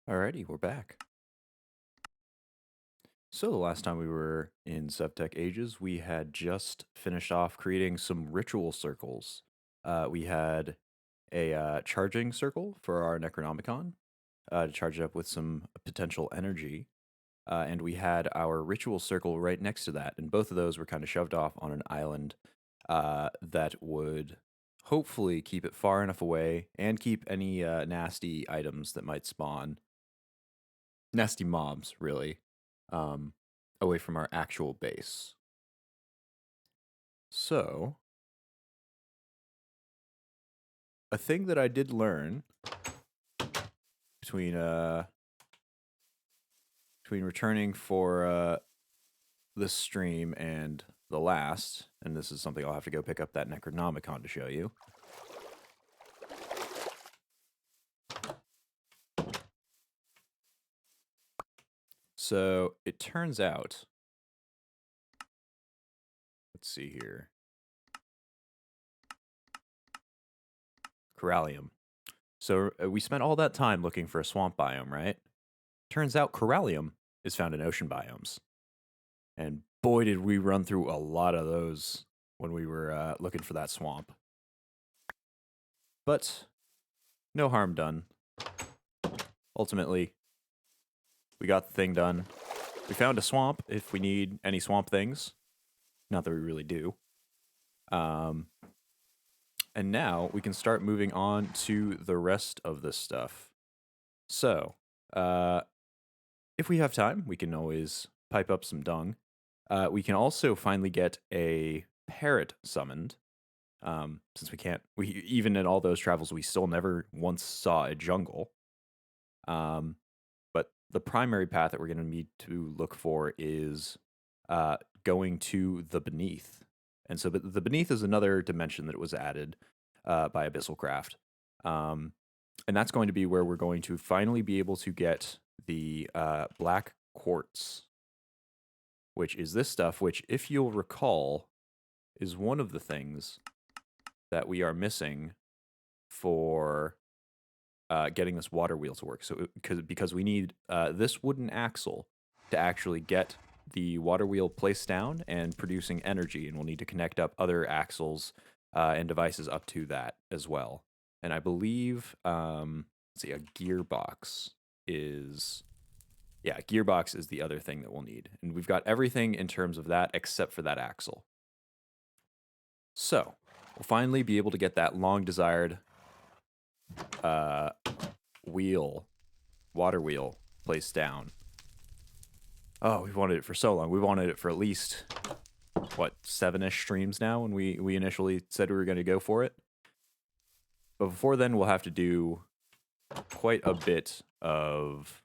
Alrighty, we're back. So the last time we were in Sevtech Ages, we had just finished off creating some ritual circles. We had a charging circle for our Necronomicon to charge it up with some potential energy. And we had our ritual circle right next to that. And both of those were kind of shoved off on an island that would hopefully keep it far enough away and keep any nasty items that might spawn, nasty mobs, really, um, away from our actual base. So, a thing that I did learn between returning for this stream and the last, and this is something I'll have to go pick up that Necronomicon to show you. So it turns out, let's see here, Corallium. So we spent all that time looking for a swamp biome, right? Turns out Corallium is found in ocean biomes. And boy, did we run through a lot of those when we were looking for that swamp. But no harm done. Ultimately, we got the thing done. We found a swamp if we need any swamp things. Not that we really do. And now we can start moving on to the rest of this stuff. So, if we have time, we can always pipe up some dung. We can also finally get a parrot summoned. Since even in all those travels, we still never once saw a jungle. But the primary path that we're going to need to look for is going to the Beneath. And so the Beneath is another dimension that was added by Abyssal Craft. And that's going to be where we're going to finally be able to get the black quartz, which is this stuff, which, if you'll recall, is one of the things that we are missing for getting this water wheel to work. So because we need this wooden axle to actually get the water wheel placed down and producing energy, and we'll need to connect up other axles and devices up to that as well. And I believe, let's see, a gearbox is... Yeah, gearbox is the other thing that we'll need. And we've got everything in terms of that except for that axle. So, we'll finally be able to get that long-desired water wheel placed down. Oh, we've wanted it for so long. We've wanted it for at least, what, 7-ish streams now when we initially said we were going to go for it. But before then, we'll have to do quite a bit of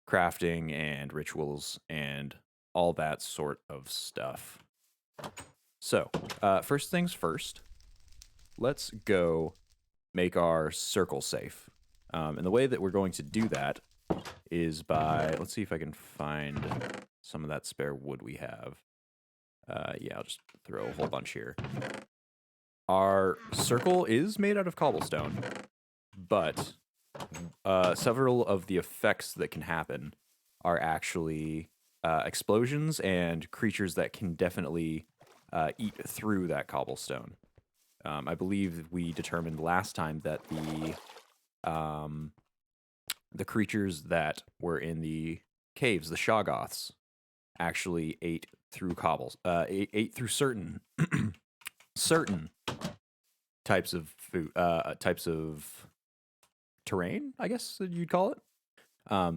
crafting and rituals and all that sort of stuff. So, first things first, let's go make our circle safe. And the way that we're going to do that is by, let's see if I can find some of that spare wood we have. Yeah, I'll just throw a whole bunch here. Our circle is made out of cobblestone, but several of the effects that can happen are actually explosions and creatures that can definitely eat through that cobblestone. I believe we determined last time that the creatures that were in the caves, the Shoggoths, actually ate through ate through certain certain types of food, types of terrain, I guess that you'd call it,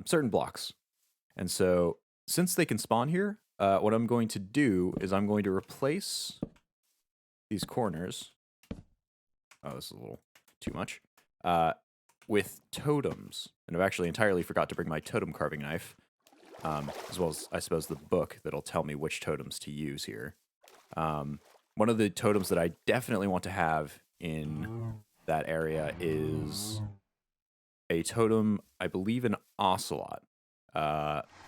certain blocks. And so, since they can spawn here, what I'm going to do is I'm going to replace these corners. Oh, this is a little too much. With totems. And I've actually entirely forgot to bring my totem carving knife, as well as, I suppose, the book that'll tell me which totems to use here. One of the totems that I definitely want to have in that area is a totem, I believe, an ocelot,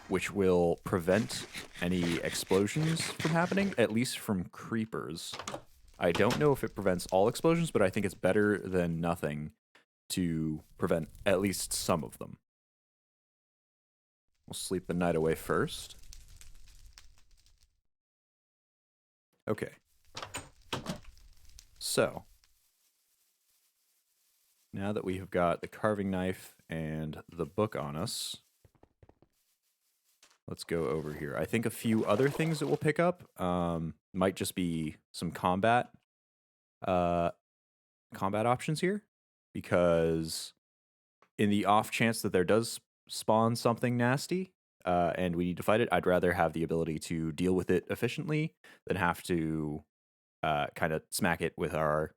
which will prevent any explosions from happening, at least from creepers. I don't know if it prevents all explosions, but I think it's better than nothing to prevent at least some of them. We'll sleep the night away first. Okay. So, now that we have got the carving knife and the book on us, let's go over here. I think a few other things that we'll pick up might just be some combat options here, because in the off chance that there does spawn something nasty and we need to fight it, I'd rather have the ability to deal with it efficiently than have to kind of smack it with our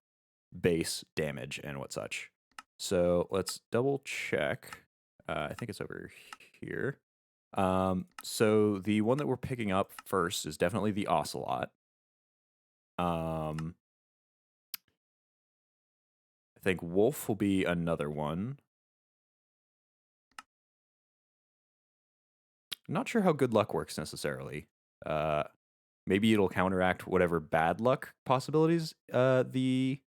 base damage and what such. So let's double check. I think it's over here. So the one that we're picking up first is definitely the ocelot. I think wolf will be another one. Not sure how good luck works necessarily. Maybe it'll counteract whatever bad luck possibilities the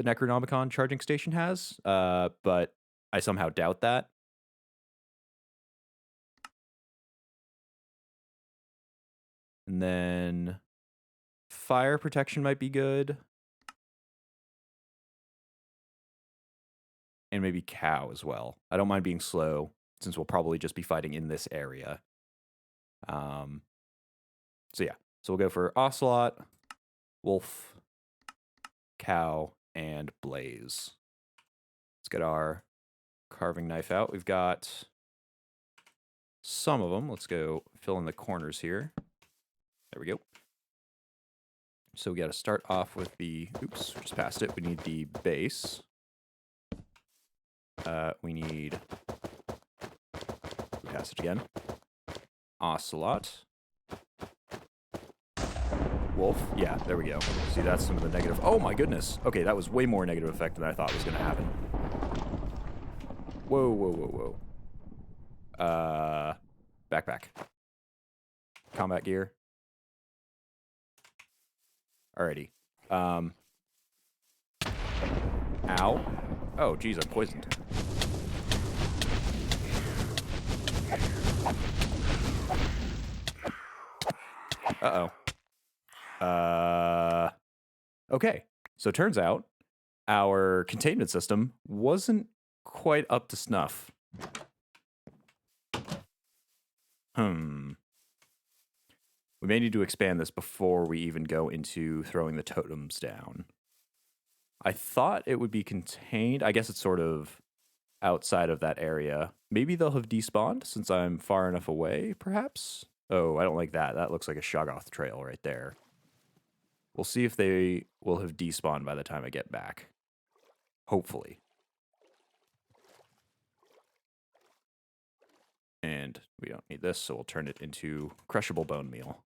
Necronomicon charging station has, but I somehow doubt that. And then fire protection might be good. And maybe cow as well. I don't mind being slow, since we'll probably just be fighting in this area. So yeah, so we'll go for ocelot, wolf, cow, and blaze. Let's get our carving knife out. We've got some of them. Let's go fill in the corners here. There we go. So we got to start off with the, oops, just passed it. We need the base. We need, we pass it again. Ocelot. Wolf. Yeah, there we go. See, that's some of the negative. Oh my goodness. Okay, that was way more negative effect than I thought was going to happen. Whoa, whoa, whoa, whoa. Backpack. Combat gear. Alrighty. Ow. Oh, geez, I'm poisoned. Uh-oh. Okay. So it turns out our containment system wasn't quite up to snuff. We may need to expand this before we even go into throwing the totems down. I thought it would be contained. I guess it's sort of outside of that area. Maybe they'll have despawned since I'm far enough away, perhaps? Oh, I don't like that. That looks like a Shoggoth trail right there. We'll see if they will have despawned by the time I get back. Hopefully. And we don't need this, so we'll turn it into crushable bone meal.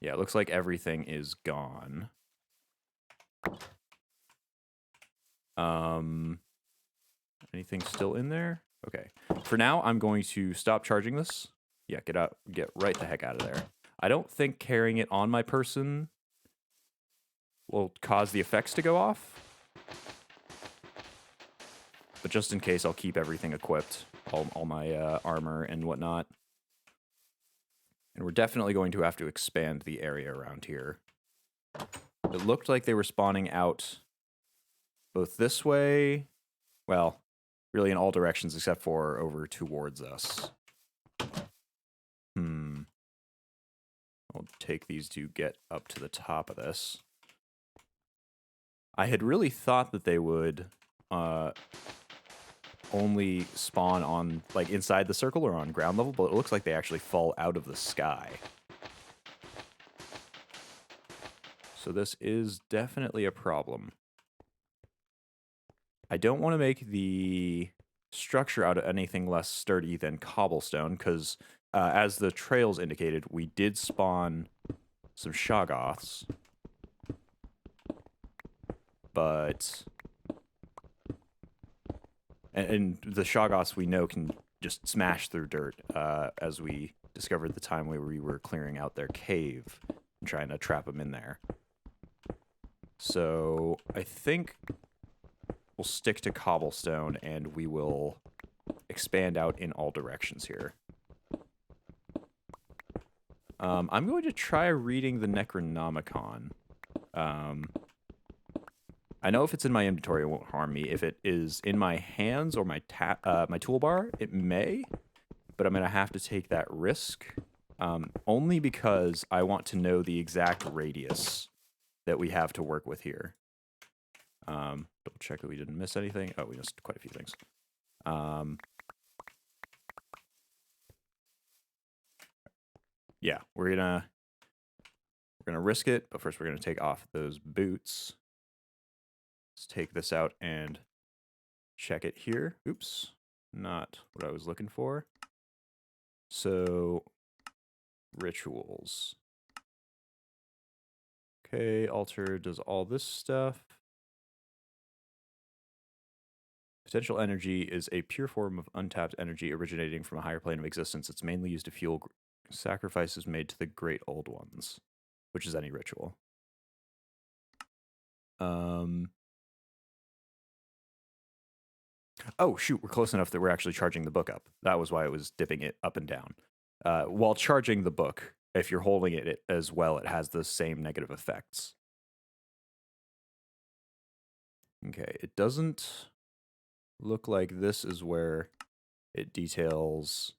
Yeah, it looks like everything is gone. Anything still in there? Okay. For now, I'm going to stop charging this. Yeah, get right the heck out of there. I don't think carrying it on my person will cause the effects to go off. But just in case, I'll keep everything equipped. All my armor and whatnot. And we're definitely going to have to expand the area around here. It looked like they were spawning out both this way, well, really in all directions except for over towards us. I'll take these to get up to the top of this. I had really thought that they would only spawn on, like, inside the circle or on ground level, but it looks like they actually fall out of the sky. So this is definitely a problem. I don't want to make the structure out of anything less sturdy than cobblestone, because as the trails indicated, we did spawn some Shoggoths. But... And the Shoggoths we know can just smash through dirt, as we discovered the time we were clearing out their cave and trying to trap them in there. So I think we'll stick to cobblestone, and we will expand out in all directions here. I'm going to try reading the Necronomicon. I know if it's in my inventory, it won't harm me. If it is in my hands or my my toolbar, it may, but I'm going to have to take that risk, only because I want to know the exact radius that we have to work with here. Double check that we didn't miss anything. Oh, we missed quite a few things. Yeah, we're gonna risk it, but first we're gonna take off those boots. Let's take this out and check it here. Oops, not what I was looking for. So, rituals. Okay, altar does all this stuff. Potential energy is a pure form of untapped energy originating from a higher plane of existence. It's mainly used to fuel sacrifices made to the Great Old Ones, which is any ritual. Oh, shoot, we're close enough that we're actually charging the book up. That was why it was dipping it up and down. While charging the book, if you're holding it as well, it has the same negative effects. Okay, it doesn't look like this is where it details...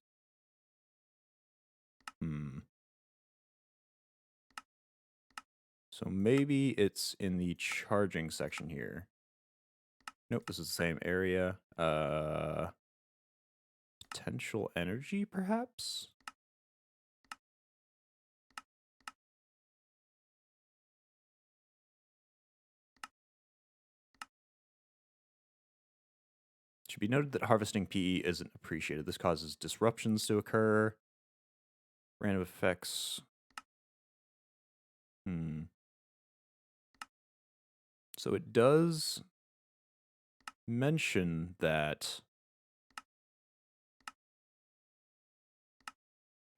So maybe it's in the charging section here. Nope, this is the same area. Potential energy, perhaps? It should be noted that harvesting PE isn't appreciated. This causes disruptions to occur. Random effects. So it does mention that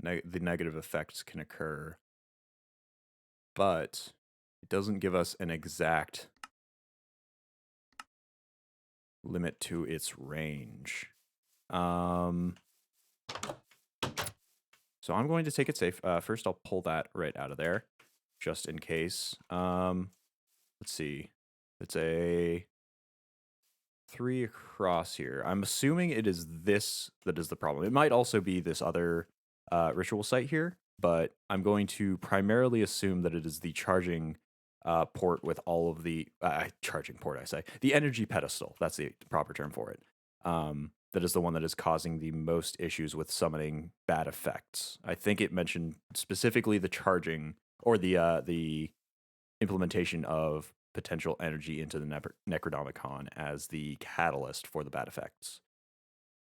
the negative effects can occur, but it doesn't give us an exact limit to its range. So I'm going to take it safe. First, I'll pull that right out of there, just in case. Let's see. It's a 3 across here. I'm assuming it is this that is the problem. It might also be this other ritual site here, but I'm going to primarily assume that it is the charging port with all of the... charging port, I say. The energy pedestal. That's the proper term for it. That is the one that is causing the most issues with summoning bad effects. I think it mentioned specifically the charging or the implementation of potential energy into the Necronomicon as the catalyst for the bad effects.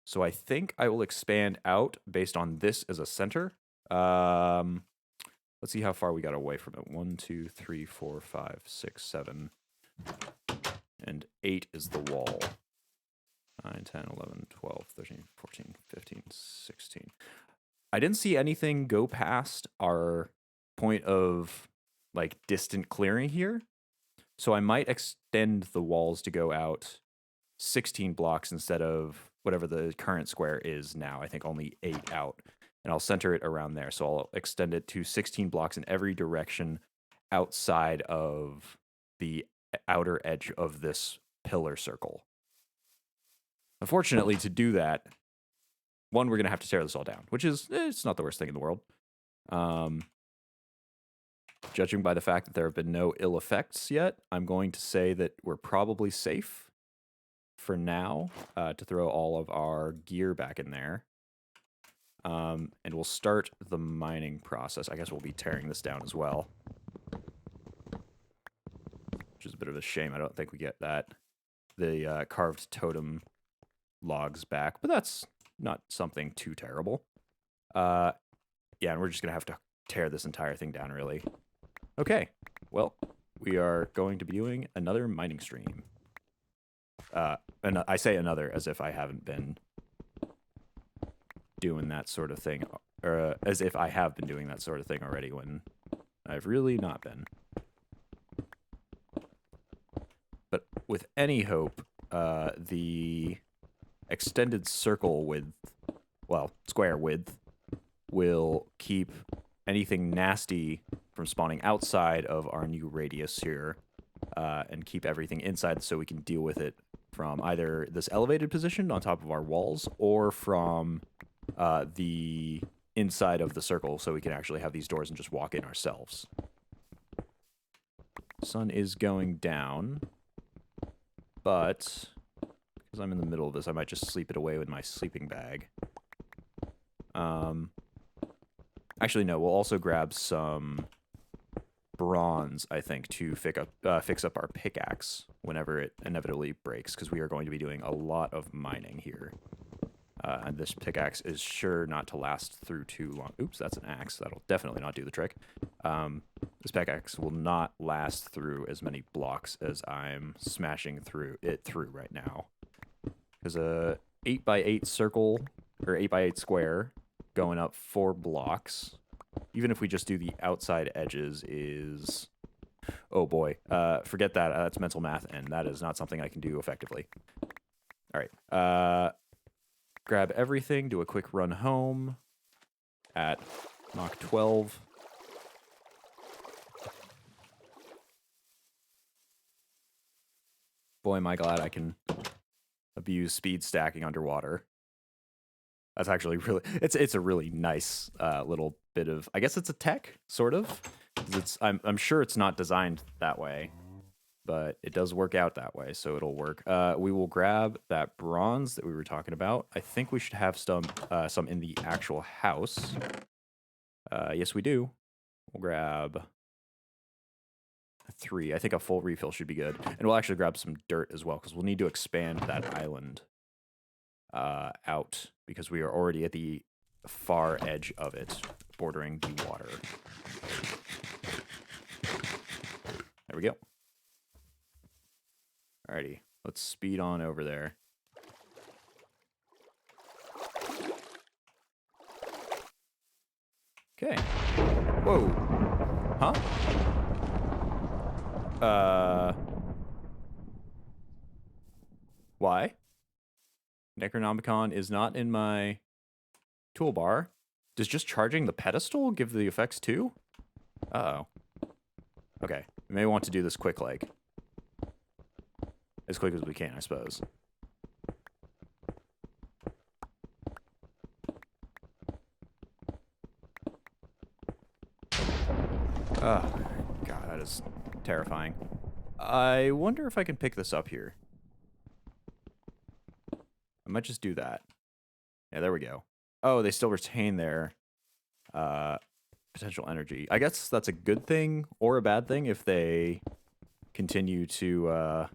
So I think I will expand out based on this as a center. Let's see how far we got away from it. 1, 2, 3, 4, 5, 6, 7, and 8 is the wall. 9, 10, 11, 12, 13, 14, 15, 16. I didn't see anything go past our point of like distant clearing here. So I might extend the walls to go out 16 blocks instead of whatever the current square is now. I think only 8 out. And I'll center it around there. So I'll extend it to 16 blocks in every direction outside of the outer edge of this pillar circle. Unfortunately, to do that, one, we're going to have to tear this all down, which is, it's not the worst thing in the world. Judging by the fact that there have been no ill effects yet, I'm going to say that we're probably safe for now to throw all of our gear back in there. And we'll start the mining process. I guess we'll be tearing this down as well, which is a bit of a shame. I don't think we get the carved totem logs back, but that's not something too terrible. Yeah, and we're just gonna have to tear this entire thing down, really. Okay, well, we are going to be doing another mining stream. And I say another as if I haven't been doing that sort of thing, or as if I have been doing that sort of thing already when I've really not been. But with any hope the extended circle width, well, square width, will keep anything nasty from spawning outside of our new radius here, and keep everything inside so we can deal with it from either this elevated position on top of our walls or from the inside of the circle so we can actually have these doors and just walk in ourselves. Sun is going down, but because I'm in the middle of this, I might just sleep it away with my sleeping bag. Actually, no, we'll also grab some bronze, I think, to fix up our pickaxe whenever it inevitably breaks, because we are going to be doing a lot of mining here. And this pickaxe is sure not to last through too long. Oops, that's an axe. That'll definitely not do the trick. This pickaxe will not last through as many blocks as I'm smashing through right now. Because a 8x8 circle, or 8x8 square, going up 4 blocks, even if we just do the outside edges, is... Oh boy, forget that. That's mental math, and that is not something I can do effectively. All right, grab everything, do a quick run home at Mach 12. Boy, am I glad I can abuse speed stacking underwater. That's actually really, it's a really nice little bit of, I guess it's a tech, sort of. I'm sure it's not designed that way, but it does work out that way, so it'll work. We will grab that bronze that we were talking about. I think we should have some in the actual house. Yes, we do. We'll grab 3. I think a full refill should be good. And we'll actually grab some dirt as well, because we'll need to expand that island out, because we are already at the far edge of it, bordering the water. There we go. Alrighty, let's speed on over there. Okay. Whoa. Huh? Why? Necronomicon is not in my toolbar. Does just charging the pedestal give the effects too? Uh-oh. Okay, we may want to do this quick, like. As quick as we can, I suppose. Oh, God, that is terrifying. I wonder if I can pick this up here. I might just do that. Yeah, there we go. Oh, they still retain their potential energy. I guess that's a good thing or a bad thing if they continue to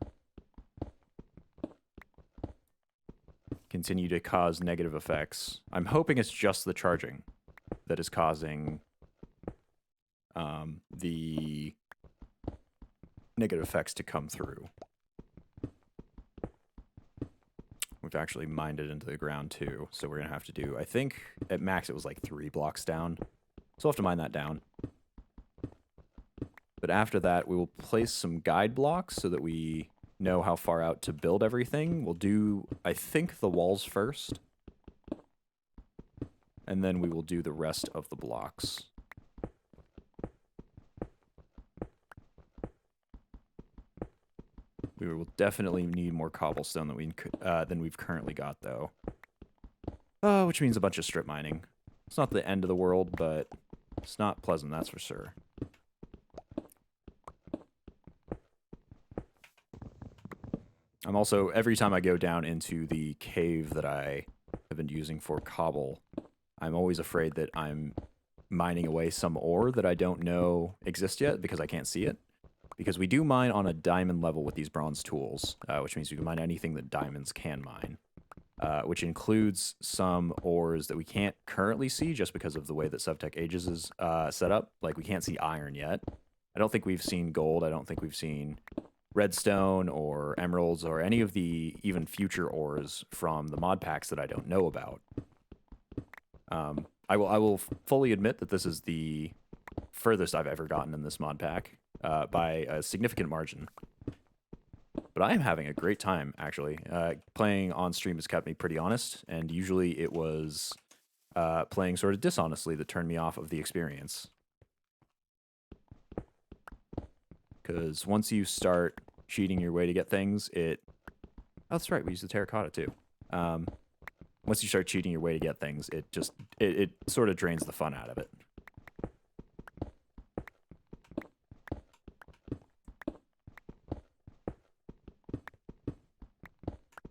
cause negative effects. I'm hoping it's just the charging that is causing the negative effects to come through. We've actually mined it into the ground too, so we're gonna have to do, I think at max it was like 3 blocks down, so we'll have to mine that down. But after that, we will place some guide blocks so that we know how far out to build everything. We'll do, I think, the walls first, and then we will do the rest of the blocks. We will definitely need more cobblestone than we've currently got, though. Which means a bunch of strip mining. It's not the end of the world, but it's not pleasant, that's for sure. I'm also, every time I go down into the cave that I have been using for cobble, I'm always afraid that I'm mining away some ore that I don't know exists yet because I can't see it. Because we do mine on a diamond level with these bronze tools, which means we can mine anything that diamonds can mine, which includes some ores that we can't currently see just because of the way that Sevtech Ages is set up. Like, we can't see iron yet. I don't think we've seen gold. I don't think we've seen redstone or emeralds or any of the even future ores from the mod packs that I don't know about. I will fully admit that this is the furthest I've ever gotten in this mod pack. By a significant margin. But I am having a great time, actually. Playing on stream has kept me pretty honest, and usually it was playing sort of dishonestly that turned me off of the experience. Because once you start cheating your way to get things, oh, that's right, we use the terracotta too. Once you start cheating your way to get things, it sort of drains the fun out of it.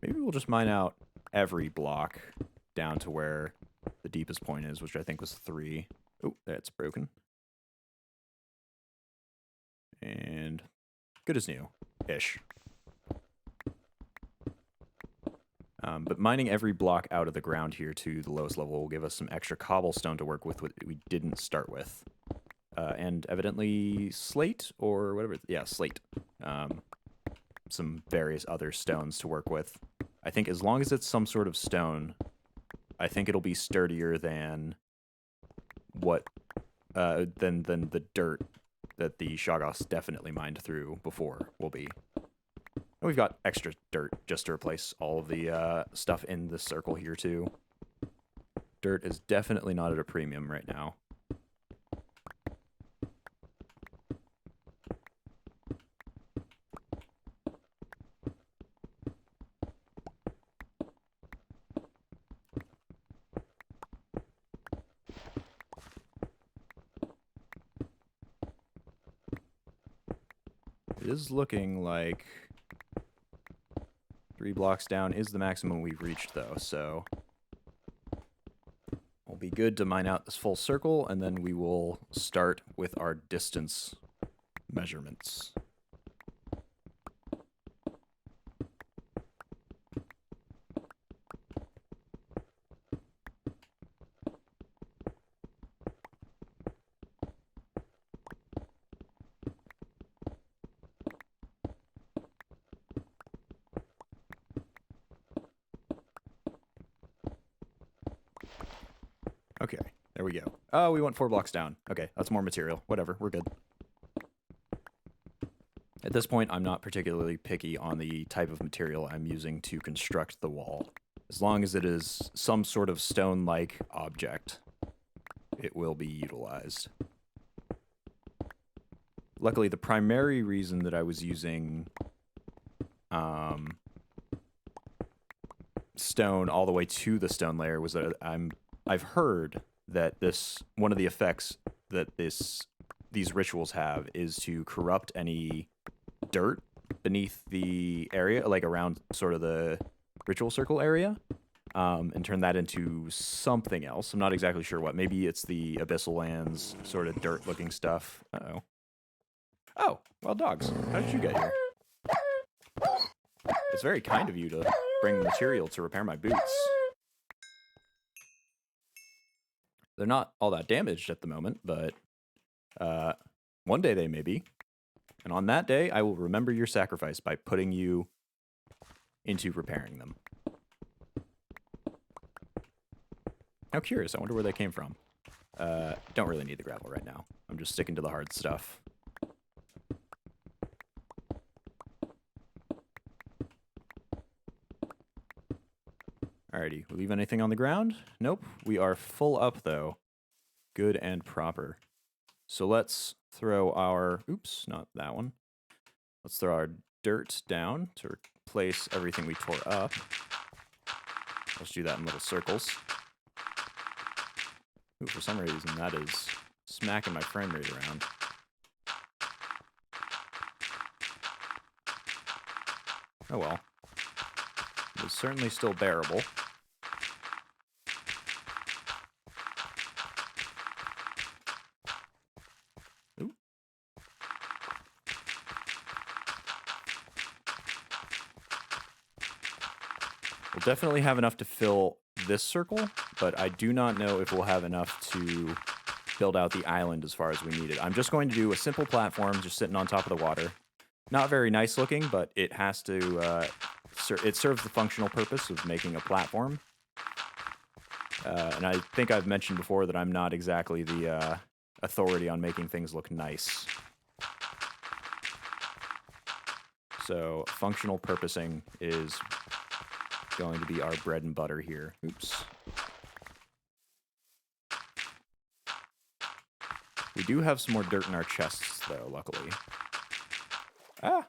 Maybe we'll just mine out every block down to where the deepest point is, which I think was 3. Oh, that's broken. And good as new-ish. But mining every block out of the ground here to the lowest level will give us some extra cobblestone to work with we didn't start with. And evidently slate or whatever. Yeah, slate. Some various other stones to work with. I think as long as it's some sort of stone, I think it'll be sturdier than what than the dirt that the Shoggoths definitely mined through before will be. And we've got extra dirt just to replace all of the stuff in this circle here too. Dirt is definitely not at a premium right now. It is looking like 3 blocks down is the maximum we've reached, though, so we'll be good to mine out this full circle, and then we will start with our distance measurements. Okay, there we go. Oh, we went 4 blocks down. Okay, that's more material. Whatever, we're good. At this point, I'm not particularly picky on the type of material I'm using to construct the wall. As long as it is some sort of stone-like object, it will be utilized. Luckily, the primary reason that I was using stone all the way to the stone layer was that I've heard that one of the effects that these rituals have is to corrupt any dirt beneath the area, like around sort of the ritual circle area, and turn that into something else. I'm not exactly sure what. Maybe it's the Abyssal Lands sort of dirt-looking stuff. Uh-oh. Oh, well, dogs. How did you get here? It's very kind of you to bring material to repair my boots. They're not all that damaged at the moment, but one day they may be. And on that day, I will remember your sacrifice by putting you into repairing them. How curious. I wonder where they came from. Don't really need the gravel right now. I'm just sticking to the hard stuff. Alrighty, leave anything on the ground? Nope. We are full up, though. Good and proper. So let's throw our... Oops, not that one. Let's throw our dirt down to replace everything we tore up. Let's do that in little circles. Ooh, for some reason, that is smacking my frame rate around. Oh well. It is certainly still bearable. Ooh. We'll definitely have enough to fill this circle, but I do not know if we'll have enough to build out the island as far as we need it. I'm just going to do a simple platform just sitting on top of the water. Not very nice looking, but it has to... it serves the functional purpose of making a platform. And I think I've mentioned before that I'm not exactly the authority on making things look nice. So functional purposing is going to be our bread and butter here. Oops. We do have some more dirt in our chests, though, luckily. Ah!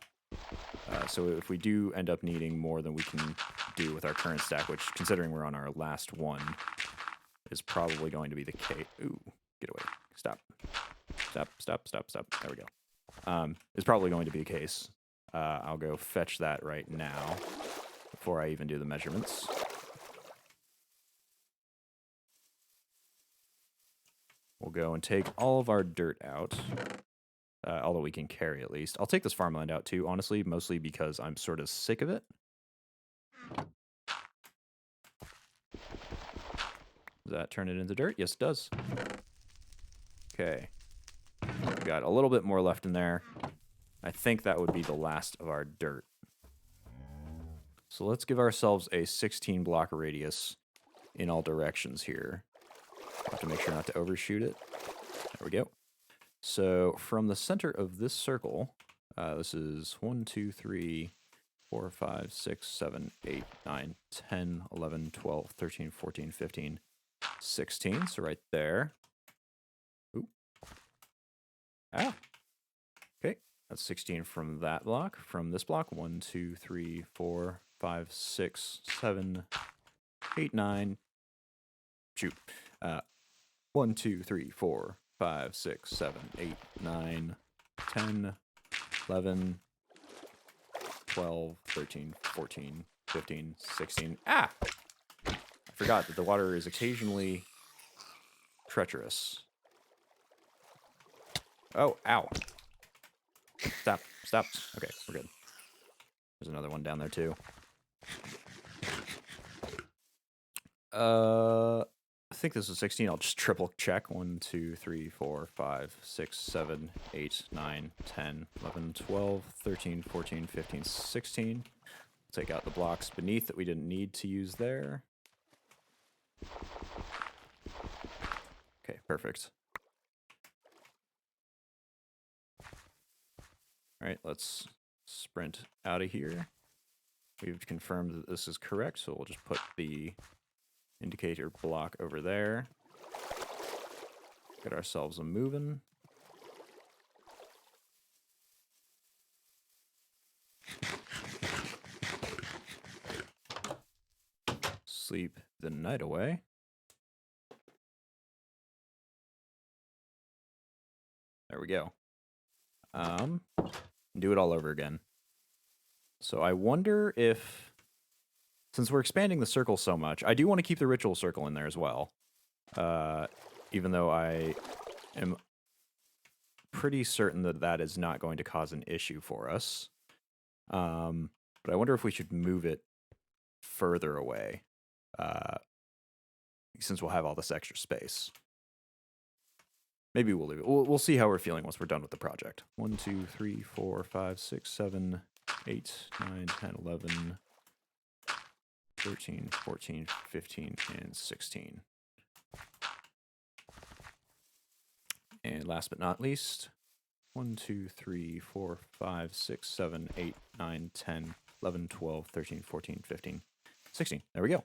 So if we do end up needing more than we can do with our current stack, which, considering we're on our last one, is probably going to be the case. Ooh, get away. Stop. Stop, stop, stop, stop. There we go. It's probably going to be the case. I'll go fetch that right now before I even do the measurements. We'll go and take all of our dirt out. Although we can carry at least. I'll take this farmland out too, honestly, mostly because I'm sort of sick of it. Does that turn it into dirt? Yes, it does. Okay. We've got a little bit more left in there. I think that would be the last of our dirt. So let's give ourselves a 16 block radius in all directions here. Have to make sure not to overshoot it. There we go. So from the center of this circle, this is 1, 2, 3, 4, 5, 6, 7, 8, 9, 10, 11, 12, 13, 14, 15, 16. So right there. Ooh. Ah. Okay. That's 16 from that block. From this block, 1, 2, 3, 4, 5, 6, 7, 8, 9. Shoot. 1, 2, 3, 4, 5, 6, 7, 8, 9, 10, 11, 12, 13, 14, 15, 16. Ah! I forgot that the water is occasionally treacherous. Oh, ow. Stop, stop. Okay, we're good. There's another one down there too. I think this is 16. I'll just triple check. 1, 2, 3, 4, 5, 6, 7, 8, 9, 10, 11, 12, 13, 14, 15, 16. Take out the blocks beneath that we didn't need to use there. Okay, perfect. All right, let's sprint out of here. We've confirmed that this is correct, so we'll just put the indicator block over there. Get ourselves a moving. Sleep the night away. There we go. Do it all over again. So I wonder if, since we're expanding the circle so much, I do want to keep the ritual circle in there as well. Even though I am pretty certain that that is not going to cause an issue for us. But I wonder if we should move it further away, since we'll have all this extra space. Maybe we'll leave it. We'll see how we're feeling once we're done with the project. 1, 2, 3, 4, 5, 6, 7, 8, 9, 10, 11, 13, 14, 15, and 16. And last but not least, 1, 2, 3, 4, 5, 6, 7, 8, 9, 10, 11, 12, 13, 14, 15, 16. There we go.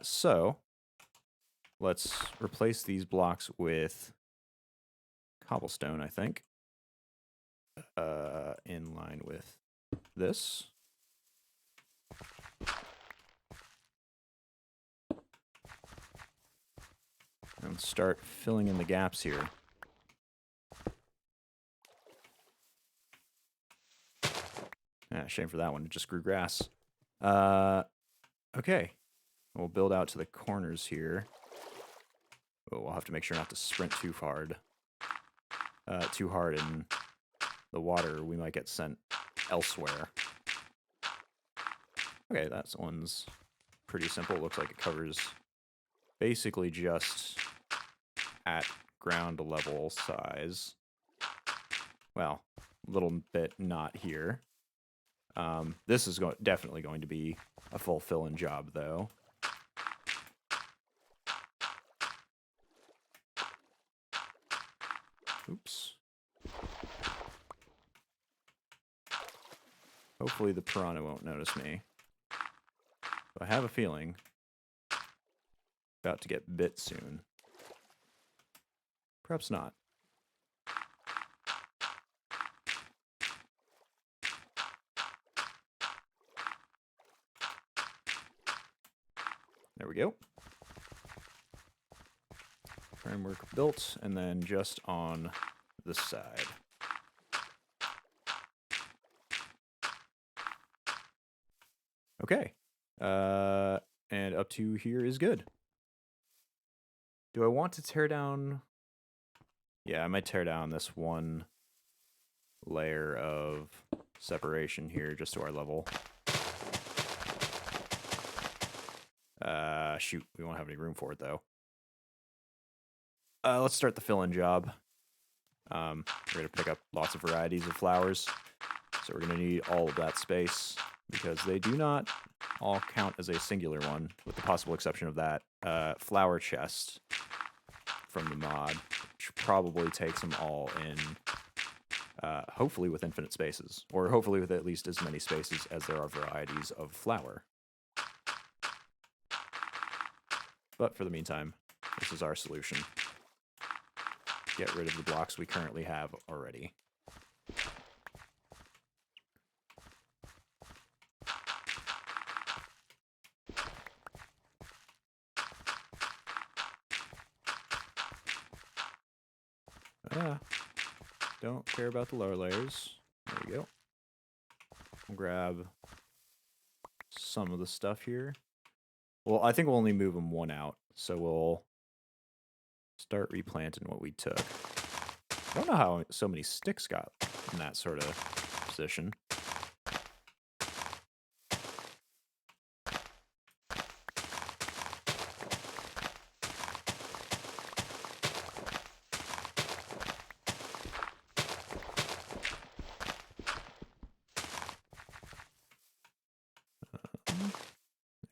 So let's replace these blocks with cobblestone, I think. In line with this. And start filling in the gaps here. Shame for that one. It just grew grass. Okay. We'll build out to the corners here. Oh, we'll have to make sure not to sprint too hard. Too hard in the water. We might get sent elsewhere. Okay, that one's pretty simple. Looks like it covers basically just at ground level size. Well, a little bit not here. This is definitely going to be a full fill-in job, though. Oops. Hopefully the piranha won't notice me. But I have a feeling about to get bit soon. Perhaps not. There we go. Framework built, and then just on this side. Okay. And up to here is good. Do I want to tear down? Yeah, I might tear down this one layer of separation here just to our level. Shoot, we won't have any room for it though. Let's start the fill-in job. We're gonna pick up lots of varieties of flowers, so we're gonna need all of that space because they do not all count as a singular one, with the possible exception of that flower chest from the mod, which probably takes them all in, hopefully with infinite spaces, or hopefully with at least as many spaces as there are varieties of flower. But for the meantime, this is our solution. Get rid of the blocks we currently have already. Don't care about the lower layers. There we go. We'll grab some of the stuff here. Well, I think we'll only move them one out, so we'll start replanting what we took. I don't know how so many sticks got in that sort of position.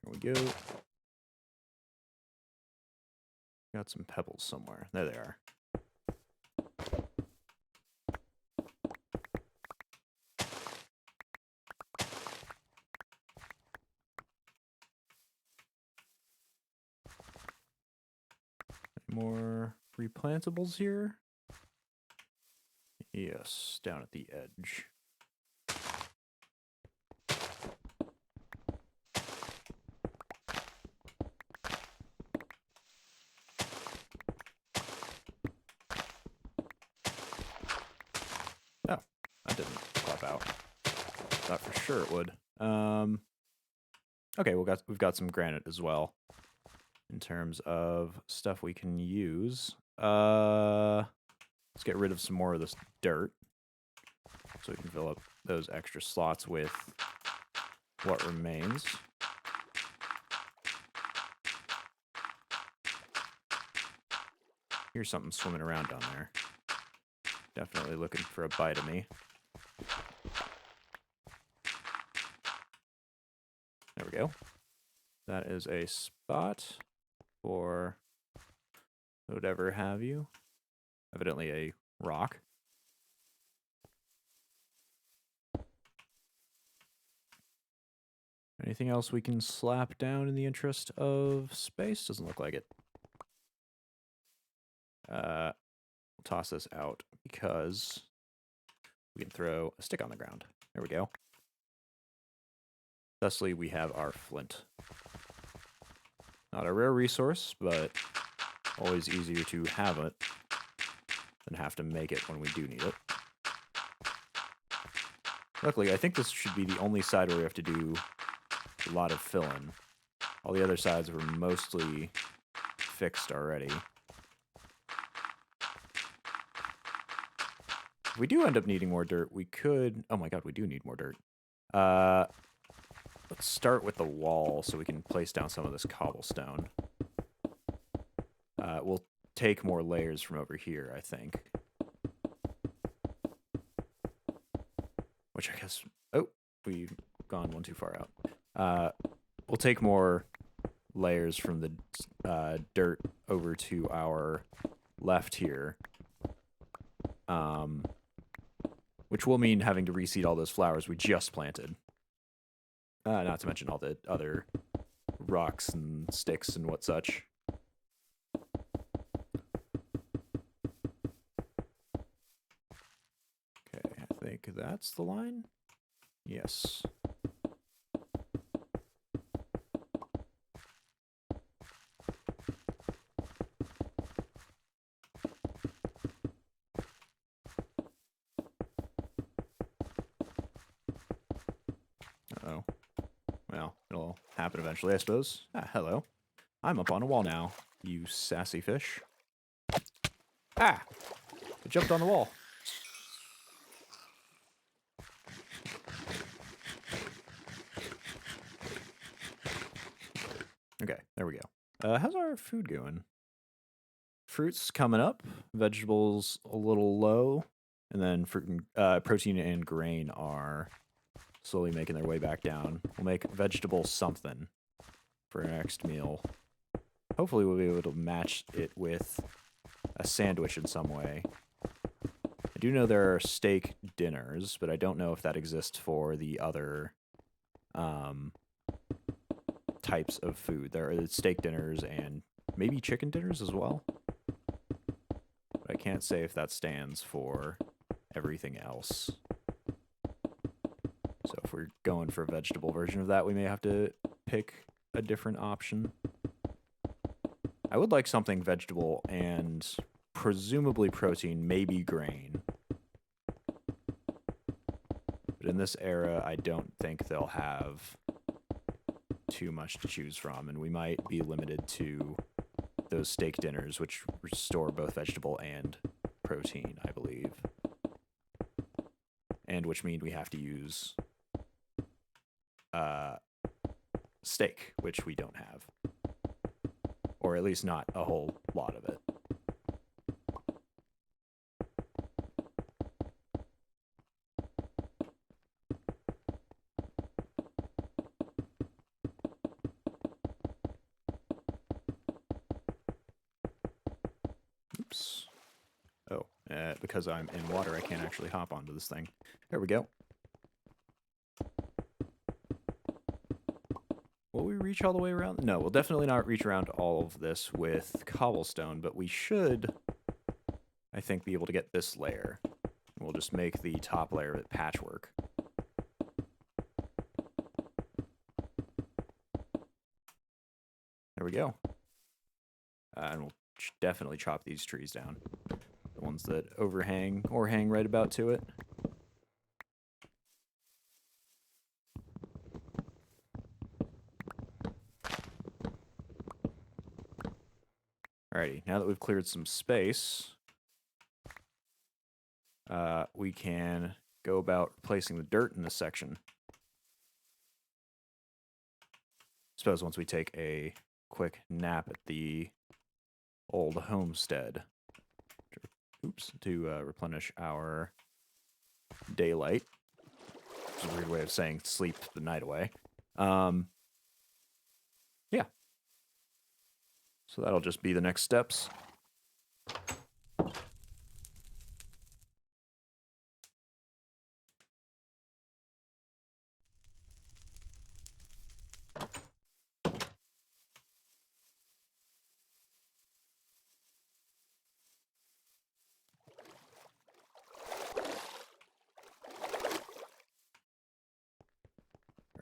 There we go. Got some pebbles somewhere. There they are. More replantables here. Yes, down at the edge. Oh, that didn't pop out. Thought for sure it would. Okay, we've got some granite as well. In terms of stuff we can use. Let's get rid of some more of this dirt, so we can fill up those extra slots with what remains. Here's something swimming around down there. Definitely looking for a bite of me. There we go. That is a spot for whatever have you. Evidently a rock. Anything else we can slap down in the interest of space? Doesn't look like it. We'll toss this out because we can throw a stick on the ground. There we go. Thusly, we have our flint. Not a rare resource, but always easier to have it than have to make it when we do need it. Luckily, I think this should be the only side where we have to do a lot of fill-in. All the other sides were mostly fixed already. If we do end up needing more dirt, we could... Oh my god, we do need more dirt. Let's start with the wall so we can place down some of this cobblestone. We'll take more layers from over here, I think. Which I guess... Oh, we've gone one too far out. We'll take more layers from the dirt over to our left here. which will mean having to reseed all those flowers we just planted. Not to mention all the other rocks and sticks and what such. Okay, I think that's the line. Yes. Uh-oh. Well, it'll happen eventually, I suppose. Ah, hello. I'm up on a wall now, you sassy fish. Ah! I jumped on the wall. Okay, there we go. How's our food going? Fruits coming up, vegetables a little low, and then fruit and, protein and grain are slowly making their way back down. We'll make vegetable something for our next meal. Hopefully we'll be able to match it with a sandwich in some way. I do know there are steak dinners, but I don't know if that exists for the other types of food. There are steak dinners and maybe chicken dinners as well. But I can't say if that stands for everything else. So if we're going for a vegetable version of that, we may have to pick a different option. I would like something vegetable and presumably protein, maybe grain. But in this era, I don't think they'll have too much to choose from, and we might be limited to those steak dinners, which restore both vegetable and protein, I believe. And which mean we have to use steak, which we don't have. Or at least not a whole lot of it. Oops. Oh, because I'm in water, I can't actually hop onto this thing. There we go. Will we reach all the way around? No, we'll definitely not reach around all of this with cobblestone, but we should, I think, be able to get this layer. We'll just make the top layer of it patchwork. There we go. And we'll definitely chop these trees down. The ones that overhang or hang right about to it. Alrighty, now that we've cleared some space, we can go about replacing the dirt in this section. Suppose once we take a quick nap at the old homestead. Oops, to replenish our daylight. Which is a weird way of saying sleep the night away. Yeah. So that'll just be the next steps.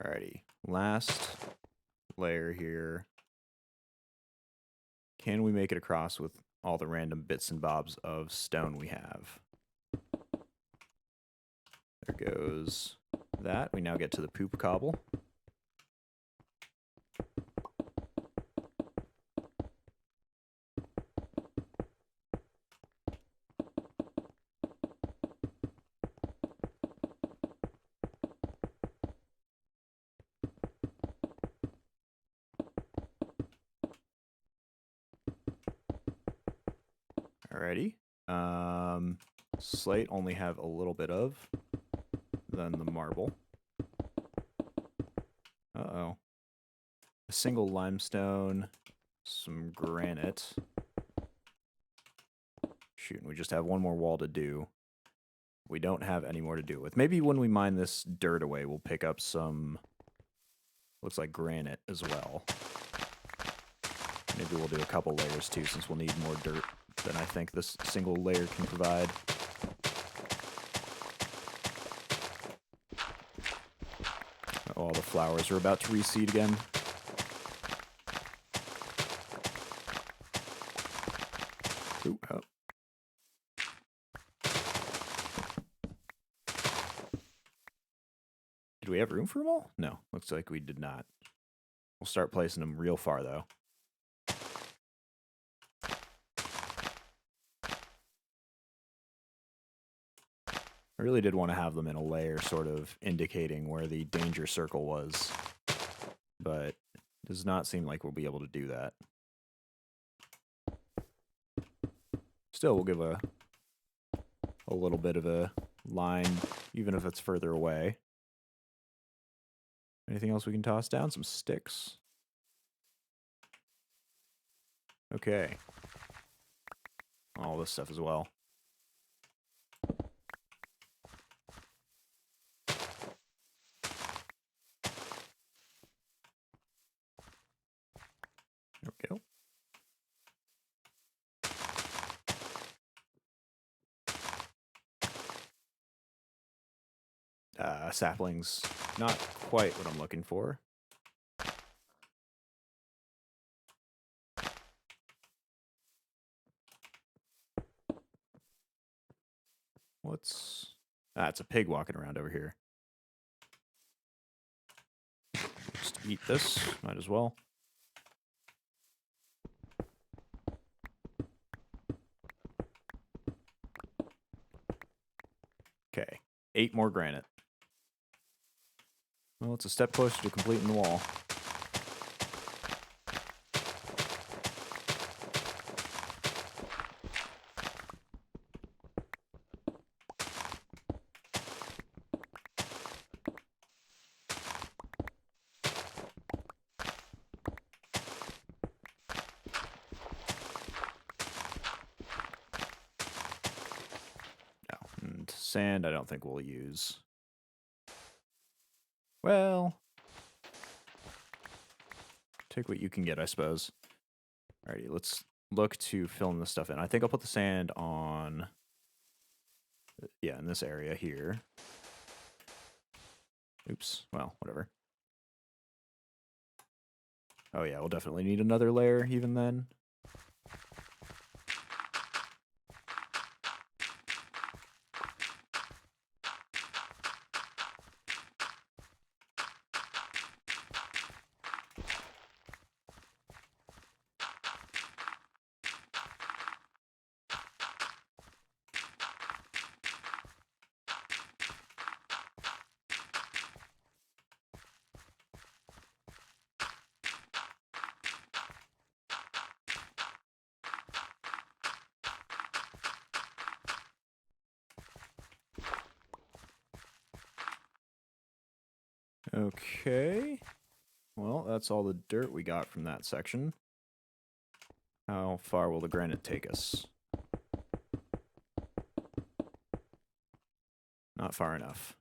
Alrighty, last layer here. Can we make it across with all the random bits and bobs of stone we have? There goes that. We now get to the poop cobble. Alrighty. Slate only have a little bit of. Then the marble. Uh-oh. A single limestone, some granite. Shoot, we just have one more wall to do. we don't have any more to do with. Maybe when we mine this dirt away, we'll pick up some, looks like granite as well. Maybe we'll do a couple layers too, since we'll need more dirt than I think this single layer can provide. Oh, all the flowers are about to reseed again. Ooh, oh. Did we have room for them all? No, looks like we did not. We'll start placing them real far, though. I really did want to have them in a layer sort of indicating where the danger circle was, but it does not seem like we'll be able to do that. Still, we'll give a little bit of a line, even if it's further away. Anything else we can toss down? Some sticks. Okay. All this stuff as well. There we go. Saplings, not quite what I'm looking for. What's... it's a pig walking around over here. Just eat this, might as well. Okay, 8 more granite. Well, it's a step closer to completing the wall. And sand, I don't think we'll use. Well, take what you can get, I suppose. Alrighty, let's look to filling this stuff in. I think I'll put the sand on, yeah, in this area here. Oops, well, whatever. Oh yeah, we'll definitely need another layer even then. Okay. Well, that's all the dirt we got from that section. How far will the granite take us? Not far enough.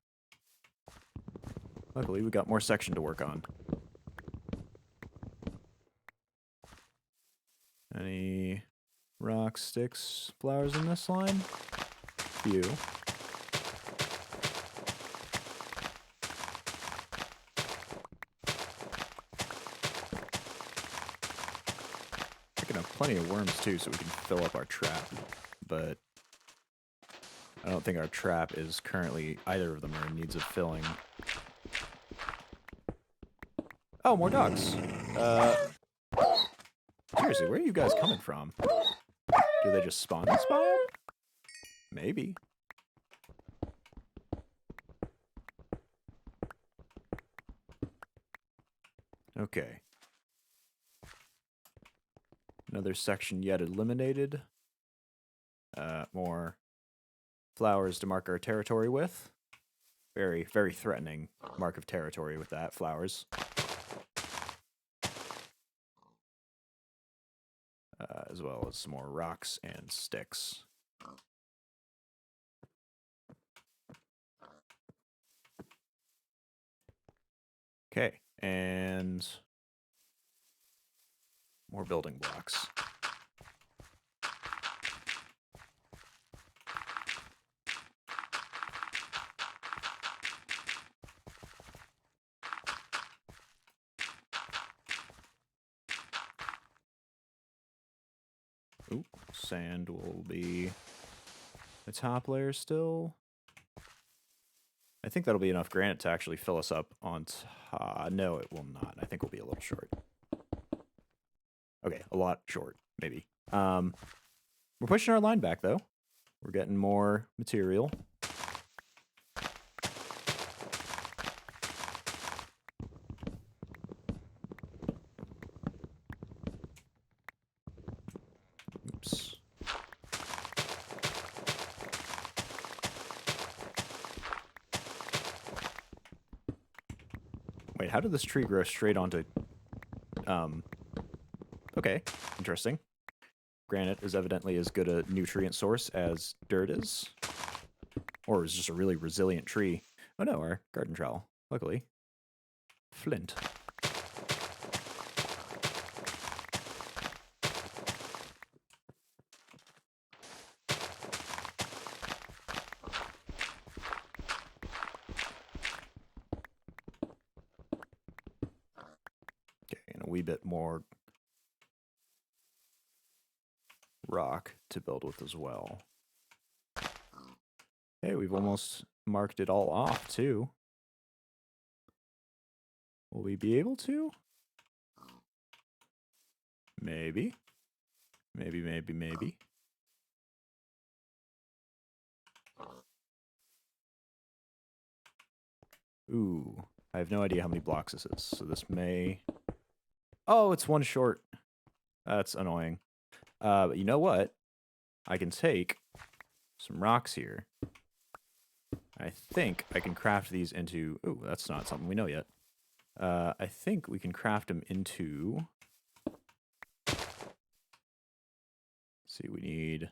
Luckily, we got more section to work on. Any rocks, sticks, flowers in this line? Few. Picking up plenty of worms too, so we can fill up our trap. But I don't think our trap is currently, either of them are in needs of filling. Oh, more dogs. Seriously, where are you guys coming from? Do they just spawn this biome? Maybe. Okay. Another section yet eliminated. More flowers to mark our territory with. Very, very threatening mark of territory with that, flowers. As well as some more rocks and sticks. Okay, and more building blocks. Ooh, sand will be the top layer still. I think that'll be enough granite to actually fill us up on top. No, it will not. I think we'll be a little short. Okay, a lot short, maybe. We're pushing our line back, though. We're getting more material. Oops. Wait, how did this tree grow straight onto... Okay, interesting. Granite is evidently as good a nutrient source as dirt is. Or is just a really resilient tree. Oh no, our garden trowel. Luckily. Flint. Okay, and a wee bit more rock to build with as well. Hey, we've almost marked it all off, too. Will we be able to? Maybe. Maybe. Ooh, I have no idea how many blocks this is, so this may... Oh, it's one short. That's annoying. But you know what? I can take some rocks here. I think I can craft these into... Ooh, that's not something we know yet. I think we can craft them into... Let's see, we need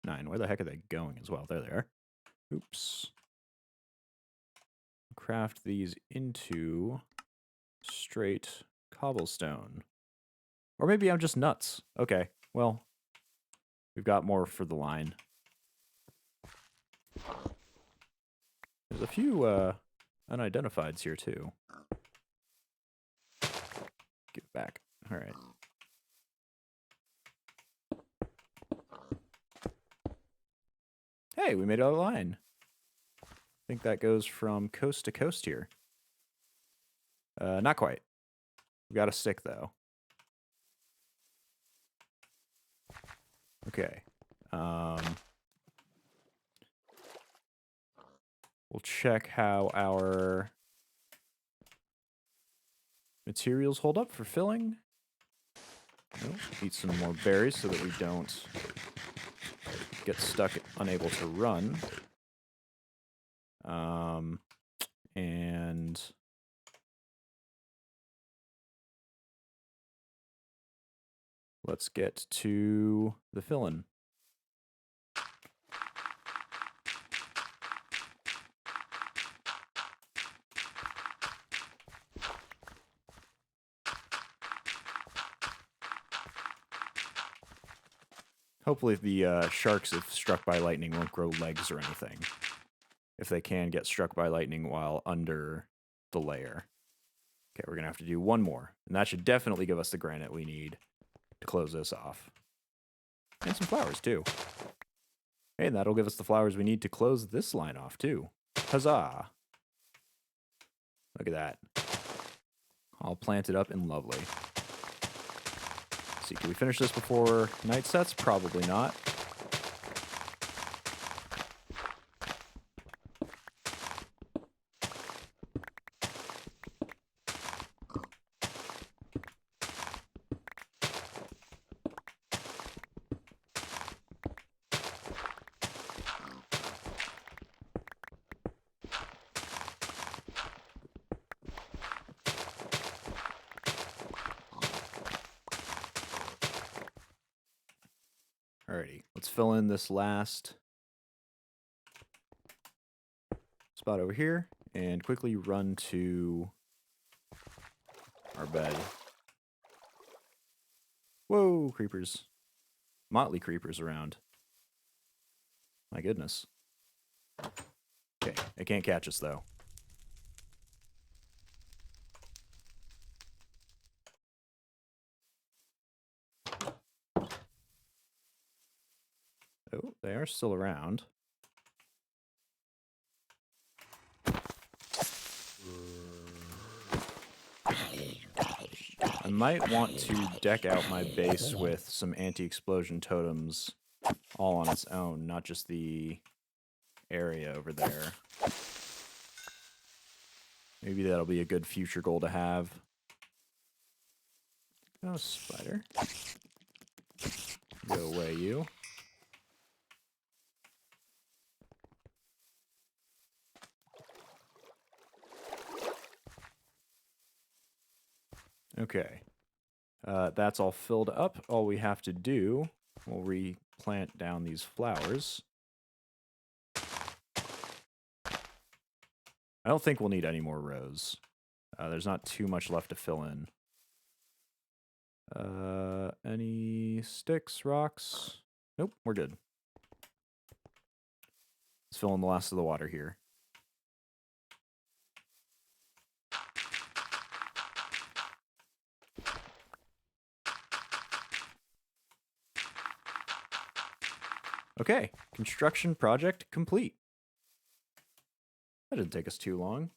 9. Where the heck are they going as well? There they are. Oops. Craft these into straight cobblestone. Or maybe I'm just nuts. Okay, well, we've got more for the line. There's a few unidentifieds here, too. Give it back. All right. Hey, we made a line. I think that goes from coast to coast here. Not quite. We got a stick, though. Okay. We'll check how our materials hold up for filling. Oh, eat some more berries so that we don't get stuck, unable to run. And let's get to the fill-in. Hopefully the sharks, if struck by lightning, won't grow legs or anything. If they can get struck by lightning while under the layer. Okay, we're going to have to do one more. And that should definitely give us the granite we need to close this off. And some flowers, too. Hey, and that'll give us the flowers we need to close this line off, too. Huzzah! Look at that. All planted up and lovely. Let's see, can we finish this before night sets? Probably not. Alrighty, let's fill in this last spot over here. and quickly run to our bed. Whoa, creepers. Motley creepers around. My goodness. Okay, they can't catch us, though. Oh, they are still around. I might want to deck out my base with some anti-explosion totems all on its own, not just the area over there. Maybe that'll be a good future goal to have. Oh, spider. Go away, you. Okay. That's all filled up. All we have to do, we'll replant down these flowers. I don't think we'll need any more rows. There's not too much left to fill in. Any sticks, rocks? Nope, we're good. Let's fill in the last of the water here. Okay, construction project complete. That didn't take us too long.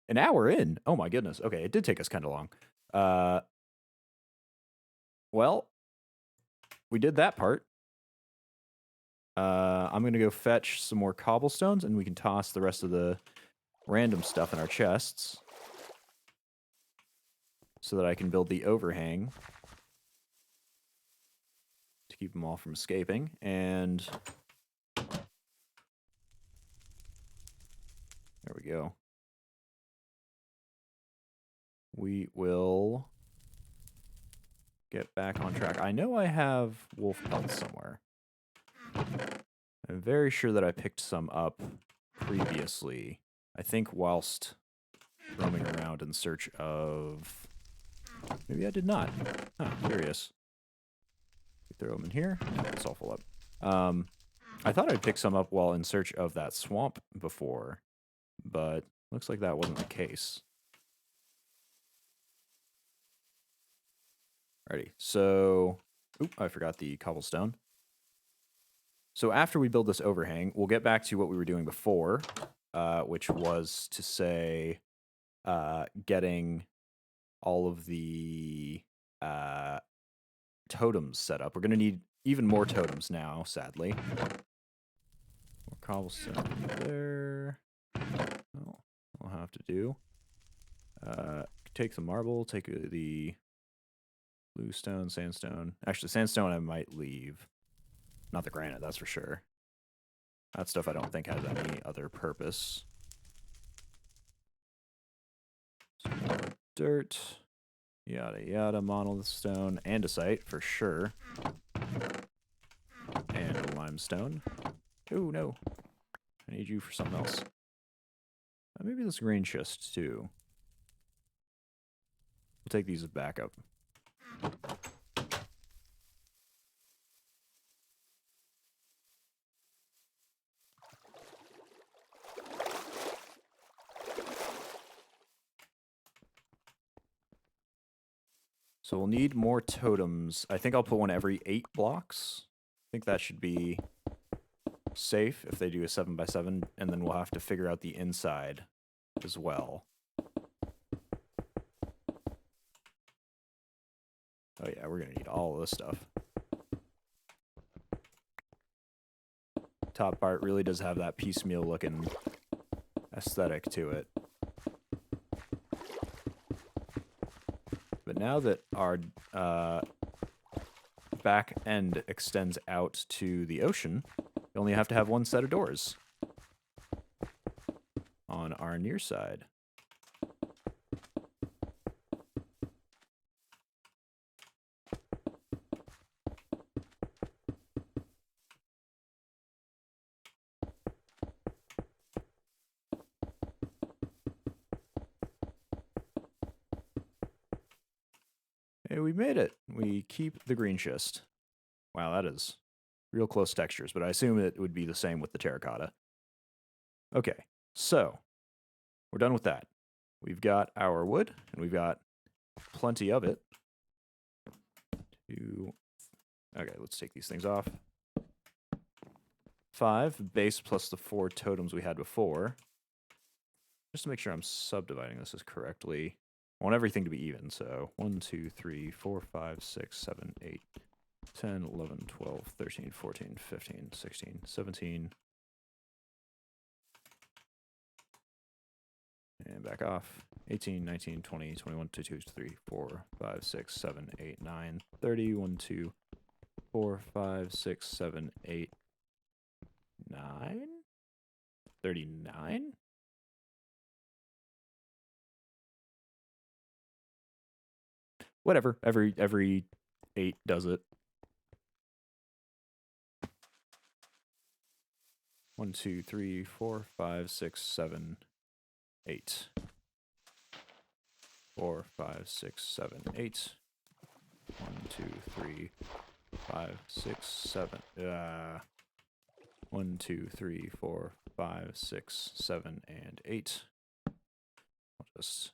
An hour in. Oh my goodness. Okay, it did take us kind of long. Well, we did that part. I'm going to go fetch some more cobblestones, and we can toss the rest of the random stuff in our chests so that I can build the overhang to keep them all from escaping. And there we go. We will get back on track. I know I have wolf pelts somewhere. I'm very sure that I picked some up previously. I think whilst roaming around in search of... Maybe I did not. Huh, curious. Throw them in here. No, it's all full up. I thought I'd pick some up while in search of that swamp before, but looks like that wasn't the case. Alrighty, so... Oop, I forgot the cobblestone. So after we build this overhang, we'll get back to what we were doing before, which was to say getting all of the totems set up. We're going to need even more totems now, sadly. More cobblestone there. Oh, I'll have to do. Take the marble, take the blue stone, sandstone. Actually, sandstone I might leave. Not the granite, that's for sure. That stuff I don't think has any other purpose. Some more dirt. Yada yada, monolith stone, andesite for sure. And limestone. Oh no. I need you for something else. Maybe this green chest too. We'll take these as backup. So we'll need more totems. I think I'll put one every 8 blocks. I think that should be safe if they do a 7x7, and then we'll have to figure out the inside as well. Oh yeah, we're gonna need all of this stuff. Top part really does have that piecemeal looking aesthetic to it. But now that our back end extends out to the ocean, we only have to have one set of doors on our near side. Hey, we made it. We keep the green schist. Wow, that is real close textures, but I assume it would be the same with the terracotta. Okay, so we're done with that. We've got our wood, and we've got plenty of it. Okay, let's take these things off. 5 base plus the 4 totems we had before. Just to make sure I'm subdividing this as correctly. I want everything to be even, so 1, 2, 3, 4, 5, 6, 7, 8, 10, 11, 12, 13, 14, 15, 16, 17. And back off. 18, 19, 20, 21, 22, 23, 4, 5, 6, 7, 8, 9, 30, 1, 2, 4, 5, 6, 7, 8, 9? 39? Whatever. Every 8 does it. 1, 2, 3, 4, 5, 6, 7, 8. 4, 5, 6, 7, 8. 1, 2, 3, 5, 6, 7. 1, 2, 3, 4, 5, 6, 7, and 8. I'll just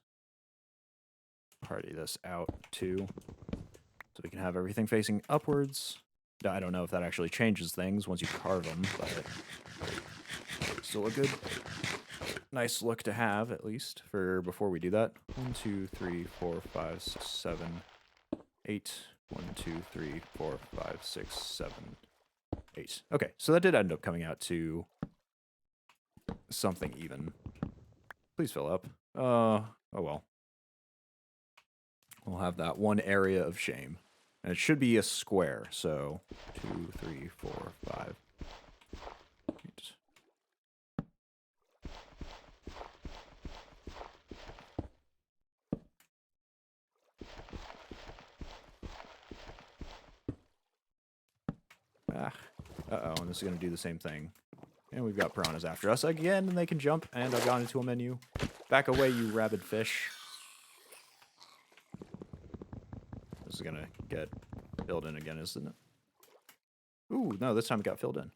party this out too, so we can have everything facing upwards. I don't know if that actually changes things once you carve them, but still a good, nice look to have, at least, for before we do that. 1, 2, 3, 4, 5, 6, 7, 8. 1, 2, 3, 4, 5, 6, 7, 8. Okay, so that did end up coming out to something even. Please fill up. Oh well. We'll have that one area of shame. And it should be a square, so 2, 3, 4, 5, 8. Uh-oh, and this is going to do the same thing. And we've got piranhas after us again, and they can jump, and I've gone into a menu. Back away, you rabid fish. This is going to get filled in again, isn't it? Ooh, no, this time it got filled in.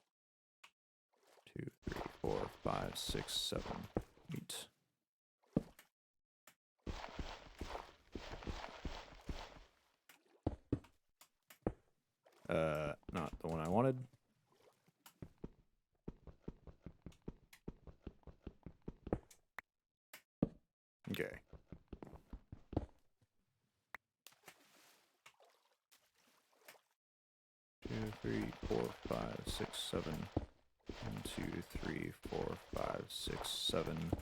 2, 3, 4, 5, 6, 7, 8. Not the one I wanted. Okay. Two, 3, 4, 5, 6, 7. 1, 2, 3, 4, 5, 6, 7.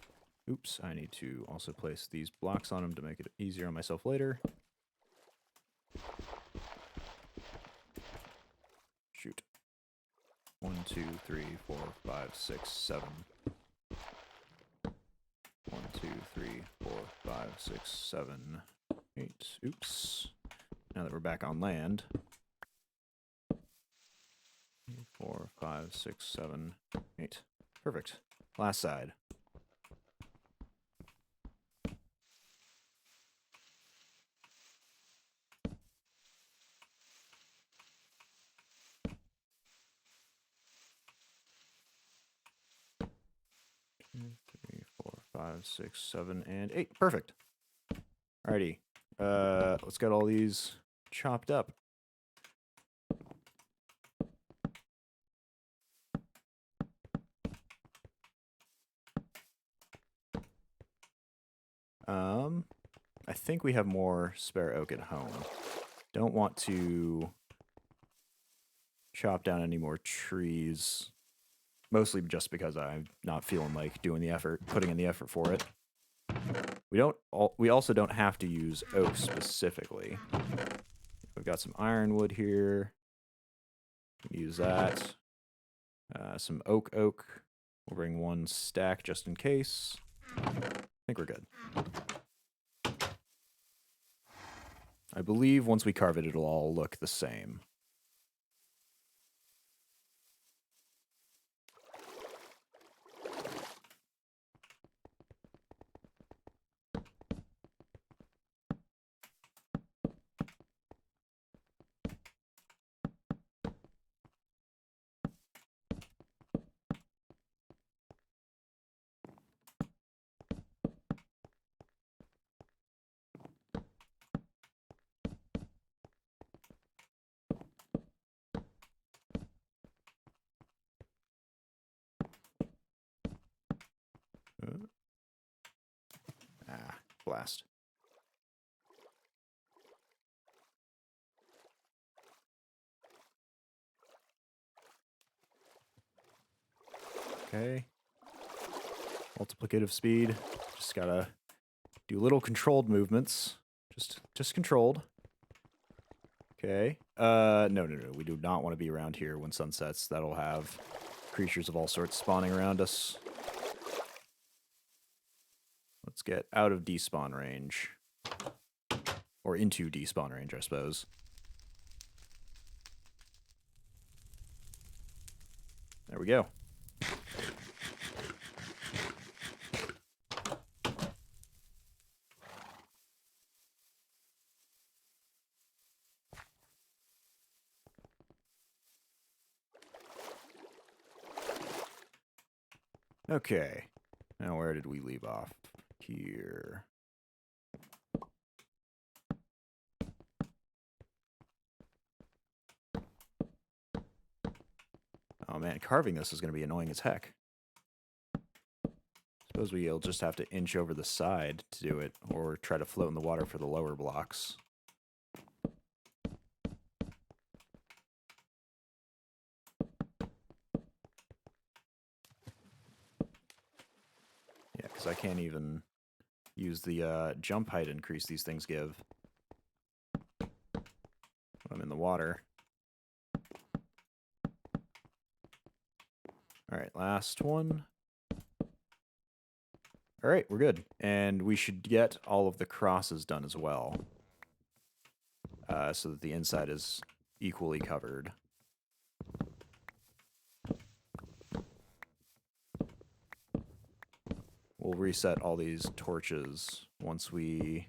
Oops, I need to also place these blocks on them to make it easier on myself later. Shoot. 1, 2, 3, 4, 5, 6, 7. 1, 2, 3, 4, 5, 6, 7, 8. Oops. Now that we're back on land. 4, 5, 6, 7, 8. Perfect. Last side. Two, 3, 4, 5, 6, 7, and 8. Perfect. Alrighty. Let's get all these chopped up. I think we have more spare oak at home. Don't want to chop down any more trees. Mostly just because I'm not feeling like doing the effort, putting in the effort for it. We also don't have to use oak specifically. We've got some ironwood here. Use that. Some oak. We'll bring 1 stack just in case. I think we're good. I believe once we carve it, it'll all look the same. Blast. Okay. Multiplicative speed. Just gotta do little controlled movements. Just controlled. Okay. No. We do not want to be around here when sun sets. That'll have creatures of all sorts spawning around us. Let's get out of despawn range. Or into despawn range, I suppose. There we go. Okay. Now where did we leave off? Here. Oh man, carving this is going to be annoying as heck. Suppose we'll just have to inch over the side to do it, or try to float in the water for the lower blocks. Yeah, because I can't even use the jump height increase these things give when I'm in the water. Alright, last one. Alright, we're good. And we should get all of the crosses done as well. So that the inside is equally covered. We'll reset all these torches once we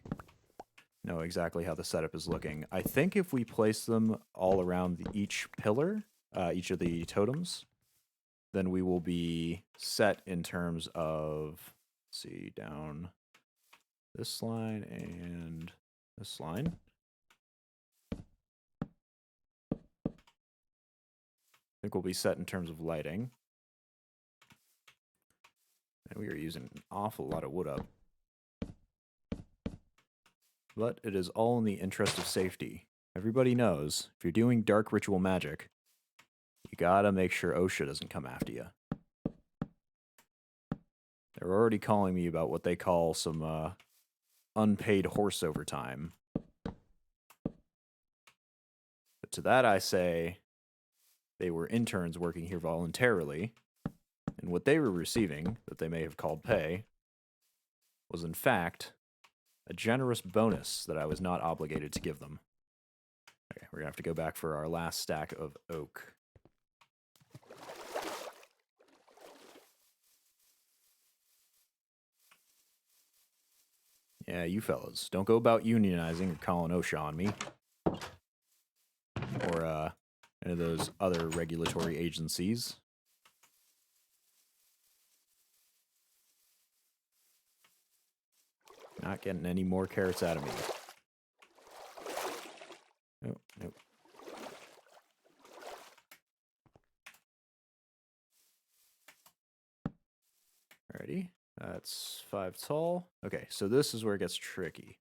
know exactly how the setup is looking. I think if we place them all around each pillar, each of the totems, then we will be set in terms of, let's see, down this line and this line. I think we'll be set in terms of lighting. And we are using an awful lot of wood up. But it is all in the interest of safety. Everybody knows, if you're doing dark ritual magic, you gotta make sure OSHA doesn't come after you. They're already calling me about what they call some unpaid horse overtime. But to that I say, they were interns working here voluntarily, and what they were receiving, that they may have called pay, was in fact a generous bonus that I was not obligated to give them. Okay, we're gonna have to go back for our last stack of oak. Yeah, you fellas, don't go about unionizing or calling OSHA on me. Or, any of those other regulatory agencies. Not getting any more carrots out of me. Nope, nope. Alrighty, that's 5 tall. Okay, so this is where it gets tricky.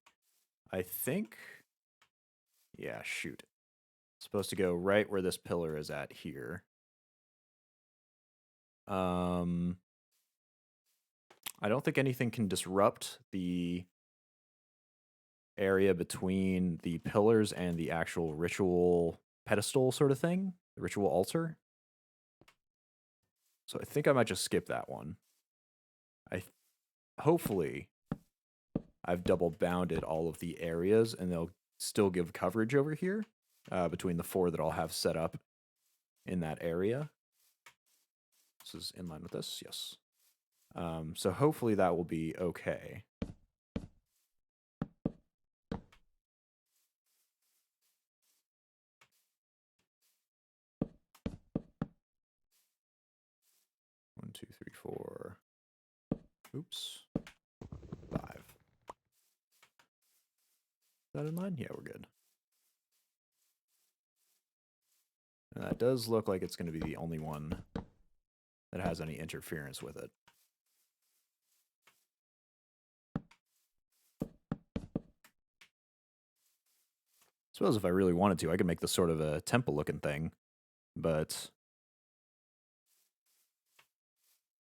I think, yeah, shoot. It's supposed to go right where this pillar is at here. I don't think anything can disrupt the area between the pillars and the actual ritual pedestal sort of thing, the ritual altar. So I think I might just skip that one. Hopefully I've double bounded all of the areas and they'll still give coverage over here between the 4 that I'll have set up in that area. This is in line with this, yes. So hopefully that will be okay. One, two, three, four. Oops. 5. Is that in line? Yeah, we're good. And that does look like it's going to be the only one that has any interference with it. suppose if I really wanted to, I could make this sort of a temple-looking thing, but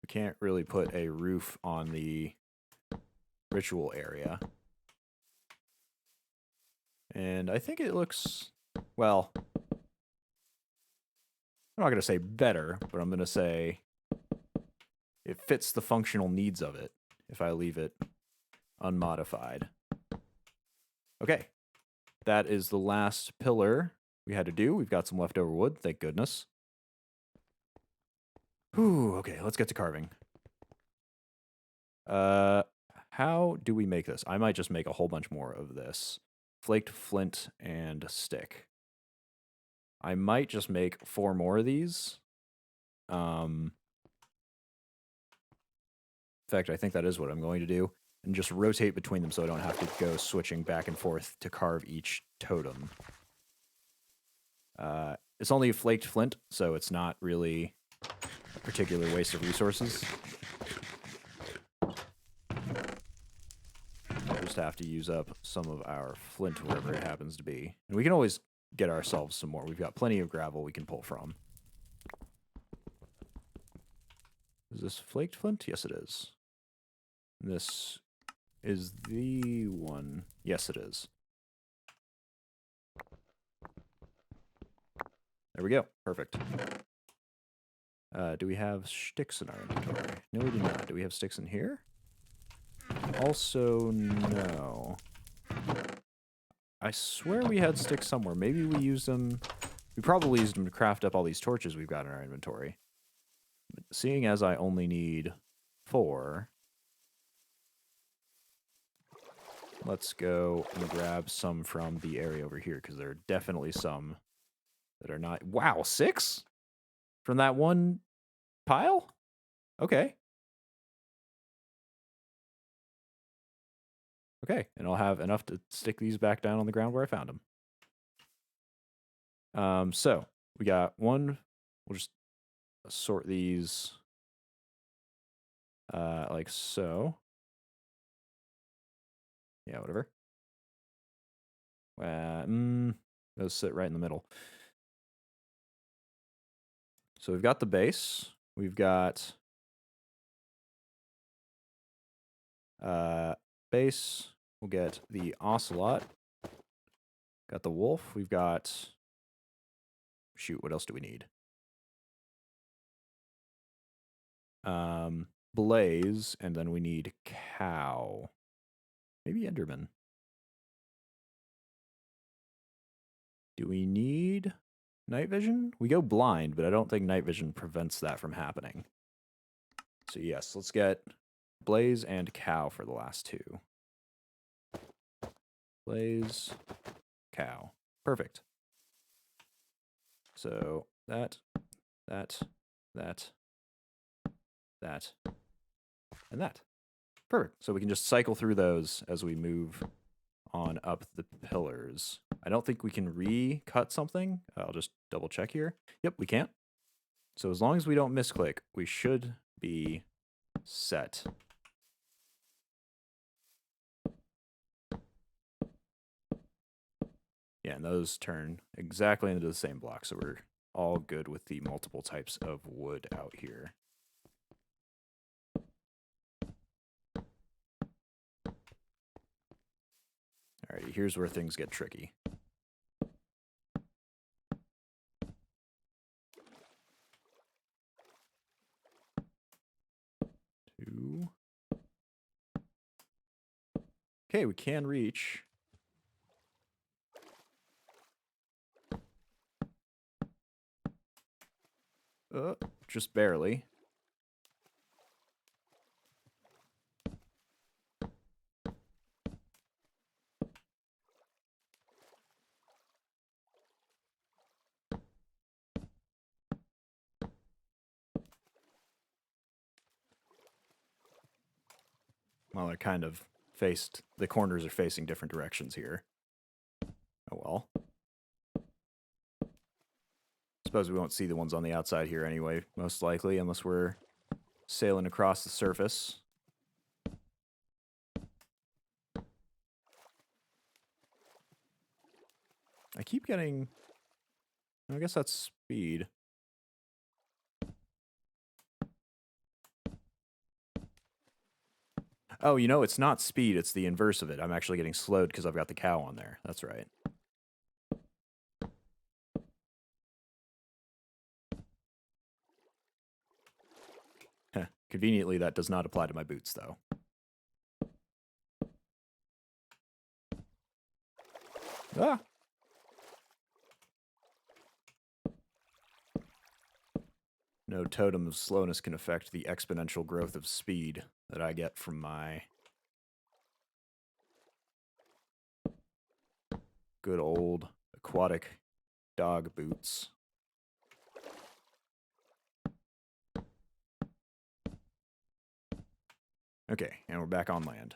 we can't really put a roof on the ritual area. And I think it looks, well, I'm not going to say better, but I'm going to say it fits the functional needs of it if I leave it unmodified. Okay, that is the last pillar we had to do. We've got some leftover wood, thank goodness. Whew, okay, let's get to carving. How do we make this? I might just make a whole bunch more of this. Flaked flint and stick. I might just make 4 more of these. In fact, I think that is what I'm going to do. And just rotate between them so I don't have to go switching back and forth to carve each totem. It's only a flaked flint, so it's not really a particular waste of resources. We'll just have to use up some of our flint wherever it happens to be. And we can always get ourselves some more. We've got plenty of gravel we can pull from. Is this flaked flint? Yes, it is. This is the one. Yes, it is. There we go. Perfect. Do we have sticks in our inventory? No, we do not. Do we have sticks in here? Also, no. I swear we had sticks somewhere. Maybe we used them. We probably used them to craft up all these torches we've got in our inventory. But seeing as I only need 4, let's go and grab some from the area over here, because there are definitely some that are not. Wow, 6? From that one pile? Okay. Okay, and I'll have enough to stick these back down on the ground where I found them. So, we got 1. We'll just sort these like so. Yeah, whatever. Those sit right in the middle. So we've got the base. We've got base. We'll get the ocelot. Got the wolf. We've got... Shoot, what else do we need? Blaze, and then we need cow. Maybe Enderman. Do we need night vision? We go blind, but I don't think night vision prevents that from happening. So yes, let's get Blaze and cow for the last 2. Blaze, cow. Perfect. So that, and that. Perfect. So we can just cycle through those as we move on up the pillars. I don't think we can recut something. I'll just double check here. Yep, we can't. So as long as we don't misclick, we should be set. Yeah, and those turn exactly into the same block, so we're all good with the multiple types of wood out here. Alrighty, here's where things get tricky. Two. Okay, we can reach. Just barely. Well, they're kind of faced, the corners are facing different directions here. Oh well. Suppose we won't see the ones on the outside here anyway, most likely, unless we're sailing across the surface. I keep getting... I guess that's speed. Oh, you know, it's not speed, it's the inverse of it. I'm actually getting slowed because I've got the cow on there. That's right. Conveniently, that does not apply to my boots, though. Ah! No totem of slowness can affect the exponential growth of speed that I get from my good old aquatic dog boots. Okay, and we're back on land.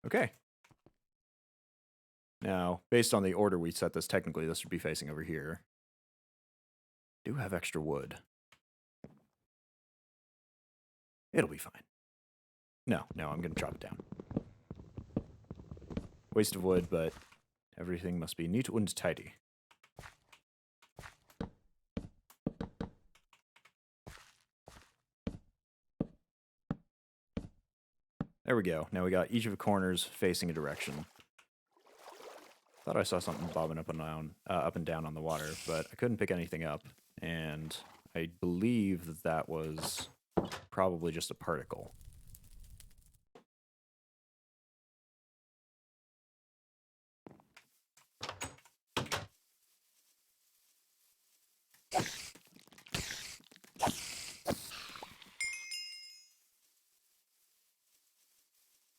Okay. Now, based on the order we set this, technically this should be facing over here. Do have extra wood. It'll be fine. No, I'm going to chop it down. Waste of wood, but everything must be neat and tidy. There we go. Now we got each of the corners facing a direction. Thought I saw something bobbing up and down on the water, but I couldn't pick anything up, and I believe that was probably just a particle.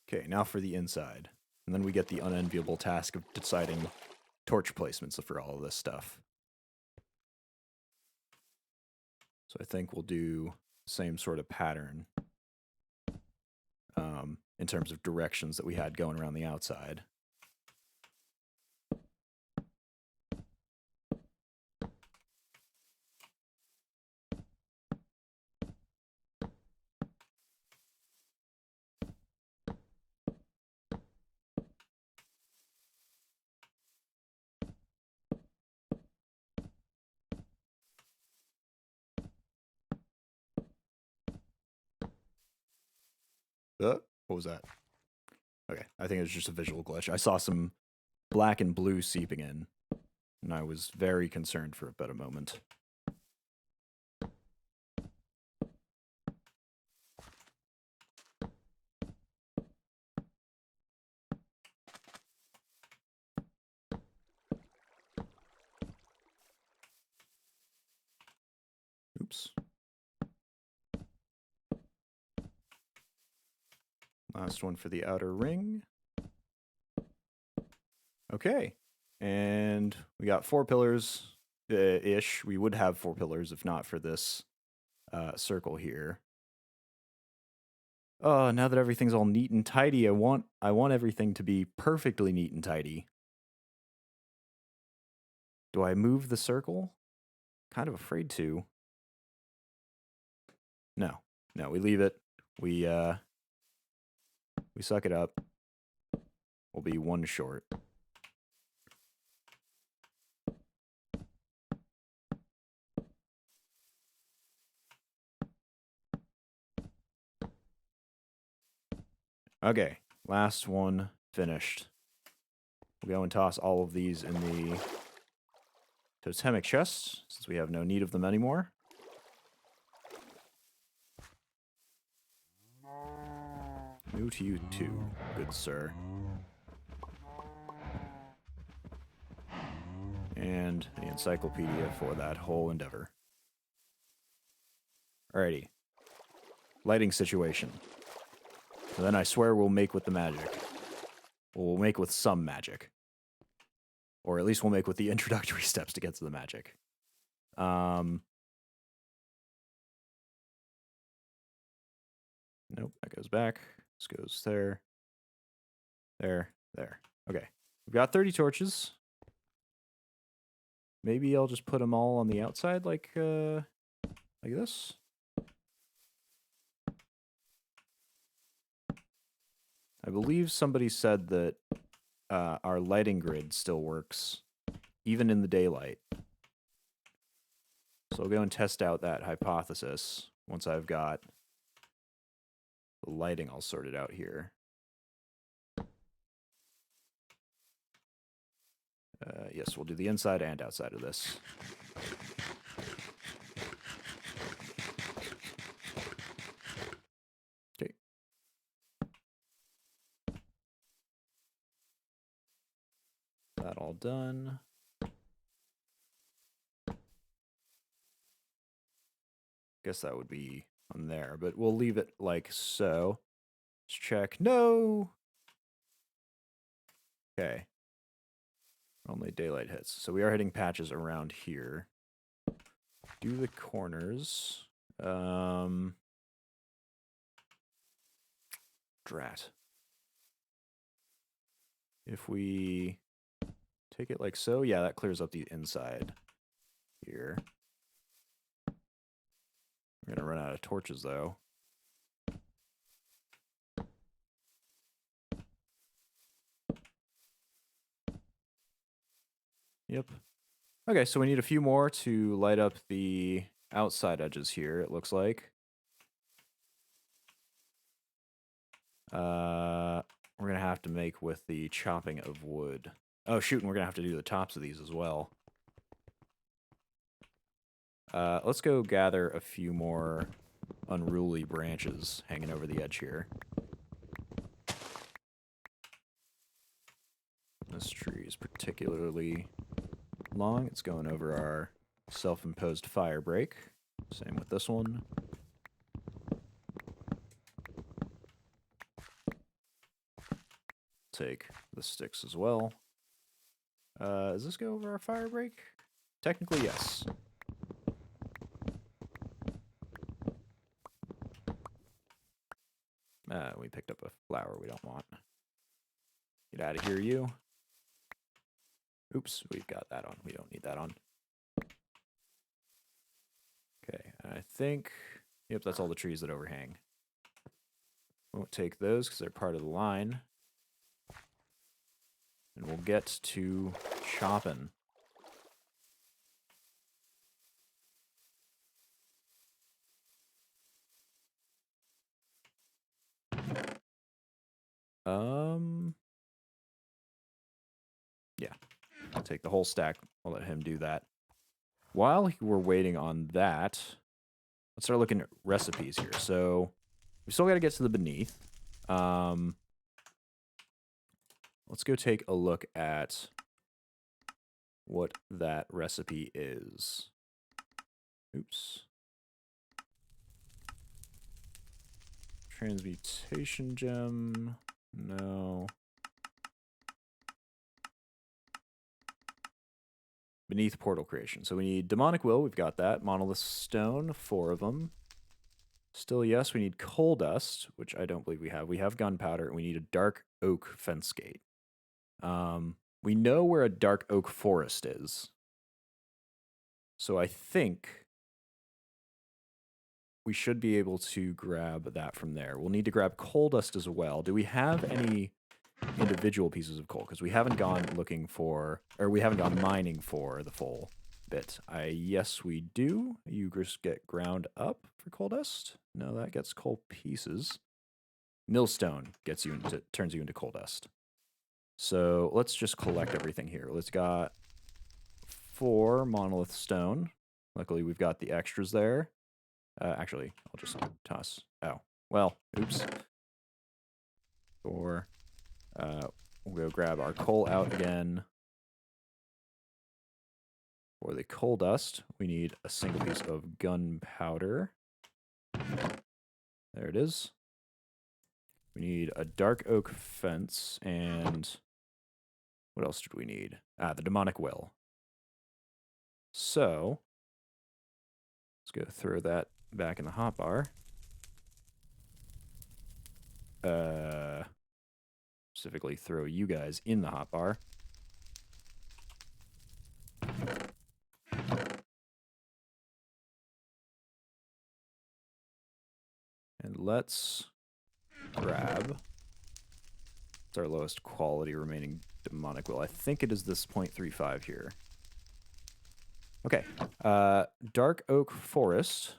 Okay, now for the inside. And then we get the unenviable task of deciding torch placements for all of this stuff. So I think we'll do the same sort of pattern in terms of directions that we had going around the outside. What was that? Okay, I think it was just a visual glitch. I saw some black and blue seeping in, and I was very concerned for about a moment. Oops. Last one for the outer ring. Okay. And we got 4 pillars ish. We would have 4 pillars if not for this circle here. Oh, now that everything's all neat and tidy, I want everything to be perfectly neat and tidy. Do I move the circle? Kind of afraid to. No, we leave it. We suck it up. We'll be 1 short. Okay, last one finished. We'll go and toss all of these in the totemic chest, since we have no need of them anymore. New to you too, good sir. And the encyclopedia for that whole endeavor. Alrighty. Lighting situation. And then I swear we'll make with the magic. We'll make with some magic. Or at least we'll make with the introductory steps to get to the magic. Nope, that goes back. This goes there. There. Okay. We've got 30 torches. Maybe I'll just put them all on the outside like this. I believe somebody said that our lighting grid still works, even in the daylight. So I'll go and test out that hypothesis once I've got the lighting all sorted out here. Yes, we'll do the inside and outside of this. Okay. That all done. Guess that would be on there, but we'll leave it like so. Let's check. No! Okay. Only daylight hits. So we are hitting patches around here. Do the corners. Drat. If we take it like so, yeah, that clears up the inside here. We're gonna run out of torches though. Yep. Okay, so we need a few more to light up the outside edges here, it looks like. We're gonna have to make with the chopping of wood. Oh shoot, and we're gonna have to do the tops of these as well. Let's go gather a few more unruly branches hanging over the edge here. This tree is particularly long. It's going over our self-imposed fire break. Same with this one. Take the sticks as well. Does this go over our fire break? Technically, yes. We picked up a flower we don't want. Get out of here, you. Oops, we've got that on. We don't need that on. Okay, I think... Yep, that's all the trees that overhang. Won't take those because they're part of the line. And we'll get to chopping. Yeah, I'll take the whole stack. I'll let him do that. While we're waiting on that, let's start looking at recipes here. So we still got to get to the beneath. Let's go take a look at what that recipe is. Oops. Transmutation gem. No. Beneath portal creation. So we need demonic will. We've got that. Monolith stone. 4 of them. Still yes. We need coal dust, which I don't believe we have. We have gunpowder, and we need a dark oak fence gate. We know where a dark oak forest is. So I think we should be able to grab that from there. We'll need to grab coal dust as well. Do we have any individual pieces of coal? Because we haven't gone looking for, or we haven't gone mining for the full bit. Yes, we do. You just get ground up for coal dust. No, that gets coal pieces. Millstone gets you into, turns you into coal dust. So let's just collect everything here. Let's got 4 monolith stone. Luckily, we've got the extras there. Actually, I'll just toss. Oh, well, oops. 4. We'll go grab our coal out again. For the coal dust, we need a single piece of gunpowder. There it is. We need a dark oak fence, and what else did we need? The demonic will. So, let's go throw that back in the hotbar. Specifically throw you guys in the hotbar. And let's grab It's our lowest quality remaining demonic will. I think it is this 0.35 here. Okay. Dark Oak Forest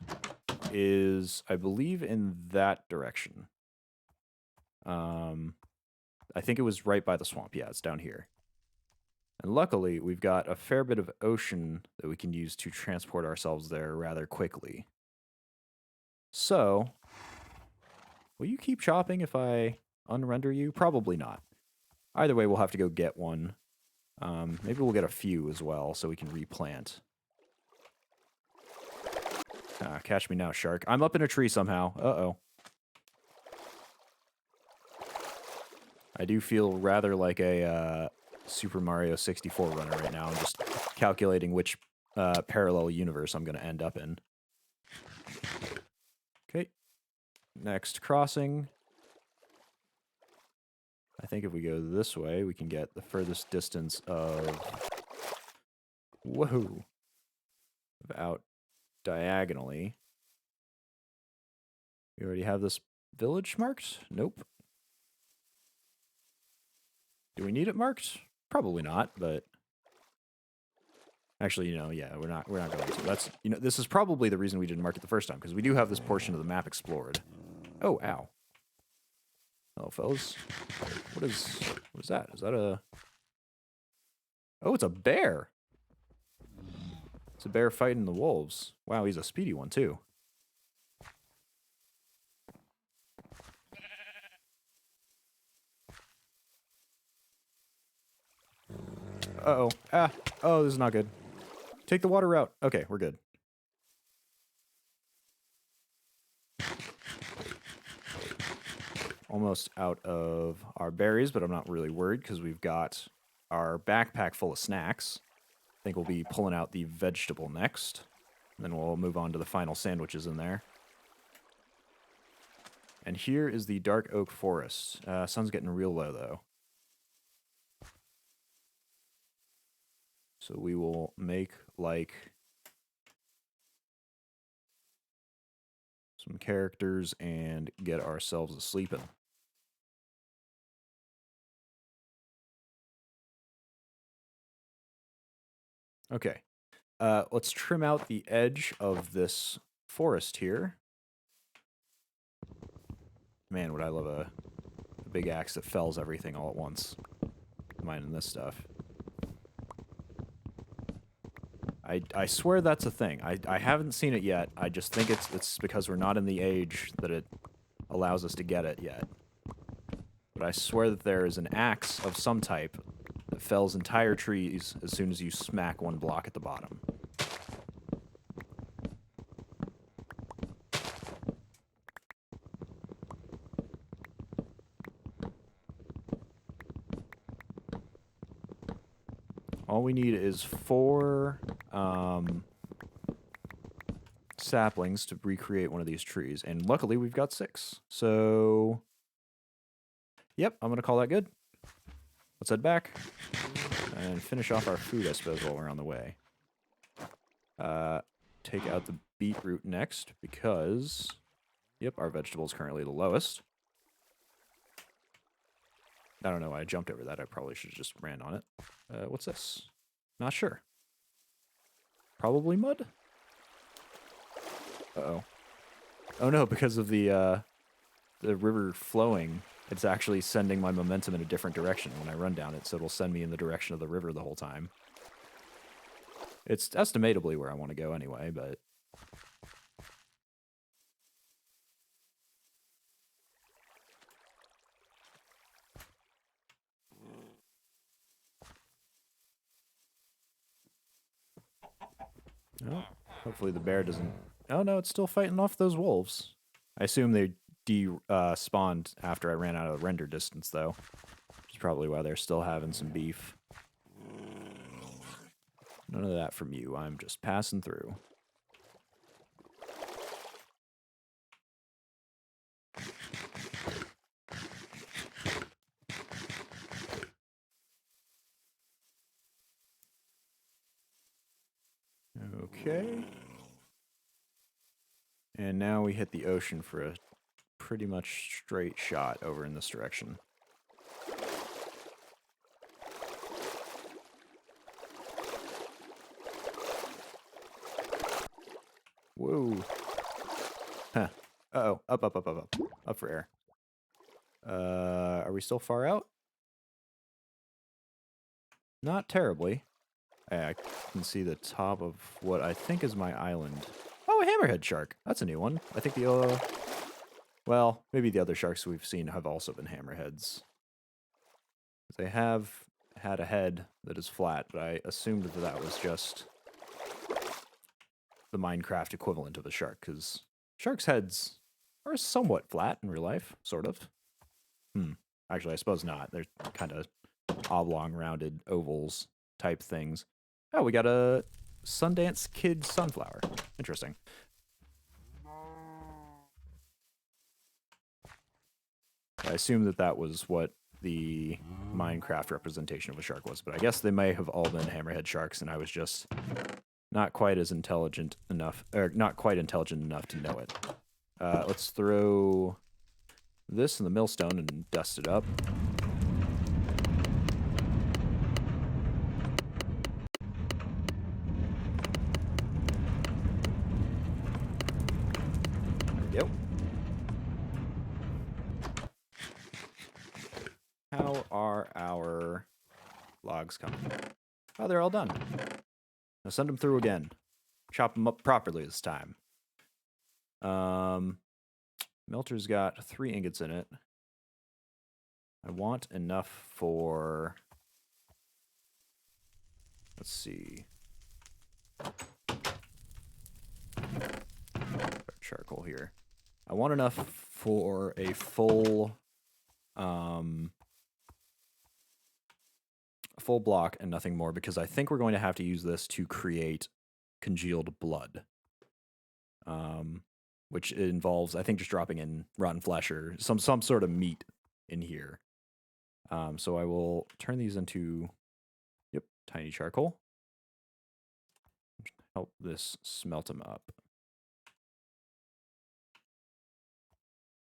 is, I believe, in that direction. I think it was right by the swamp. Yeah, it's down here. And luckily, we've got a fair bit of ocean that we can use to transport ourselves there rather quickly. So, will you keep chopping if I unrender you? Probably not. Either way, we'll have to go get one. Maybe we'll get a few as well so we can replant. Catch me now, shark. I'm up in a tree somehow. Uh-oh. I do feel rather like a Super Mario 64 runner right now. I'm just calculating which parallel universe I'm going to end up in. Okay. Next crossing. I think if we go this way, we can get the furthest distance of... Whoa. Out diagonally. We already have this village marked? Nope. Do we need it marked? Probably not, but... Actually, you know, yeah, we're not going to. That's, you know, this is probably the reason we didn't mark it the first time, because we do have this portion of the map explored. Oh, ow. Hello, fellas. What is that? Is that a... Oh, it's a bear! It's a bear fighting the wolves. Wow, he's a speedy one, too. Uh-oh. Ah! Oh, this is not good. Take the water out. Okay, we're good. Almost out of our berries, but I'm not really worried because we've got our backpack full of snacks. I think we'll be pulling out the vegetable next. And then we'll move on to the final sandwiches in there. And here is the Dark Oak Forest. Sun's getting real low, though. So we will make, like, some characters and get ourselves a-sleeping. Okay. Let's trim out the edge of this forest here. Man, would I love a big axe that fells everything all at once. Mining this stuff. I swear that's a thing. I haven't seen it yet. I just think it's because we're not in the age that it allows us to get it yet. But I swear that there is an axe of some type that fells entire trees as soon as you smack one block at the bottom. All we need is 4 saplings to recreate one of these trees, and luckily we've got 6. So, yep, I'm going to call that good. Let's head back and finish off our food, I suppose, while we're on the way. Take out the beetroot next because, yep, our vegetable is currently the lowest. I don't know why I jumped over that. I probably should have just ran on it. What's this? Not sure. Probably mud? Uh-oh. Oh no, because of the river flowing, it's actually sending my momentum in a different direction when I run down it, so it'll send me in the direction of the river the whole time. It's estimatably where I want to go anyway, but... Oh, hopefully the bear doesn't... Oh no, it's still fighting off those wolves. I assume they spawned after I ran out of render distance, though. Which is probably why they're still having some beef. None of that from you. I'm just passing through. Okay. And now we hit the ocean for a pretty much straight shot over in this direction. Whoa. Huh. Uh-oh. Up, up, up, up, up. Up for air. Are we still far out? Not terribly. I can see the top of what I think is my island. Oh, a hammerhead shark. That's a new one. I think the, well, maybe the other sharks we've seen have also been hammerheads. They have had a head that is flat, but I assumed that that was just the Minecraft equivalent of a shark, because sharks' heads are somewhat flat in real life, sort of. Actually, I suppose not. They're kind of oblong, rounded ovals type things. Oh, we got a Sundance Kid sunflower. Interesting. I assume that that was what the Minecraft representation of a shark was, but I guess they may have all been hammerhead sharks, and I was just not quite as intelligent enough, or not quite intelligent enough to know it. Let's throw this in the millstone and dust it up. There we go. How are our logs coming? Oh, they're all done. Now send them through again. Chop them up properly this time. Melter's got 3 ingots in it. I want enough for... Let's see. Charcoal here. I want enough for a full... full block and nothing more, because I think we're going to have to use this to create congealed blood. Which involves, I think, just dropping in rotten flesh or some sort of meat in here. So I will turn these into, tiny charcoal. Help this smelt them up.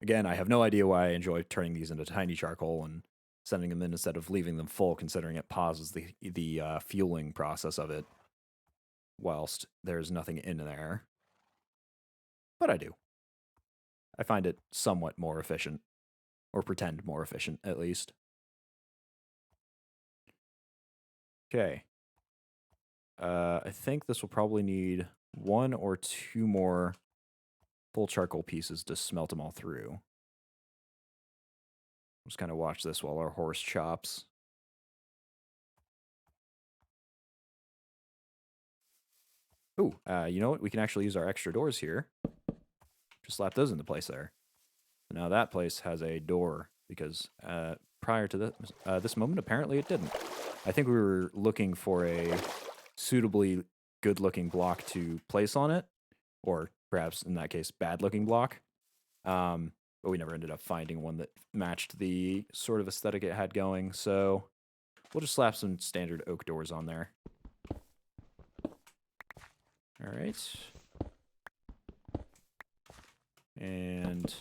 Again, I have no idea why I enjoy turning these into tiny charcoal and sending them in instead of leaving them full, considering it pauses the fueling process of it whilst there's nothing in there. But I do. I find it somewhat more efficient, or pretend more efficient, at least. Okay. I think this will probably need 1 or 2 more full charcoal pieces to smelt them all through. Just kind of watch this while our horse chops. Ooh, you know what? We can actually use our extra doors here. Just slap those into place there. Now that place has a door, because prior to this moment, apparently it didn't. I think we were looking for a suitably good-looking block to place on it, or perhaps, in that case, bad-looking block. But we never ended up finding one that matched the sort of aesthetic it had going, so we'll just slap some standard oak doors on there. All right. And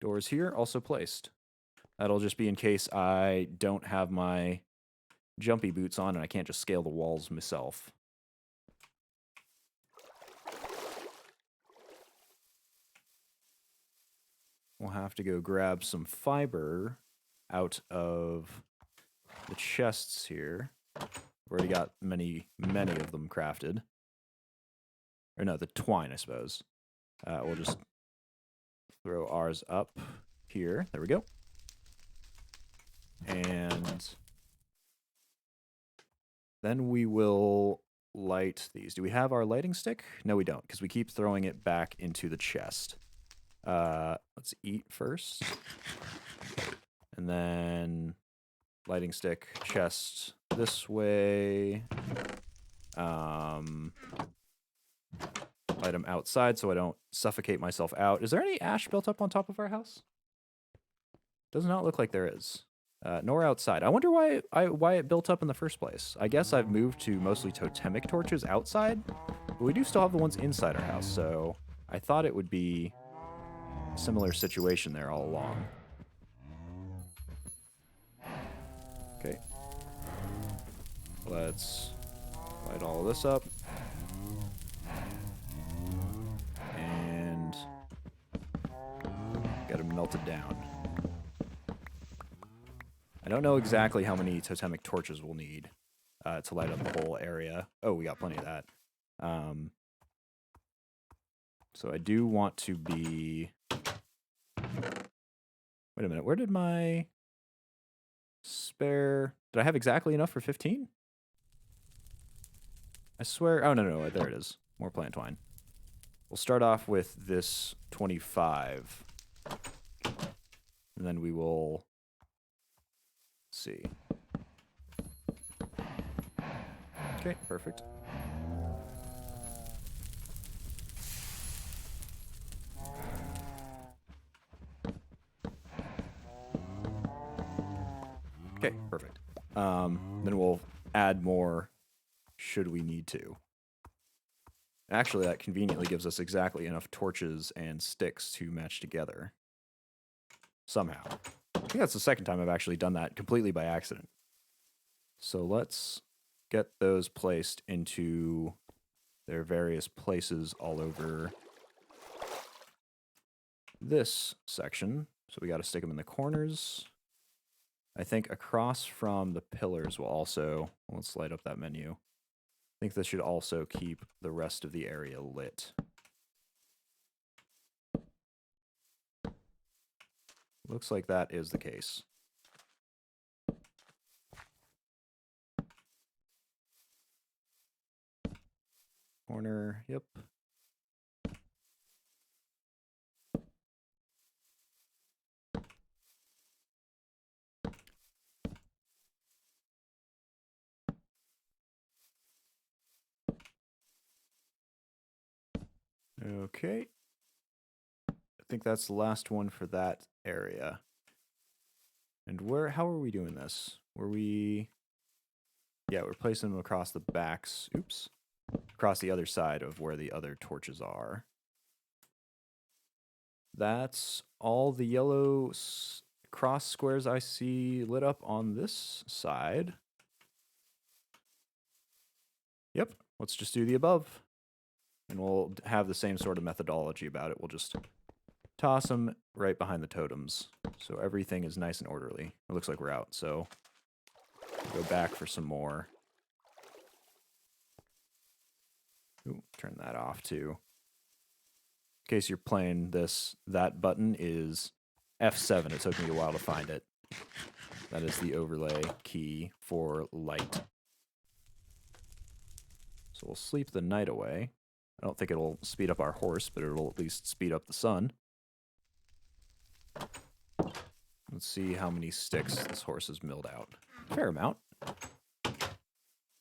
doors here also placed. That'll just be in case I don't have my jumpy boots on and I can't just scale the walls myself. We'll have to go grab some fiber out of the chests here. We've already got many of them crafted. Or no, the twine, I suppose. We'll just throw ours up here. There we go. And then we will light these. Do we have our lighting stick? No, we don't, because we keep throwing it back into the chest. Let's eat first. And then lighting stick, chest this way. Light them outside so I don't suffocate myself out. Is there any ash built up on top of our house? Does not look like there is. Nor outside. I wonder why it built up in the first place. I guess I've moved to mostly totemic torches outside, but we do still have the ones inside our house, so I thought it would be a similar situation there all along. Okay. Let's light all of this up. melted down. I don't know exactly how many totemic torches we'll need to light up the whole area. Oh, we got plenty of that. So I do want to be... Wait a minute, where did my spare... Did I have exactly enough for 15? I swear... Oh, no, there it is. More plant twine. We'll start off with this 25. And then we will... see. Okay, perfect. Okay, perfect. Then we'll add more should we need to. Actually, that conveniently gives us exactly enough torches and sticks to match together. Somehow. I think that's the second time I've actually done that completely by accident. So let's get those placed into their various places all over this section. So we got to stick them in the corners. I think across from the pillars will also... Let's light up that menu. I think this should also keep the rest of the area lit. Looks like that is the case. Corner, yep. Okay. I think that's the last one for that area. And how are we doing this? Yeah, we're placing them across the backs. Oops. Across the other side of where the other torches are. That's all the yellow cross squares I see lit up on this side. Yep, let's just do the above. And we'll have the same sort of methodology about it. We'll just toss them right behind the totems. So everything is nice and orderly. It looks like we're out, so we'll go back for some more. Ooh, turn that off too. In case you're playing this, that button is F7. It took me a while to find it. That is the overlay key for light. So we'll sleep the night away. I don't think it'll speed up our horse, but it'll at least speed up the sun. Let's see how many sticks this horse has milled out. Fair amount.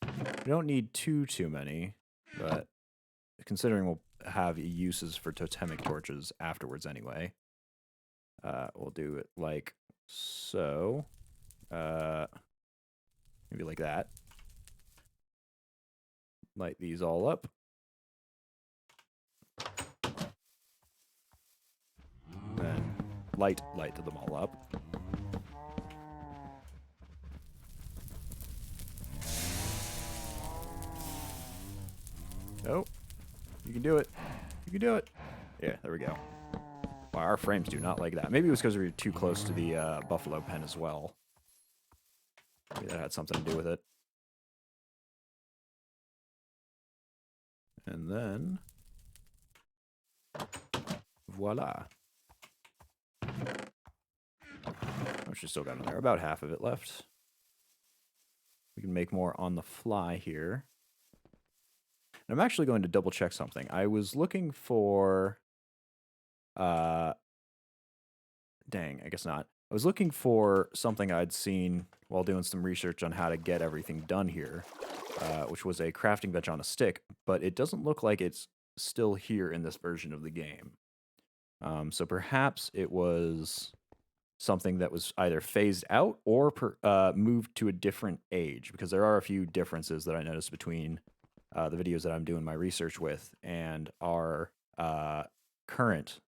We don't need too many, but considering we'll have uses for totemic torches afterwards anyway, we'll do it like so. Maybe like that. Light these all up. Then light them all up. Oh, you can do it. You can do it. Yeah, there we go. Wow, our frames do not like that. Maybe it was because we were too close to the buffalo pen as well. Maybe that had something to do with it. And then, voila. Oh, she's still got in there. About half of it left. We can make more on the fly here. And I'm actually going to double check something. I was looking for... dang, I guess not. I was looking for something I'd seen while doing some research on how to get everything done here, which was a crafting bench on a stick, but it doesn't look like it's still here in this version of the game. So perhaps it was something that was either phased out or moved to a different age, because there are a few differences that I noticed between the videos that I'm doing my research with and our current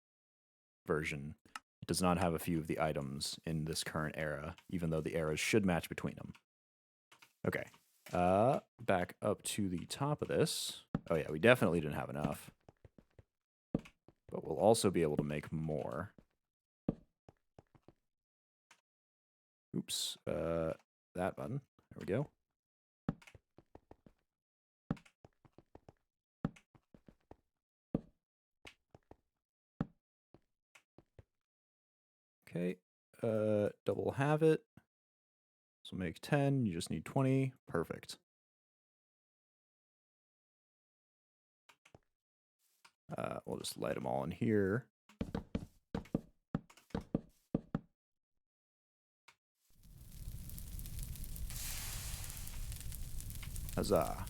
version. It does not have a few of the items in this current era, even though the eras should match between them. Okay, back up to the top of this. Oh yeah, we definitely didn't have enough. But we'll also be able to make more. Oops. That button. There we go. Okay. Double have it. So make 10. You just need 20. Perfect. We'll just light them all in here. Huzzah.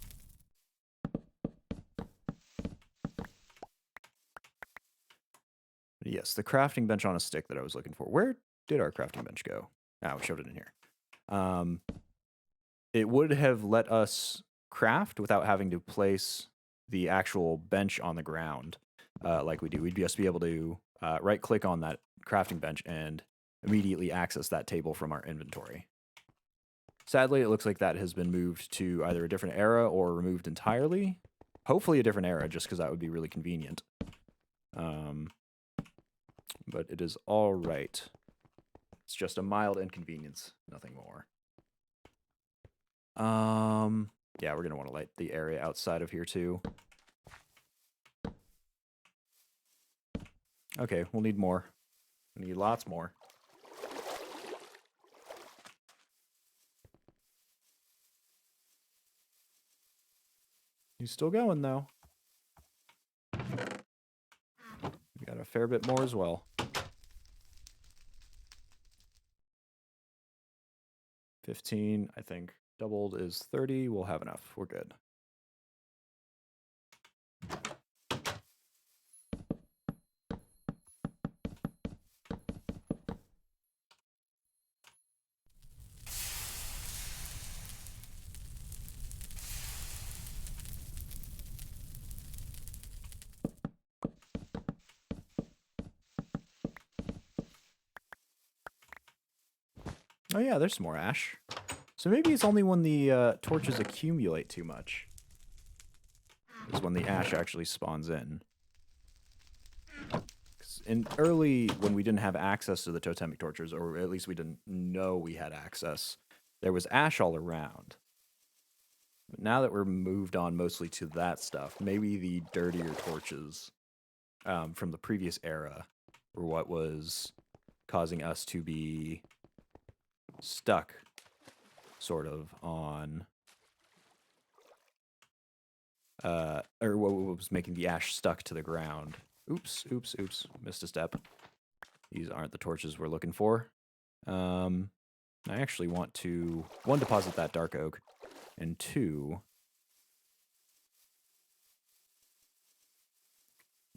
Yes, the crafting bench on a stick that I was looking for. Where did our crafting bench go? Ah, we showed it in here. It would have let us craft without having to place the actual bench on the ground like we do. We'd just be able to right-click on that crafting bench and immediately access that table from our inventory. Sadly, it looks like that has been moved to either a different era or removed entirely. Hopefully a different era, just because that would be really convenient. But it is all right. It's just a mild inconvenience, nothing more. Yeah, we're going to want to light the area outside of here too. Okay, we'll need more. We need lots more. He's still going, though. We got a fair bit more as well. 15, I think. Doubled is 30. We'll have enough. We're good. Oh yeah, there's some more ash. So maybe it's only when the torches accumulate too much is when the ash actually spawns in. 'Cause in early, when we didn't have access to the totemic torches, or at least we didn't know we had access, there was ash all around. But now that we're moved on mostly to that stuff, maybe the dirtier torches from the previous era were what was causing us to be stuck, sort of, on... or what was making the ash stuck to the ground. Oops, oops, oops. Missed a step. These aren't the torches we're looking for. I actually want to, 1, deposit that dark oak, and 2,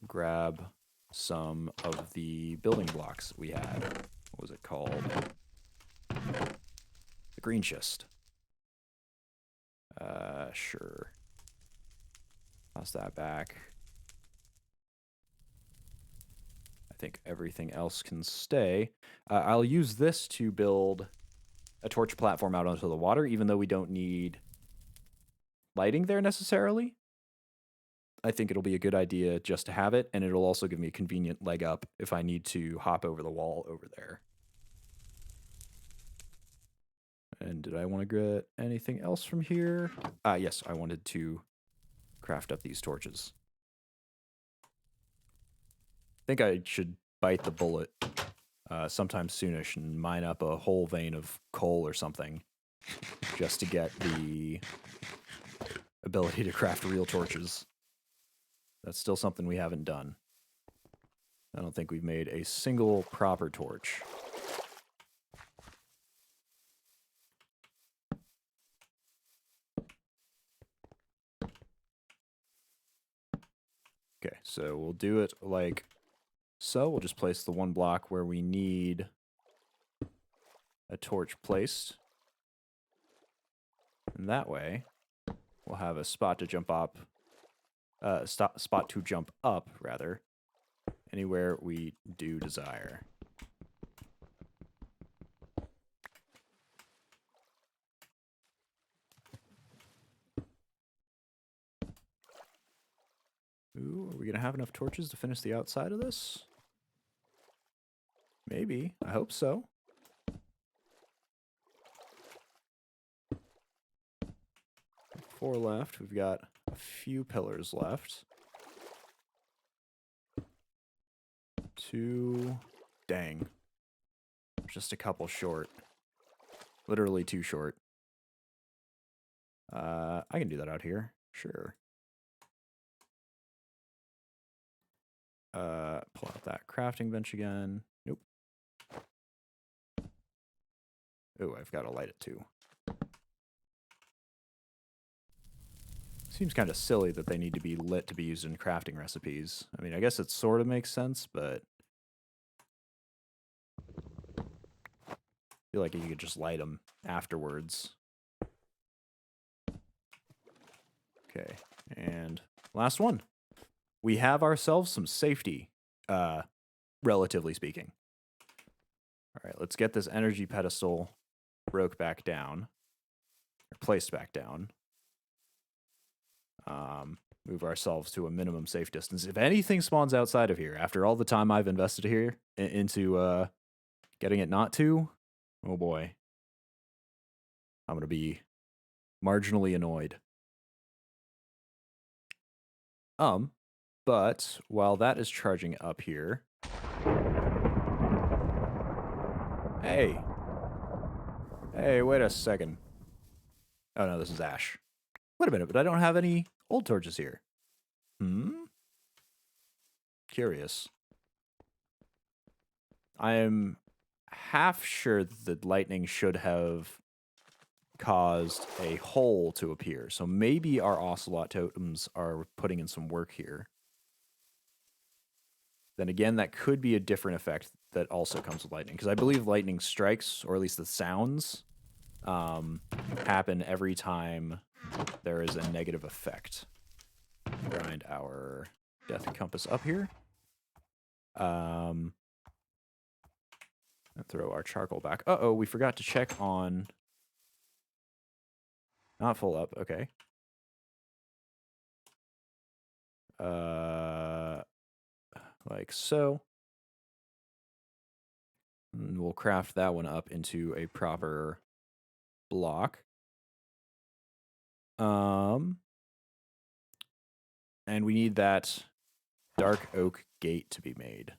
grab some of the building blocks we had. What was it called? The green schist. Sure. Toss that back. I think everything else can stay. I'll use this to build a torch platform out onto the water, even though we don't need lighting there necessarily. I think it'll be a good idea just to have it, and it'll also give me a convenient leg up if I need to hop over the wall over there. And did I want to get anything else from here? Yes, I wanted to craft up these torches. I think I should bite the bullet sometime soonish and mine up a whole vein of coal or something just to get the ability to craft real torches. That's still something we haven't done. I don't think we've made a single proper torch. Okay, so we'll do it like so. We'll just place the one block where we need a torch placed. And that way, we'll have a spot to jump up, spot to jump up, rather, anywhere we do desire. Ooh, are we going to have enough torches to finish the outside of this? Maybe. I hope so. 4 left. We've got a few pillars left. 2. Dang. Just a couple short. Literally 2 short. I can do that out here. Sure. Pull out that crafting bench again. Nope. Oh, I've got to light it too. Seems kind of silly that they need to be lit to be used in crafting recipes. I mean, I guess it sort of makes sense, but I feel like you could just light them afterwards. Okay, and last one. We have ourselves some safety, relatively speaking. All right, let's get this energy pedestal broke back down, or placed back down. Move ourselves to a minimum safe distance. If anything spawns outside of here, after all the time I've invested here into getting it not to, oh boy. I'm going to be marginally annoyed. But while that is charging up here... Hey! Hey, wait a second. Oh no, this is ash. Wait a minute, but I don't have any old torches here. Curious. I am half sure that the lightning should have caused a hole to appear. So maybe our ocelot totems are putting in some work here. Then again, that could be a different effect that also comes with lightning. Because I believe lightning strikes, or at least the sounds, happen every time there is a negative effect. Grind our death compass up here. And throw our charcoal back. Uh-oh, we forgot to check on... Not full up, okay. Like so. And we'll craft that one up into a proper block. And we need that dark oak gate to be made.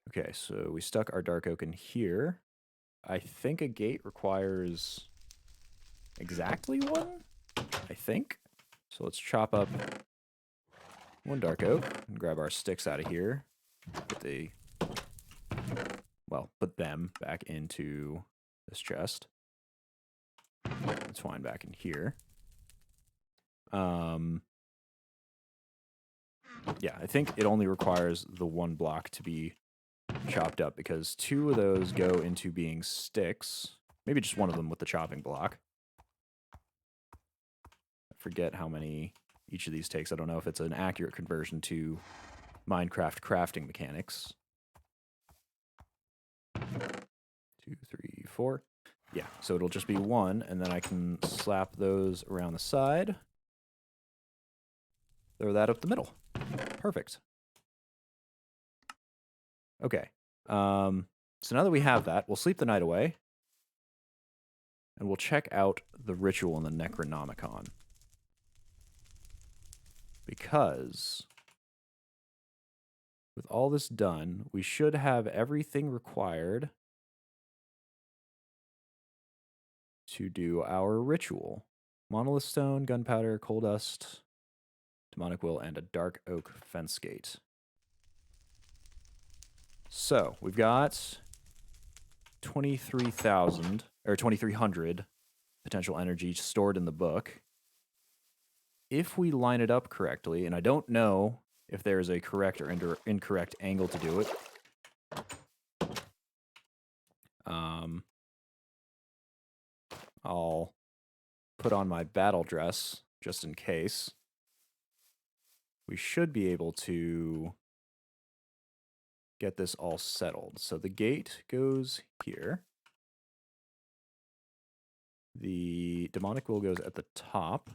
Okay, so we stuck our dark oak in here. I think a gate requires exactly one, I think. So let's chop up one dark oak and grab our sticks out of here. Put them back into this chest. The twine back in here. Yeah, I think it only requires the one block to be chopped up because 2 of those go into being sticks. Maybe just one of them with the chopping block. I forget how many each of these takes. I don't know if it's an accurate conversion to Minecraft crafting mechanics. 2, 3, 4. Yeah, so it'll just be 1, and then I can slap those around the side. Throw that up the middle. Perfect. Okay. So now that we have that, we'll sleep the night away. And we'll check out the ritual in the Necronomicon. Because with all this done, we should have everything required to do our ritual. Monolith stone, gunpowder, coal dust, demonic will, and a dark oak fence gate. So we've got 23,000 or 2,300 potential energy stored in the book. If we line it up correctly, and I don't know if there is a correct or incorrect angle to do it. I'll put on my battle dress just in case. We should be able to get this all settled. So the gate goes here. The demonic will goes at the top.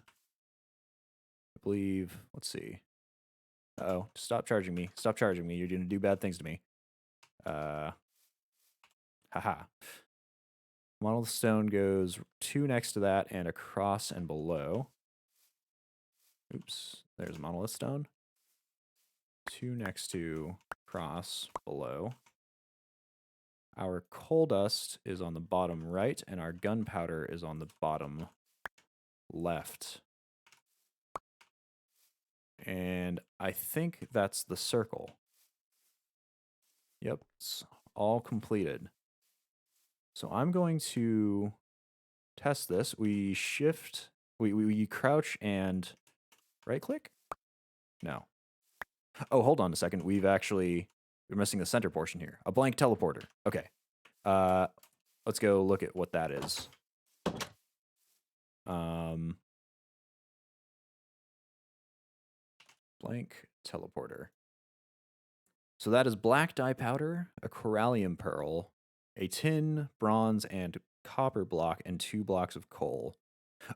I believe, let's see. Uh-oh, stop charging me. Stop charging me. You're going to do bad things to me. Haha. Monolith stone goes 2 next to that and across and below. Oops, there's monolith stone. 2 next to, cross, below. Our coal dust is on the bottom right, and our gunpowder is on the bottom left. And I think that's the circle. Yep, it's all completed. So I'm going to test this. We shift, we crouch and right click? No. Oh, hold on a second. We're missing the center portion here. A blank teleporter. Okay. Let's go look at what that is. Blank teleporter. So that is black dye powder, a corallium pearl, a tin, bronze, and copper block, and 2 blocks of coal.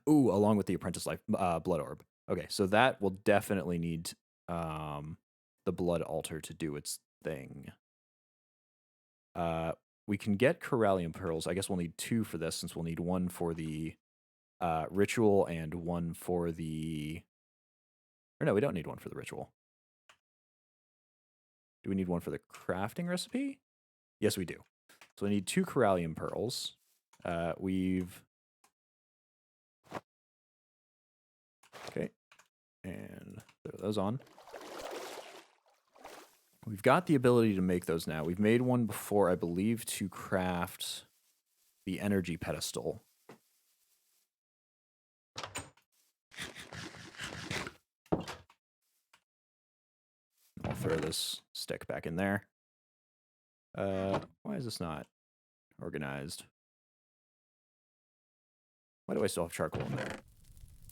Ooh, along with the apprentice life blood orb. Okay, so that will definitely need the blood altar to do its thing. We can get corallium pearls. I guess we'll need 2 for this, since we'll need 1 for the ritual and 1 for the... Or no, we don't need 1 for the ritual. Do we need 1 for the crafting recipe? Yes, we do. So we need 2 corallium pearls. Okay, and throw those on. We've got the ability to make those now. We've made one before, I believe, to craft the energy pedestal. I'll throw this stick back in there. Why is this not organized? Why do I still have charcoal in there?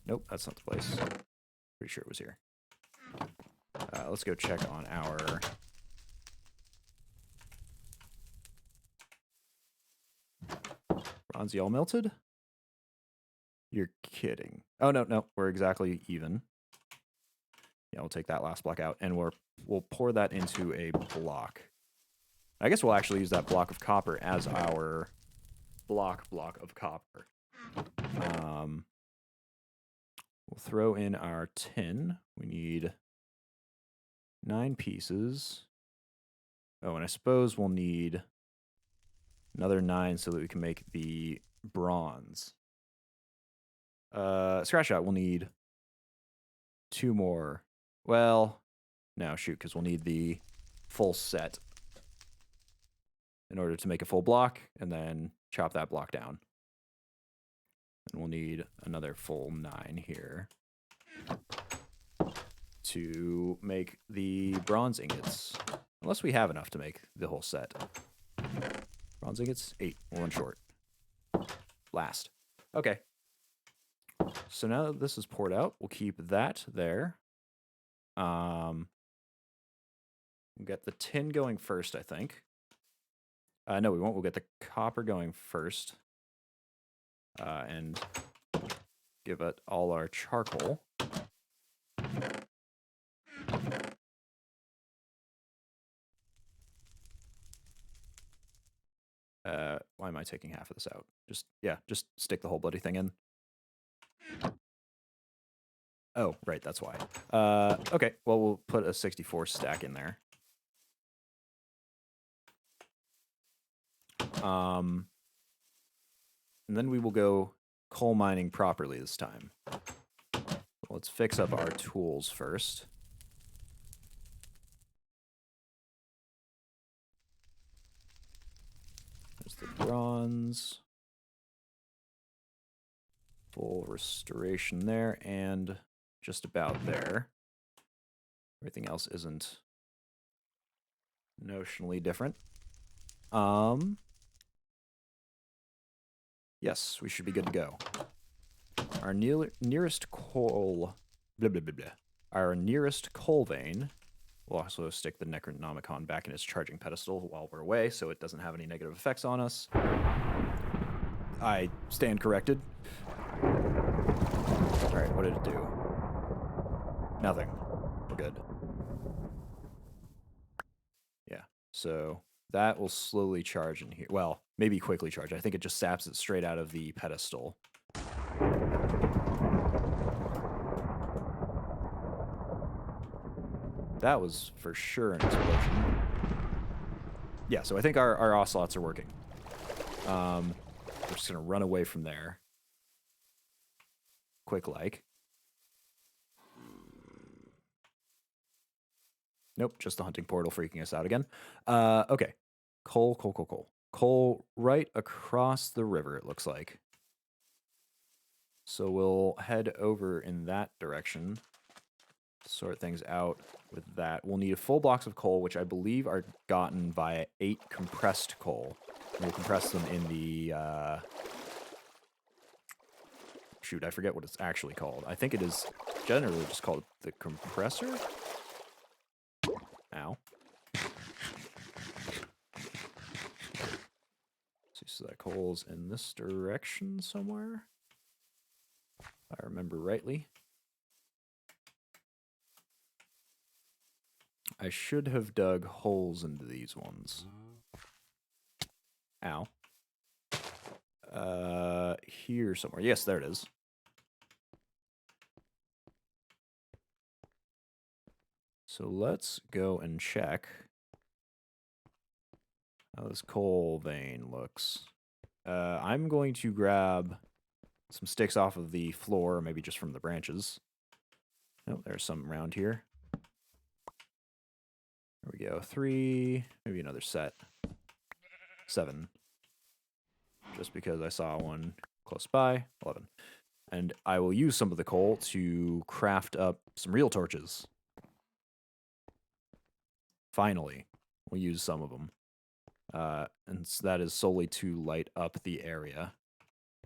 Nope, that's not the place. Pretty sure it was here. Let's go check on our... Bronzy all melted? You're kidding. Oh, no, we're exactly even. Yeah, we'll take that last block out, and we'll pour that into a block. I guess we'll actually use that block of copper as our block of copper. We'll throw in our tin. We need 9 pieces. Oh, and I suppose we'll need another 9 so that we can make the bronze. Scratch that. We'll need 2 more. Well, no, shoot, because we'll need the full set in order to make a full block, and then chop that block down. And we'll need another full 9 here to make the bronze ingots. Unless we have enough to make the whole set. Bronze ingots, 8. We're 1 short. Last. Okay. So now that this is poured out, we'll keep that there. We'll get the tin going first, I think. No, we won't. We'll get the copper going first. And give it all our charcoal. Why am I taking half of this out? Just stick the whole bloody thing in. Oh, right, that's why. Okay, well, we'll put a 64 stack in there. And then we will go coal mining properly this time. Let's fix up our tools first. There's the bronze. Full restoration there, and just about there. Everything else isn't notionally different. Yes, we should be good to go. Our nearest coal... Blah, blah, blah, blah. Our nearest coal vein... We'll also stick the Necronomicon back in its charging pedestal while we're away, so it doesn't have any negative effects on us. I stand corrected. Alright, what did it do? Nothing. We're good. Yeah, so that will slowly charge in here. Well, Maybe quickly charge. I think it just saps it straight out of the pedestal. That was for sure an explosion. Yeah, so I think our ocelots are working. We're just going to run away from there. Quick like. Nope, just the hunting portal freaking us out again. Okay. Coal. Coal right across the river, it looks like. So we'll head over in that direction. Sort things out with that. We'll need full blocks of coal, which I believe are gotten via 8 compressed coal. We'll compress them in the... shoot, I forget what it's actually called. I think it is generally just called the compressor? Ow. So that coal's in this direction somewhere, if I remember rightly. I should have dug holes into these ones. Ow. Here somewhere. Yes, there it is. So let's go and check how this coal vein looks. I'm going to grab some sticks off of the floor, or maybe just from the branches. Oh, there's some around here. There we go. 3, maybe another set. 7. Just because I saw one close by. 11. And I will use some of the coal to craft up some real torches. Finally, we'll use some of them. And that is solely to light up the area.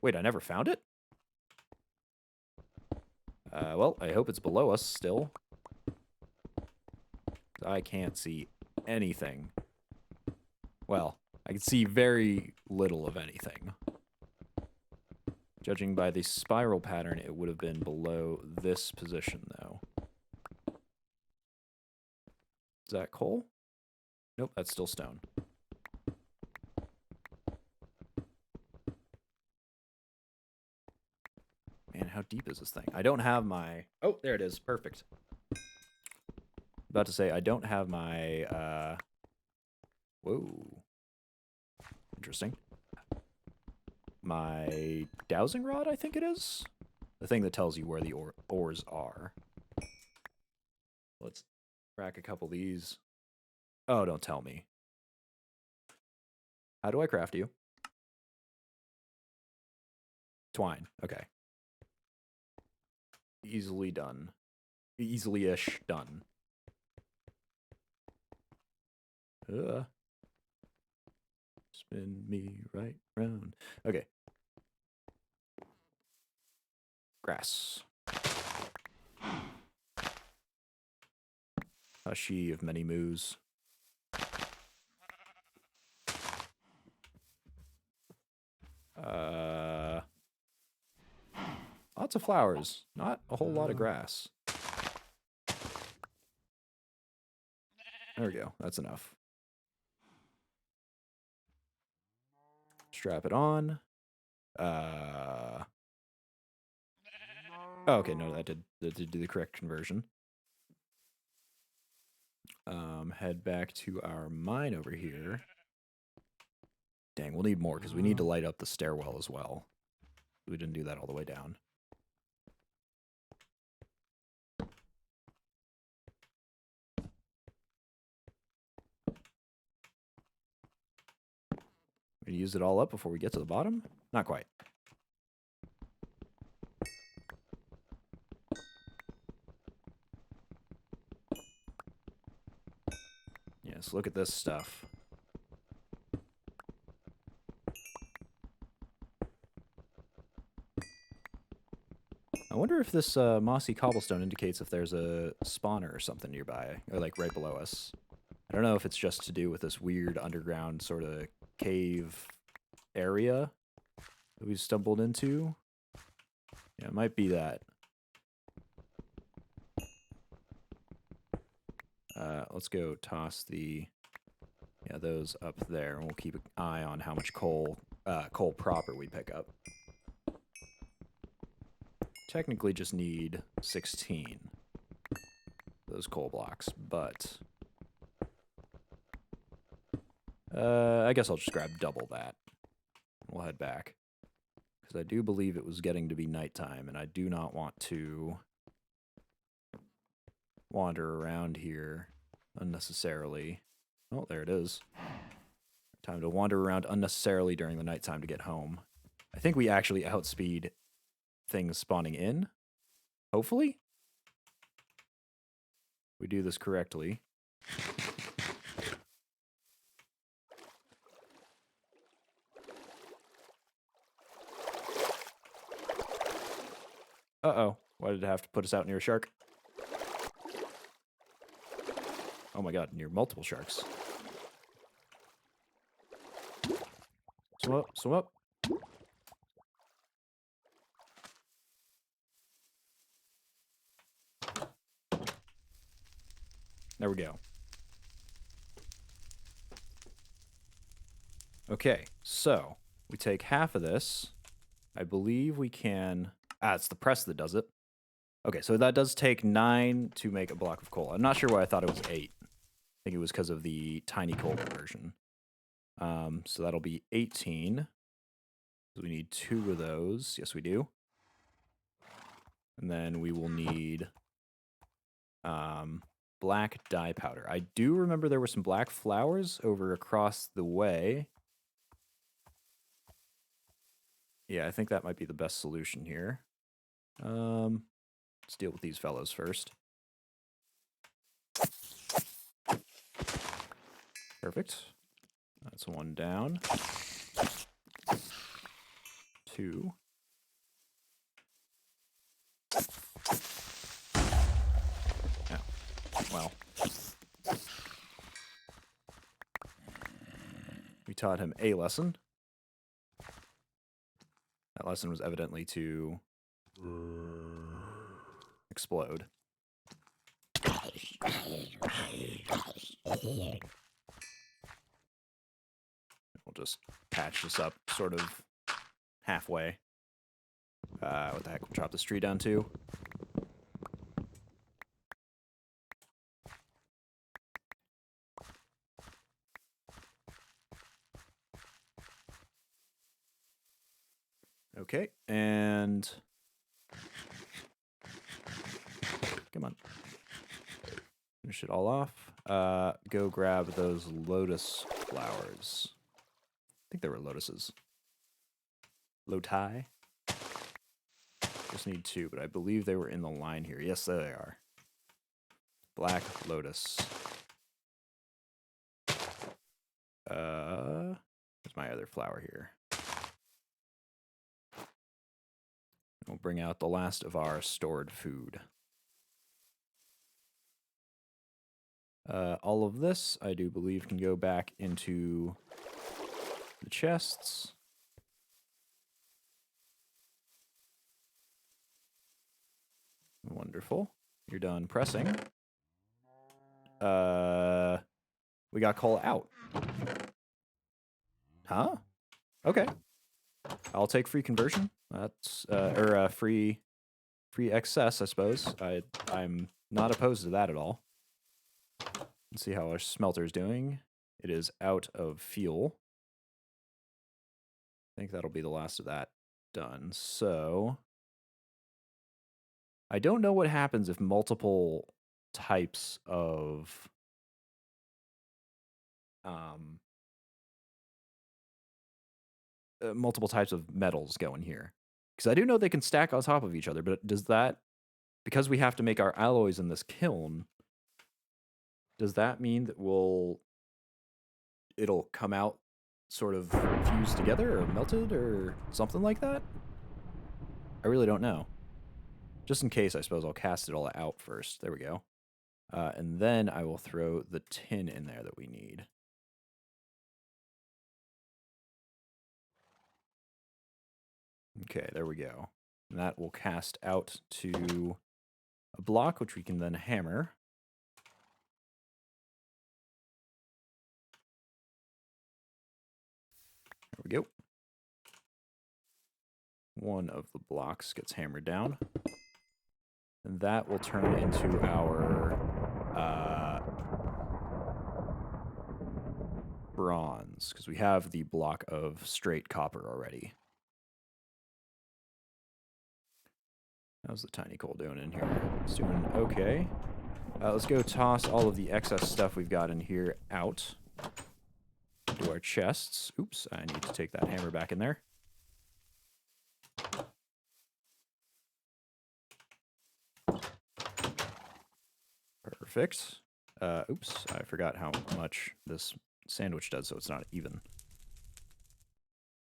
Wait, I never found it? Well, I hope it's below us still. I can't see anything. Well, I can see very little of anything. Judging by the spiral pattern, it would have been below this position, though. Is that coal? Nope, that's still stone. Man, how deep is this thing? I don't have my... Oh, there it is. Perfect. About to say, I don't have my... Whoa. Interesting. My dowsing rod, I think it is? The thing that tells you where the ores are. Let's crack a couple of these. Oh, don't tell me. How do I craft you? Twine. Okay. Easily done. Easily-ish done. Spin me right round. Okay. Grass. A she of many moos. Lots of flowers. Not a whole lot of grass. There we go. That's enough. Strap it on. Oh, okay, no, that did do the correct conversion. Head back to our mine over here. Dang, we'll need more because we need to light up the stairwell as well. We didn't do that all the way down. We're gonna use it all up before we get to the bottom? Not quite. Yes, look at this stuff. I wonder if this mossy cobblestone indicates if there's a spawner or something nearby, or like right below us. I don't know if it's just to do with this weird underground sort of cave area that we've stumbled into. Yeah, it might be that. Let's go toss the Yeah, those up there, and we'll keep an eye on how much coal proper we pick up. Technically just need 16 those coal blocks, but I guess I'll just grab double that. We'll head back, because I do believe it was getting to be nighttime, and I do not want to wander around here unnecessarily. Oh, there it is. Time to wander around unnecessarily during the nighttime to get home. I think we actually outspeed things spawning in. Hopefully? We do this correctly. Uh-oh. Why did it have to put us out near a shark? Oh my god, near multiple sharks. Swim up, swim up. There we go. Okay, so we take half of this. I believe we can... Ah, it's the press that does it. Okay, so that does take 9 to make a block of coal. I'm not sure why I thought it was 8. I think it was because of the tiny coal conversion. So that'll be 18. So we need 2 of those. Yes, we do. And then we will need black dye powder. I do remember there were some black flowers over across the way. Yeah, I think that might be the best solution here. Let's deal with these fellows first. Perfect. That's 1 down. 2. Oh, well. We taught him a lesson. That lesson was evidently to explode. We'll just patch this up sort of halfway. What the heck? We'll chop this tree down too. Okay, and come on. Finish it all off. Go grab those lotus flowers. I think they were lotuses. Lotai. Just need 2, but I believe they were in the line here. Yes, there they are. Black lotus. There's my other flower here. We'll bring out the last of our stored food. All of this, I do believe, can go back into the chests. Wonderful. You're done pressing. We got coal out. Huh? Okay. I'll take free conversion. That's or free excess, I suppose. I'm not opposed to that at all. Let's see how our smelter is doing. It is out of fuel. I think that'll be the last of that done. So I don't know what happens if multiple types of metals go in here. Because I do know they can stack on top of each other, but does that, because we have to make our alloys in this kiln, does that mean that it'll come out sort of fused together or melted or something like that? I really don't know. Just in case, I suppose I'll cast it all out first. There we go. And then I will throw the tin in there that we need. Okay, there we go. And that will cast out to a block, which we can then hammer. There we go. One of the blocks gets hammered down. And that will turn into our bronze, because we have the block of straight copper already. How's the tiny coal doing in here? It's doing okay. Let's go toss all of the excess stuff we've got in here out to our chests. Oops, I need to take that hammer back in there. Perfect. Oops, I forgot how much this sandwich does, so it's not even.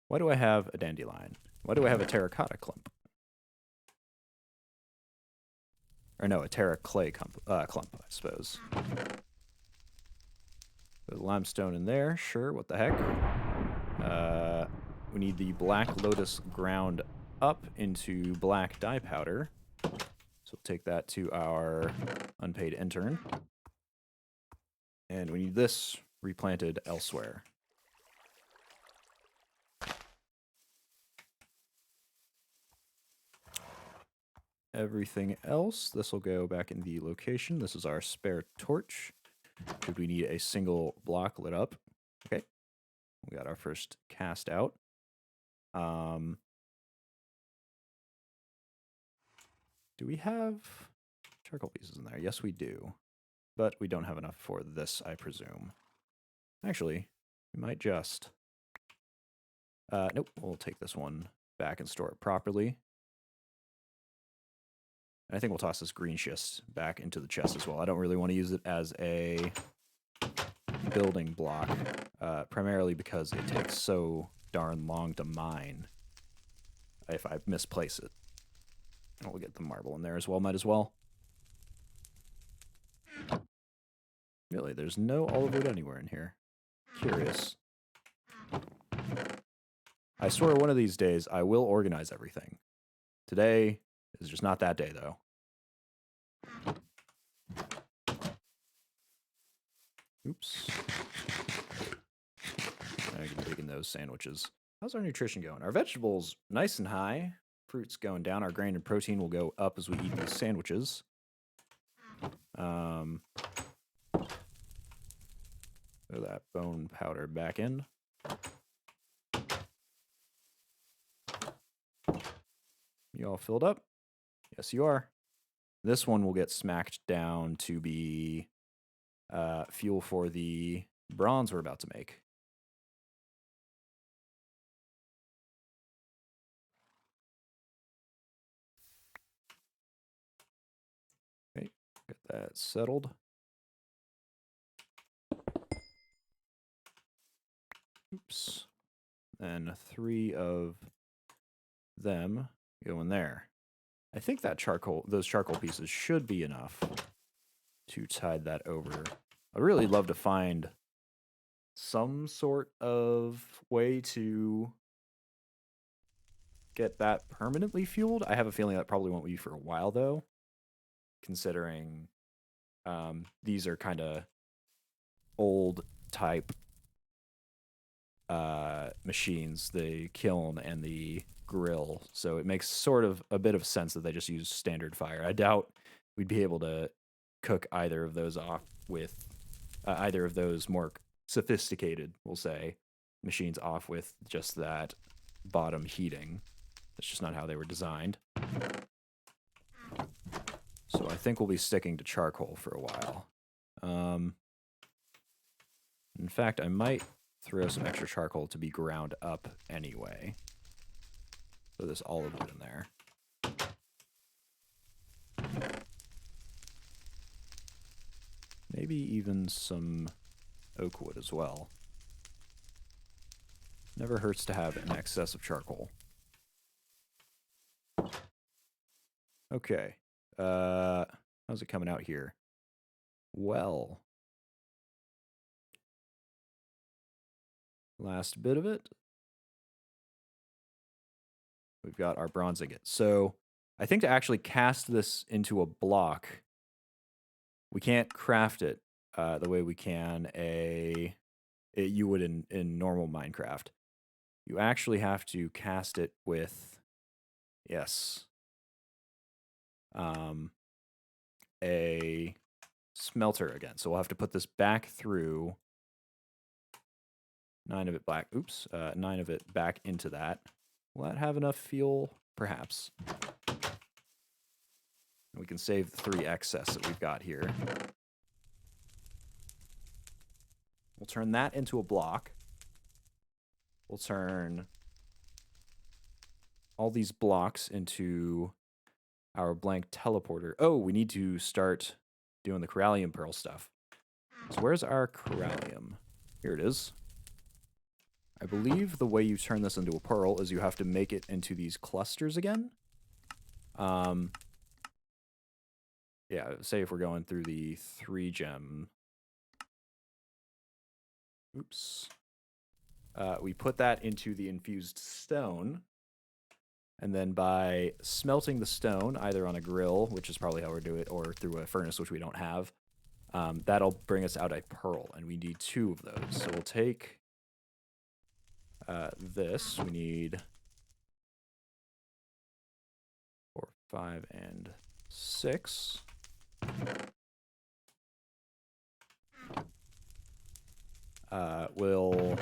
Why do I have a dandelion? Why do I have a terracotta clump? Or no, a terra clay clump, I suppose. Put limestone in there, sure, what the heck. We need the black lotus ground up into black dye powder. So we'll take that to our unpaid intern. And we need this replanted elsewhere. Everything else, this will go back in the location. This is our spare torch. Should we need a single block lit up? Okay. We got our first cast out. Do we have charcoal pieces in there? Yes, we do. But we don't have enough for this, I presume. Actually, we might just... nope, we'll take this one back and store it properly. And I think we'll toss this green schist back into the chest as well. I don't really want to use it as a building block, primarily because it takes so darn long to mine if I misplace it. And we'll get the marble in there as well, might as well. Really, there's no olive wood anywhere in here. Curious. I swear one of these days I will organize everything. Today is just not that day, though. Oops. I can dig in those sandwiches. How's our nutrition going? Our vegetables nice and high. Fruit's going down. Our grain and protein will go up as we eat these sandwiches. Throw that bone powder back in. You all filled up? Yes, you are. This one will get smacked down to be fuel for the bronze we're about to make. Okay, get that settled. Oops. And 3 of them go in there. I think that those charcoal pieces should be enough to tide that over. I'd really love to find some sort of way to get that permanently fueled. I have a feeling that probably won't be for a while, though, considering these are kind of old type machines, the kiln and the grill, so it makes sort of a bit of sense that they just use standard fire. I doubt we'd be able to cook either of those off with either of those more sophisticated, we'll say, machines off with just that bottom heating. That's just not how they were designed. So I think we'll be sticking to charcoal for a while. In fact, I might throw some extra charcoal to be ground up anyway. Throw this olive wood in there. Maybe even some oak wood as well. Never hurts to have an excess of charcoal. Okay. How's it coming out here? Well. Last bit of it. We've got our bronze ingot. So I think to actually cast this into a block, we can't craft it the way we can you would in normal Minecraft. you actually have to cast it with, yes, a smelter again. So we'll have to put this back through 9 of it back. Oops, 9 of it back into that. Will that have enough fuel? Perhaps. We can save the 3 excess that we've got here. We'll turn that into a block. We'll turn all these blocks into our blank teleporter. Oh, we need to start doing the corallium pearl stuff. So where's our corallium? Here it is. I believe the way you turn this into a pearl is you have to make it into these clusters again. Yeah, say if we're going through the 3 gem. Oops. We put that into the infused stone. And then by smelting the stone, either on a grill, which is probably how we're doing it, or through a furnace, which we don't have, that'll bring us out a pearl. And we need 2 of those. So we'll take this. We need 4, 5, and 6. We'll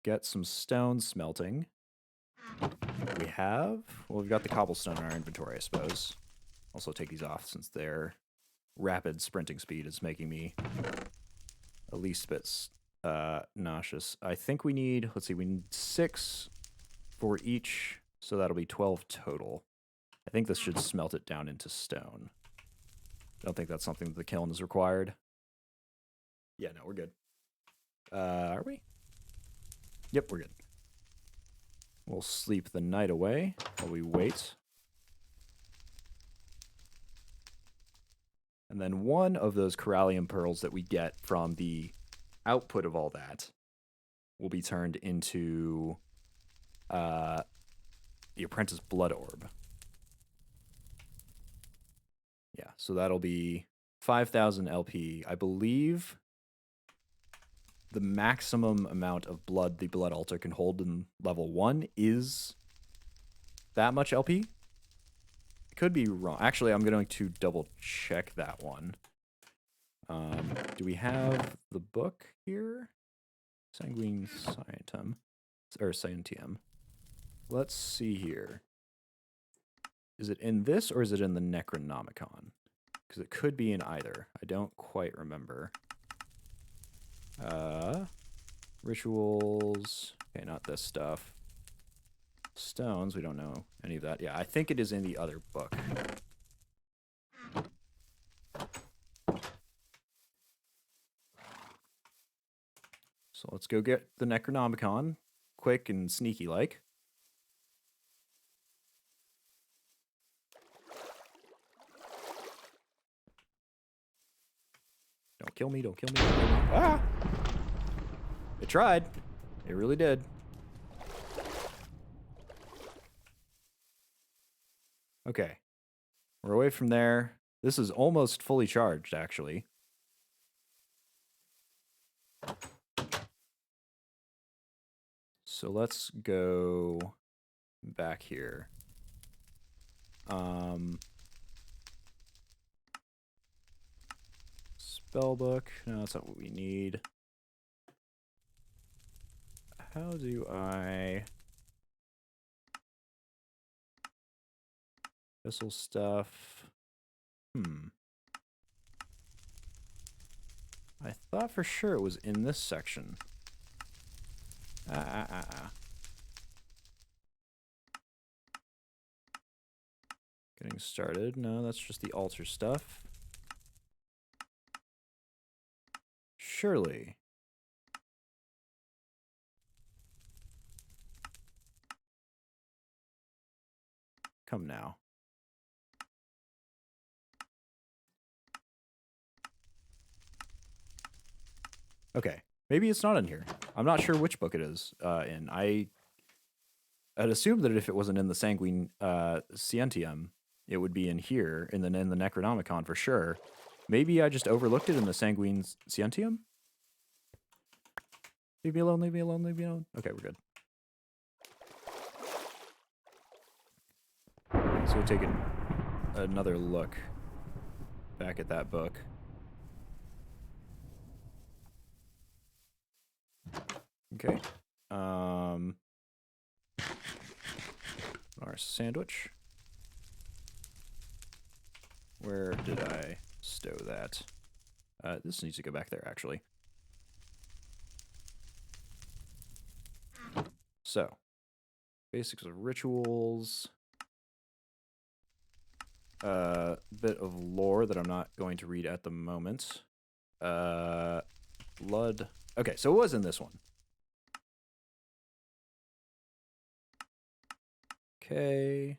get some stone smelting. We have, well, we've got the cobblestone in our inventory, I suppose. Also take these off since their rapid sprinting speed is making me a least bit nauseous. I think we need, let's see, we need 6 for each, so that'll be 12 total. I think this should smelt it down into stone. I don't think that's something that the kiln is required. Yeah, no, we're good. Are we? Yep, we're good. We'll sleep the night away while we wait. And then one of those corallium pearls that we get from the output of all that will be turned into the apprentice blood orb. Yeah, so that'll be 5,000 LP. I believe the maximum amount of blood the blood altar can hold in level 1 is that much LP. Could be wrong. Actually, I'm going to double check that one. Do we have the book here? Sanguine Scientum. Or Scientium. Let's see here. Is it in this or is it in the Necronomicon? Because it could be in either. I don't quite remember. Rituals. Okay, not this stuff. Stones, we don't know any of that. Yeah, I think it is in the other book. So let's go get the Necronomicon, quick and sneaky like. Don't kill me, don't kill me, don't kill me. Ah! It tried. It really did. Okay. We're away from there. This is almost fully charged, actually. So let's go back here. Spellbook. No, that's not what we need. How do I... Vessel stuff. I thought for sure it was in this section. Getting started. No, that's just the altar stuff. Surely. Come now. Okay. Maybe it's not in here. I'm not sure which book it is in. I'd assume that if it wasn't in the Sanguine Scientium, it would be in here, and then in the Necronomicon for sure. Maybe I just overlooked it in the Sanguine Scientium? Leave me alone, leave me alone, leave me alone. Okay, we're good. So we take another look back at that book. Okay. Our sandwich. Where did I stow that? This needs to go back there, actually. So, basics of rituals. Bit of lore that I'm not going to read at the moment. Blood. Okay, so it was in this one. Okay.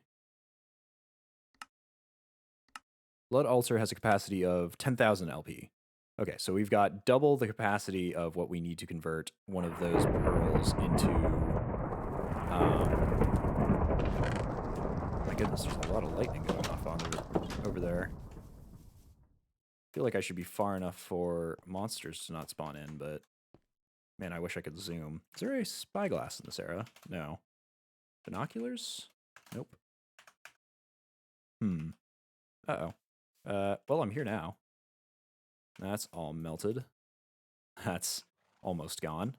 Blood Altar has a capacity of 10,000 LP. Okay, so we've got double the capacity of what we need to convert one of those pearls into... my goodness, there's a lot of lightning going off over there. I feel like I should be far enough for monsters to not spawn in, but... man, I wish I could zoom. Is there a spyglass in this era? No. Binoculars? Nope. Uh-oh. Well, I'm here now. That's all melted. That's almost gone.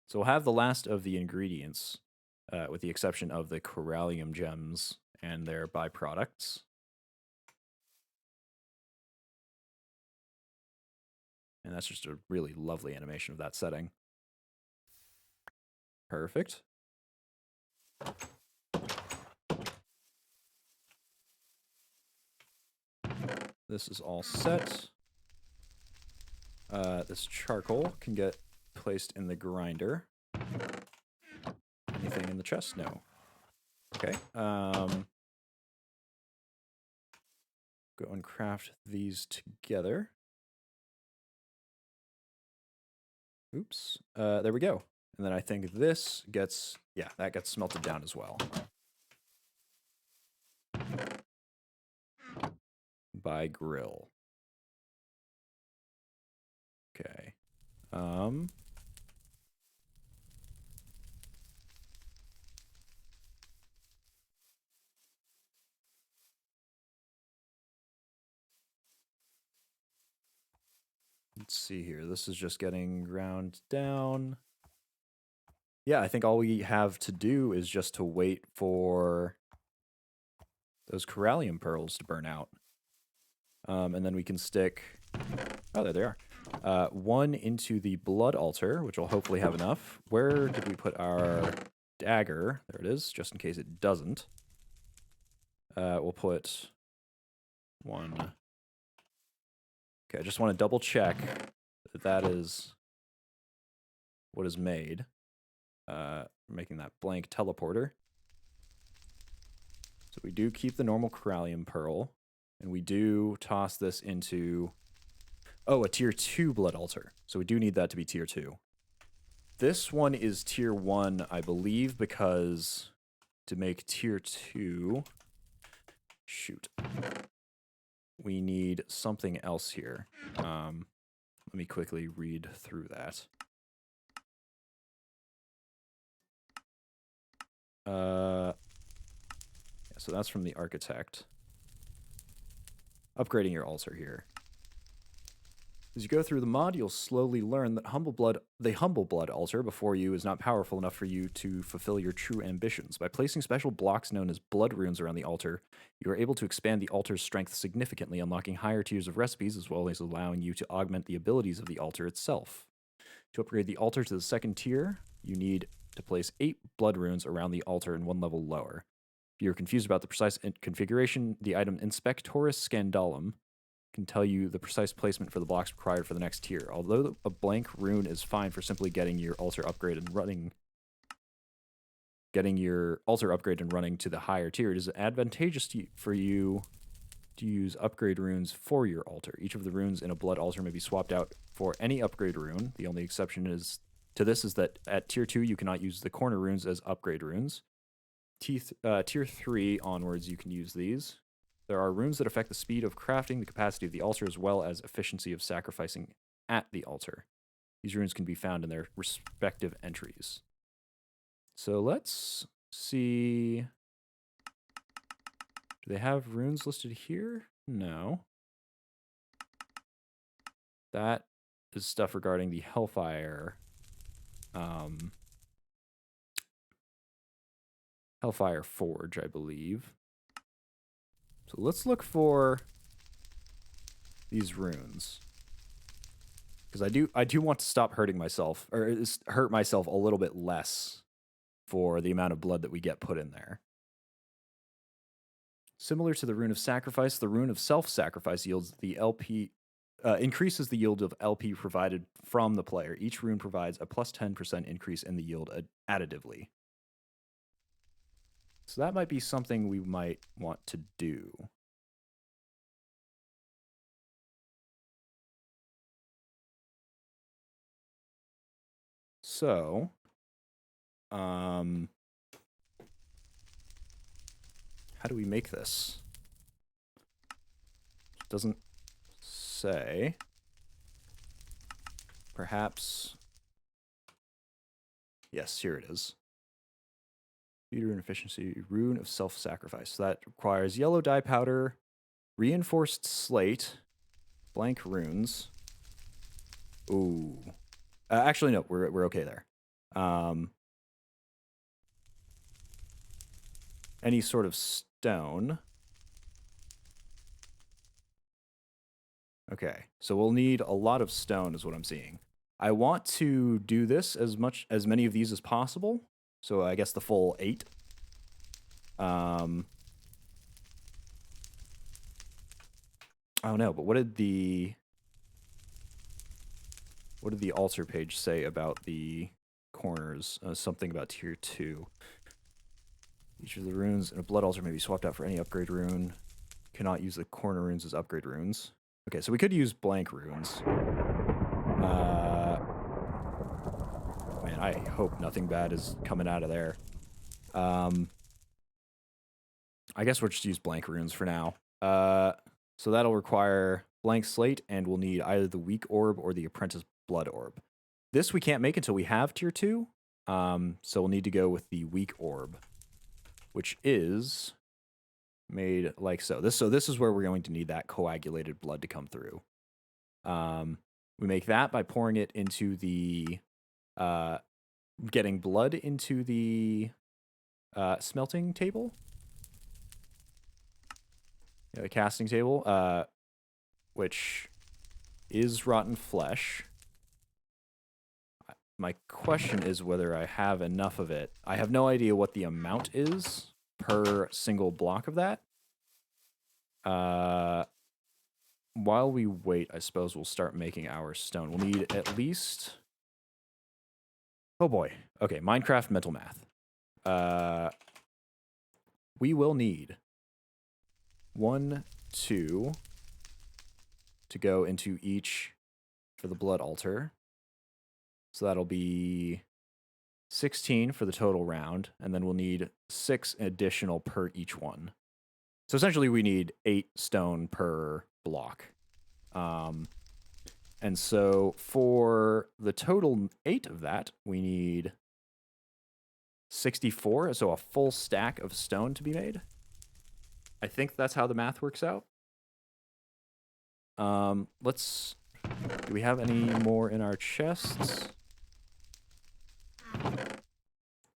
So we'll have the last of the ingredients, with the exception of the corallium gems and their byproducts. And that's just a really lovely animation of that setting. Perfect. This is all set. This charcoal can get placed in the grinder. Anything in the chest? No. Okay. Go and craft these together. Oops. There we go. And then I think this gets, yeah, that gets smelted down as well. By grill. Okay. Let's see here. This is just getting ground down. Yeah, I think all we have to do is just to wait for those corallium pearls to burn out. And then we can stick... oh, there they are. One into the blood altar, which will hopefully have enough. Where did we put our dagger? There it is, just in case it doesn't. We'll put one... okay, I just want to double check that that is what is made. Making that blank teleporter. So we do keep the normal corallium pearl, and we do toss this into... oh, a tier 2 blood altar. So we do need that to be tier 2. This one is tier 1, I believe, because to make tier 2... shoot. We need something else here. Let me quickly read through that. Yeah, so that's from the architect. Upgrading your altar here. As you go through the mod, you'll slowly learn that the Humble Blood altar before you is not powerful enough for you to fulfill your true ambitions. By placing special blocks known as blood runes around the altar, you are able to expand the altar's strength significantly, unlocking higher tiers of recipes, as well as allowing you to augment the abilities of the altar itself. To upgrade the altar to the second tier, you need to place 8 blood runes around the altar and 1 level lower. If you're confused about the precise configuration, the item Inspectoris Scandalum can tell you the precise placement for the blocks required for the next tier. Although a blank rune is fine for simply getting your altar upgrade and running to the higher tier, it is advantageous for you to use upgrade runes for your altar. Each of the runes in a blood altar may be swapped out for any upgrade rune. The only exception to this is that at tier 2 you cannot use the corner runes as upgrade runes. Tier 3 onwards you can use these. There are runes that affect the speed of crafting, the capacity of the altar, as well as efficiency of sacrificing at the altar. These runes can be found in their respective entries. So let's see Do they have runes listed here? No. That is stuff regarding the Hellfire. Hellfire Forge, I believe. So let's look for these runes. Because I do want to stop hurting myself, or hurt myself a little bit less for the amount of blood that we get put in there. Similar to the Rune of Sacrifice, the Rune of Self-Sacrifice yields the LP, increases the yield of LP provided from the player. Each rune provides a plus 10% increase in the yield additively. So that might be something we might want to do. So, how do we make this? It doesn't say. Perhaps. Yes, here it is. Speed rune efficiency, Rune of Self-Sacrifice. So that requires yellow dye powder, reinforced slate, blank runes. Ooh. Actually, no, we're okay there. Any sort of stone. Okay, so we'll need a lot of stone is what I'm seeing. I want to do this as many of these as possible. So I guess the full 8. Oh no, but what did the altar page say about the corners? Something about tier 2. Each of the runes in a blood altar may be swapped out for any upgrade rune. Cannot use the corner runes as upgrade runes. Okay, so we could use blank runes. Man, I hope nothing bad is coming out of there. I guess we'll just use blank runes for now. So that'll require blank slate, and we'll need either the weak orb or the apprentice blood orb. This we can't make until we have tier 2. So we'll need to go with the weak orb, which is made like so. This is where we're going to need that coagulated blood to come through. We make that by pouring it into the getting blood into the smelting table. Yeah, the casting table, which is rotten flesh. My question is whether I have enough of it. I have no idea what the amount is per single block of that. While we wait, I suppose we'll start making our stone. We'll need at least... Oh boy. Okay, Minecraft mental math. We will need 1, 2 to go into each for the blood altar. So that'll be 16 for the total round, and then we'll need 6 additional per each one. So essentially we need 8 stone per block. And so for the total 8 of that, we need 64, so a full stack of stone to be made. I think that's how the math works out. Do we have any more in our chests?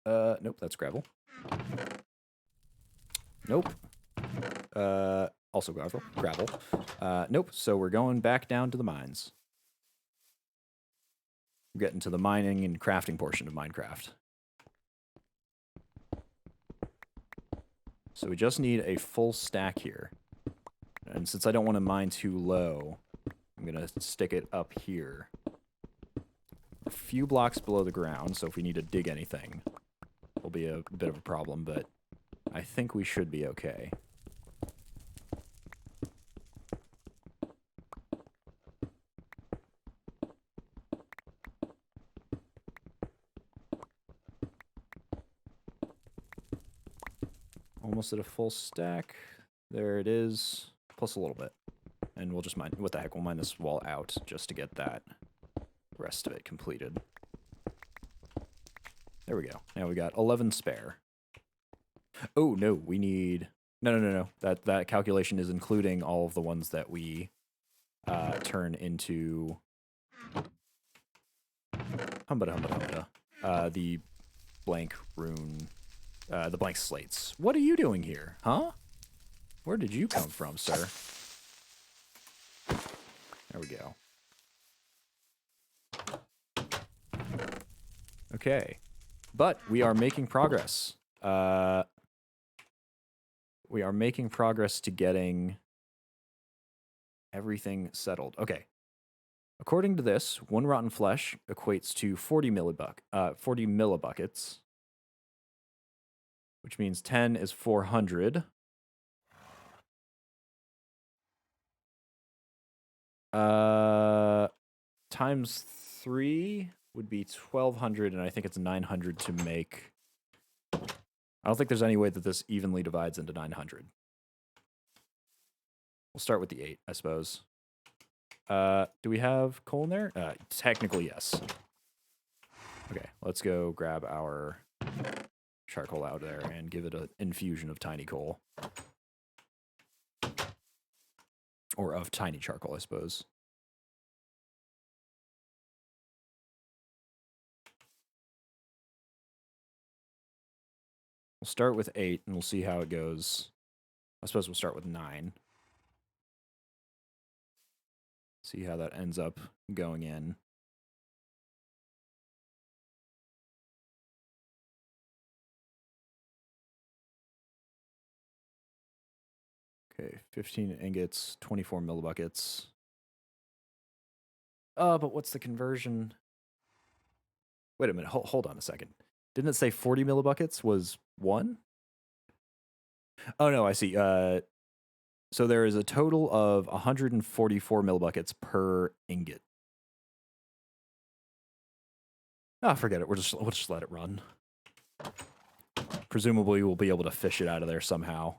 Nope, that's gravel. Nope. Also gravel. Nope, so we're going back down to the mines. We're getting to the mining and crafting portion of Minecraft. So we just need a full stack here. And since I don't want to mine too low, I'm going to stick it up here. A few blocks below the ground, so if we need to dig anything, it'll be a bit of a problem, but I think we should be okay. Almost at a full stack. There it is. Plus a little bit. And we'll just mine, what the heck, we'll mine this wall out just to get that rest of it completed. There we go. Now we got 11 spare. Oh, no, we need No. That calculation is including all of the ones that we turn into the blank rune, the blank slates. What are you doing here, huh? Where did you come from, sir? There we go. Okay. But we are making progress. We are making progress to getting everything settled. Okay. According to this, one rotten flesh equates to 40 millibuckets, which means 10 is 400. Times 3 would be 1,200, and I think it's 900 to make. I don't think there's any way that this evenly divides into 900. We'll start with the 8, I suppose. Do we have coal in there? Technically, yes. Okay, let's go grab our charcoal out there and give it an infusion of tiny coal. Or of tiny charcoal, I suppose. We'll start with 8, and we'll see how it goes. I suppose we'll start with 9. See how that ends up going in. Okay, 15 ingots, 24 millibuckets. But what's the conversion? Wait a minute, hold on a second. Didn't it say 40 millibuckets was 1? Oh, no, I see. So there is a total of 144 millibuckets per ingot. Ah, forget it. We'll just let it run. Presumably, we'll be able to fish it out of there somehow.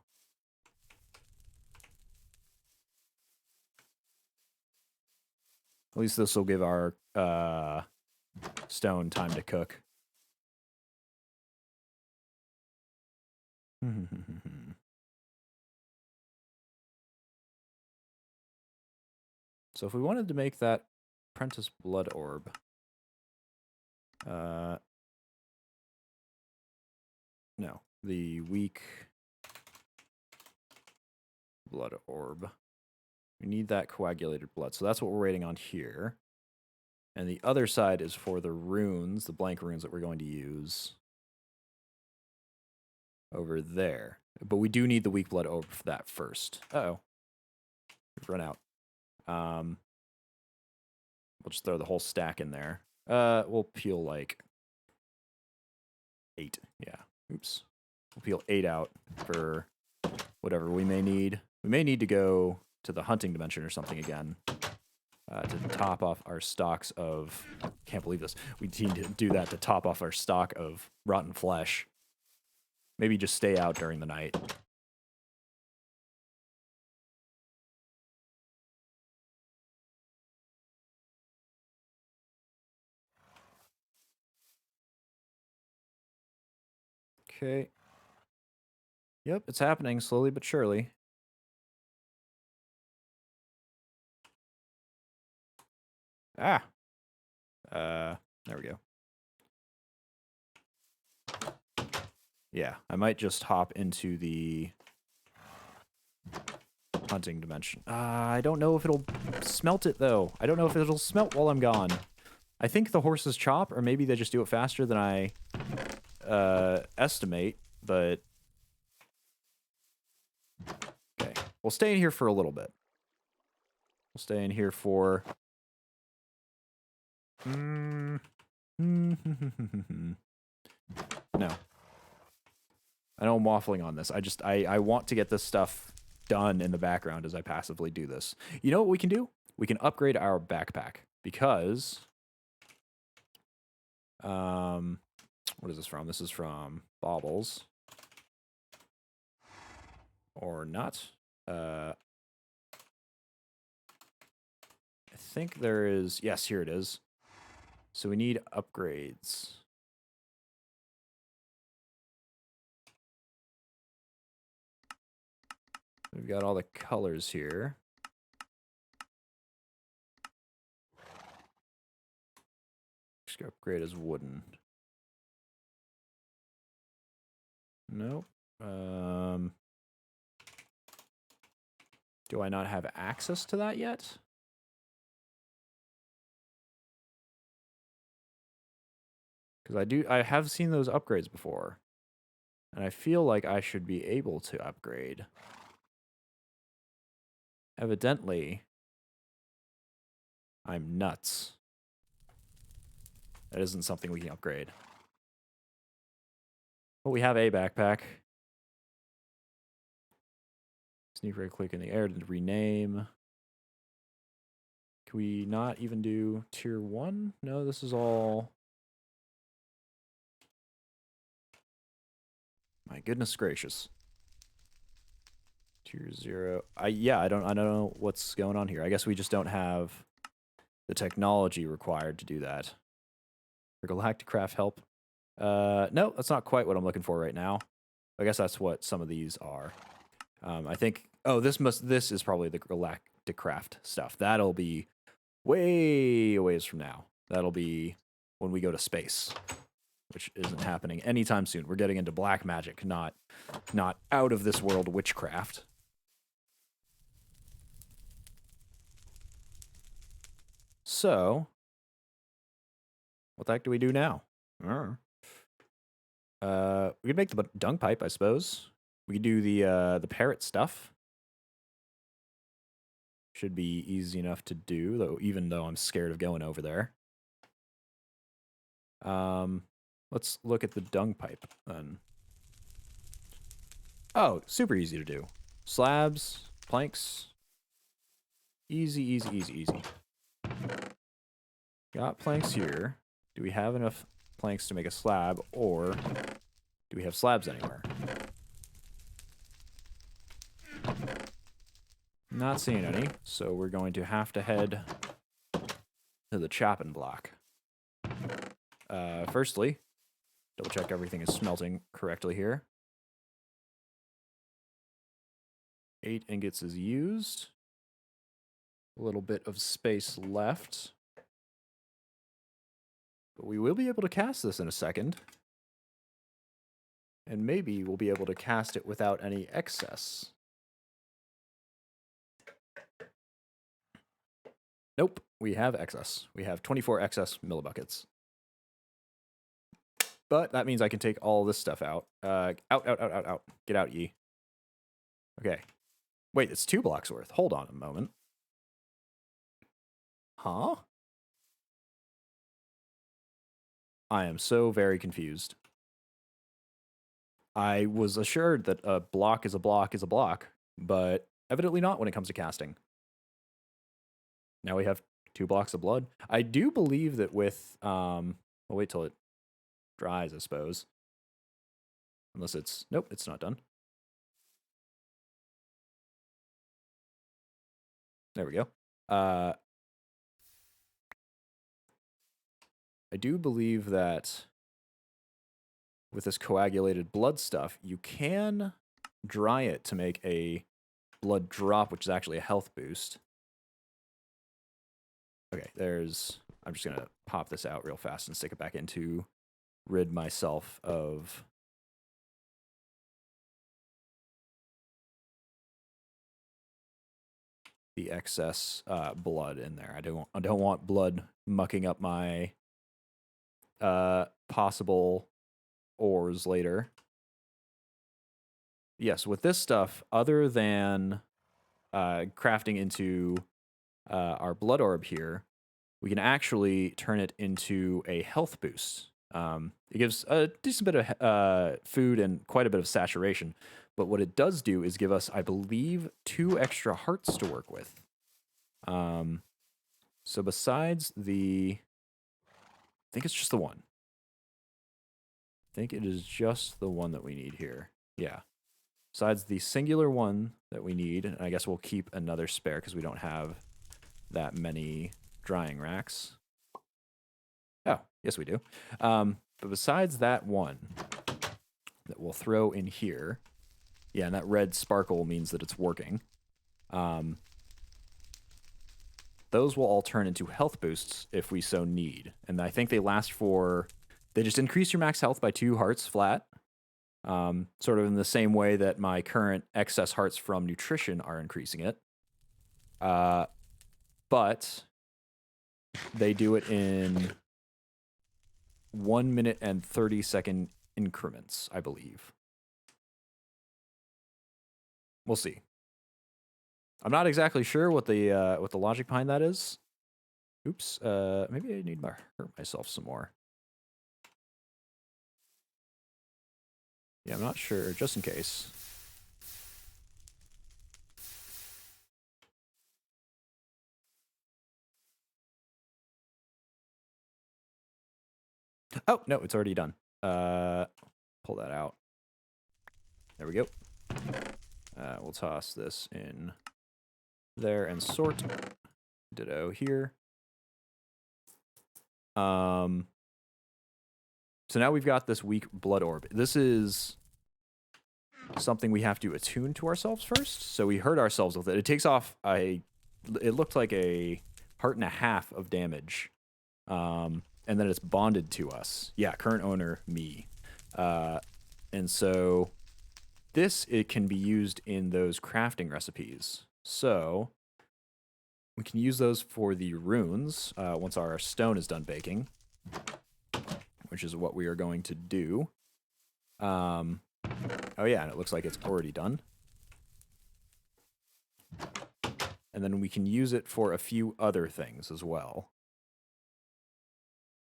At least this will give our stone time to cook. So if we wanted to make that apprentice blood orb, no, the weak blood orb. We need that coagulated blood. So that's what we're waiting on here. And the other side is for the runes, the blank runes that we're going to use over there. But we do need the weak blood orb for that first. Uh-oh. We've run out. We'll just throw the whole stack in there. We'll peel like 8. Yeah. Oops. We'll peel 8 out for whatever we may need. We may need to go to the hunting dimension or something again to top off our stocks of... Can't believe this. We need to do that to top off our stock of rotten flesh. Maybe just stay out during the night. Okay. Yep, it's happening slowly but surely. Ah. There we go. Yeah, I might just hop into the hunting dimension. I don't know if it'll smelt it, though. I don't know if it'll smelt while I'm gone. I think the horses chop, or maybe they just do it faster than I estimate, but... Okay, we'll stay in here for a little bit. We'll stay in here for... No. I know I'm waffling on this. I want to get this stuff done in the background as I passively do this. You know what we can do? We can upgrade our backpack because... what is this from? This is from Baubles. Or not. I think there is... Yes, here it is. So we need upgrades. We've got all the colors here. Just upgrade as wooden. Nope. Do I not have access to that yet? Because I have seen those upgrades before. And I feel like I should be able to upgrade. Evidently, I'm nuts. That isn't something we can upgrade. But we have a backpack. Sneak right click in the air to rename. Can we not even do tier 1? No, this is all... My goodness gracious. Tier 0. I don't know what's going on here. I guess we just don't have the technology required to do that. For Galactic Craft help. No, that's not quite what I'm looking for right now. I guess that's what some of these are. I think... Oh, this is probably the Galactic Craft stuff. That'll be way a ways from now. That'll be when we go to space, which isn't happening anytime soon. We're getting into black magic, not out of this world witchcraft. So, what the heck do we do now? We could make the dung pipe, I suppose. We could do the parrot stuff. Should be easy enough to do, though. Even though I'm scared of going over there. Let's look at the dung pipe then. Oh, super easy to do. Slabs, planks. Easy, easy, easy, easy. Got planks here. Do we have enough planks to make a slab, or do we have slabs anywhere? Not seeing any, so we're going to have to head to the chopping block. Firstly, double check everything is smelting correctly here. 8 ingots is used. A little bit of space left. But we will be able to cast this in a second. And maybe we'll be able to cast it without any excess. Nope, we have excess. We have 24 excess millibuckets. But that means I can take all this stuff out. Out. Get out, ye. Okay. Wait, it's 2 blocks worth. Hold on a moment. Huh? I am so very confused. I was assured that a block is a block is a block, but evidently not when it comes to casting. Now we have 2 blocks of blood. I do believe that with, I'll wait till it dries, I suppose. Unless it's, nope, it's not done. There we go. I do believe that with this coagulated blood stuff, you can dry it to make a blood drop, which is actually a health boost. Okay, I'm just going to pop this out real fast and stick it back in to rid myself of the excess blood in there. I don't want blood mucking up my possible ores later. Yes, with this stuff, other than crafting into our blood orb here, we can actually turn it into a health boost. It gives a decent bit of food and quite a bit of saturation. But what it does do is give us, I believe, 2 extra hearts to work with. So besides I think it's just the one. I think it is just the one that we need here. Yeah. Besides the singular one that we need, and I guess we'll keep another spare because we don't have that many drying racks. Oh, yes we do. But besides that one that we'll throw in here, Yeah, and that red sparkle means that it's working. Those will all turn into health boosts if we so need. And I think they last for... They just increase your max health by 2 hearts flat. Sort of in the same way that my current excess hearts from nutrition are increasing it. But they do it in 1 minute and 30-second increments, I believe. We'll see. I'm not exactly sure what the logic behind that is. Oops. Maybe I need to hurt myself some more. Yeah, I'm not sure, just in case. Oh, no, it's already done. Pull that out. There we go. We'll toss this in there and sort. Ditto here. So now we've got this weak blood orb. This is something we have to attune to ourselves first. So we hurt ourselves with it. It takes off it looked like a heart and a half of damage. And then it's bonded to us. Yeah, current owner, me. And so it can be used in those crafting recipes. So we can use those for the runes once our stone is done baking, which is what we are going to do. Oh yeah, and it looks like it's already done. And then we can use it for a few other things as well.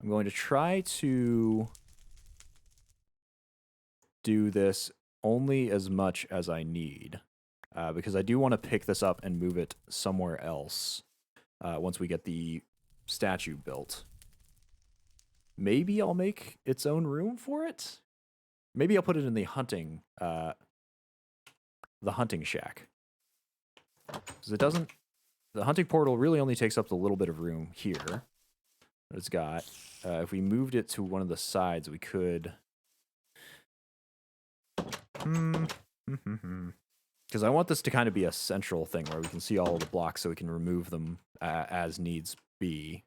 I'm going to try to do this only as much as I need, because I do want to pick this up and move it somewhere else once we get the statue built. Maybe I'll make its own room for it. Maybe I'll put it in the hunting shack. Because it doesn't... The hunting portal really only takes up a little bit of room here that it's got. If we moved it to one of the sides, we could... Because I want this to kind of be a central thing where we can see all of the blocks so we can remove them as needs be.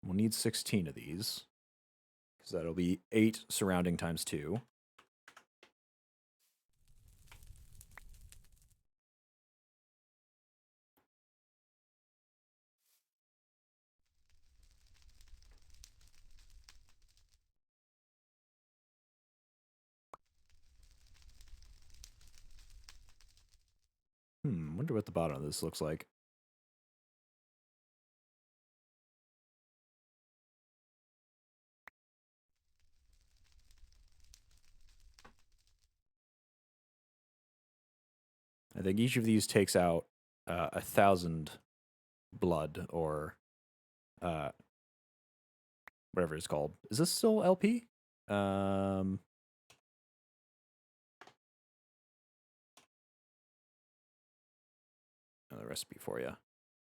We'll need 16 of these. Because that'll be 8 surrounding times 2. Wonder what the bottom of this looks like. I think each of these takes out 1,000 blood or whatever it's called. Is this still LP? Another recipe for you.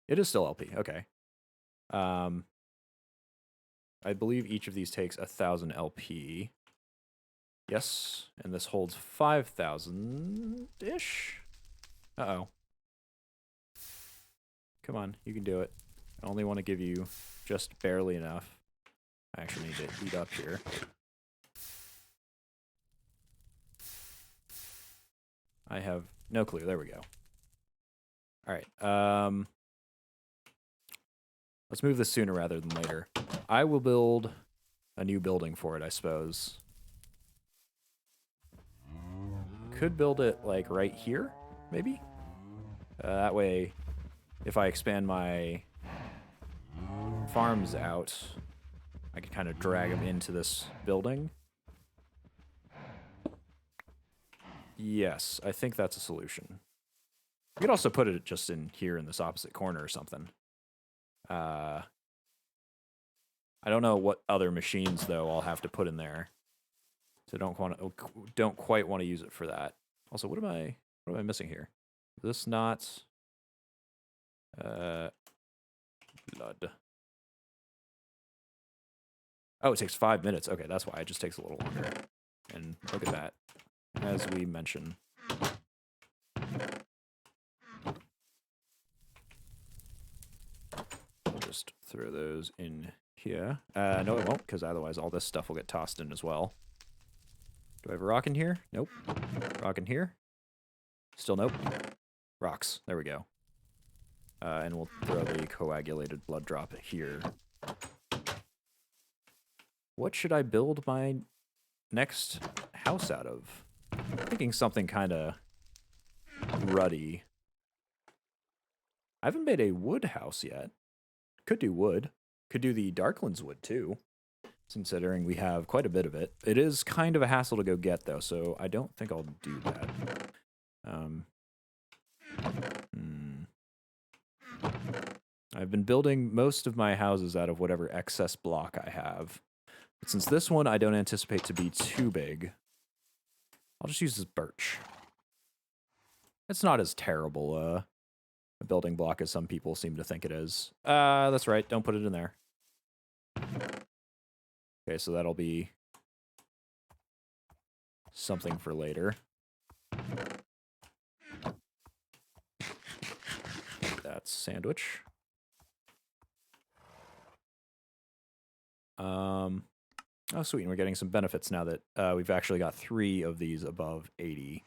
It is still LP. Okay. I believe each of these takes 1,000 LP. Yes, and this holds 5,000-ish. Uh-oh. Come on, you can do it. I only want to give you just barely enough. I actually need to eat up here. I have no clue. There we go. All right. Let's move this sooner rather than later. I will build a new building for it, I suppose. Could build it, like, right here, maybe? That way, if I expand my farms out, I can kind of drag them into this building. Yes, I think that's a solution. You could also put it just in here in this opposite corner or something. I don't know what other machines, though, I'll have to put in there. So don't quite want to use it for that. Also, what am I missing here? Is this not blood? Oh, it takes 5 minutes. Okay, that's why it just takes a little longer. And look at that. as we mentioned. I'll just throw those in here. No, it won't, because otherwise all this stuff will get tossed in as well. Do I have a rock in here? Nope. Rock in here? Still nope. Rocks. There we go. And we'll throw the coagulated blood drop here. What should I build my next house out of? I'm thinking something kind of ruddy. I haven't made a wood house yet. Could do wood. Could do the Darklands wood too, considering we have quite a bit of it. It is kind of a hassle to go get though, so I don't think I'll do that. I've been building most of my houses out of whatever excess block I have. But since this one I don't anticipate to be too big, I'll just use this birch. It's not as terrible a building block as some people seem to think it is. That's right, don't put it in there. Okay, so that'll be something for later. That's sandwich. Oh, sweet, and we're getting some benefits now that we've actually got 3 of these above 80.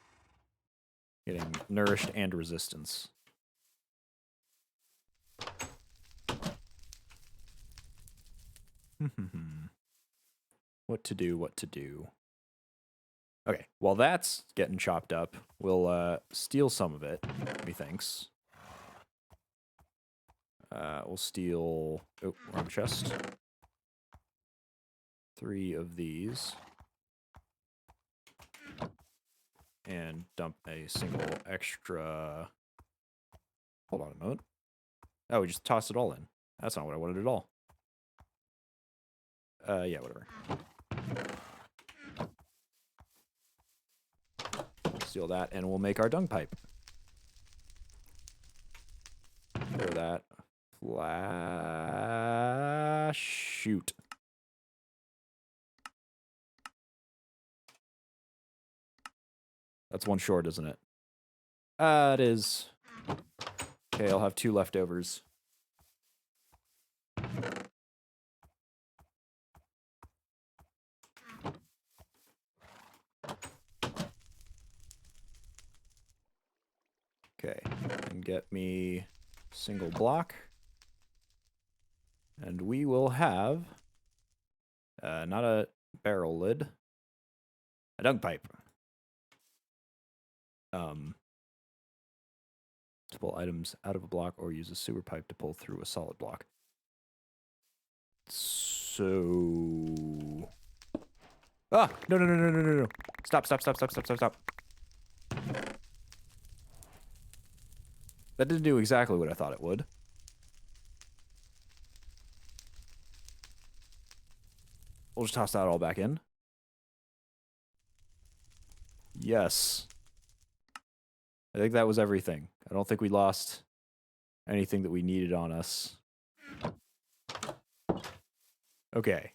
Getting nourished and resistance. What to do, what to do. Okay, while that's getting chopped up, we'll steal some of it, methinks. We'll steal... Oh, wrong chest. 3 of these. And dump a single extra... Hold on a moment. Oh, we just tossed it all in. That's not what I wanted at all. Yeah, whatever. Steal that, and we'll make our dung pipe. Throw that. Flash. Shoot. That's 1 short, isn't it? It is. Okay, I'll have 2 leftovers. Okay, and get me single block. And we will have, not a barrel lid, a dung pipe. To pull items out of a block or use a sewer pipe to pull through a solid block. So... Ah! No. Stop. That didn't do exactly what I thought it would. We'll just toss that all back in. Yes. I think that was everything. I don't think we lost anything that we needed on us. Okay.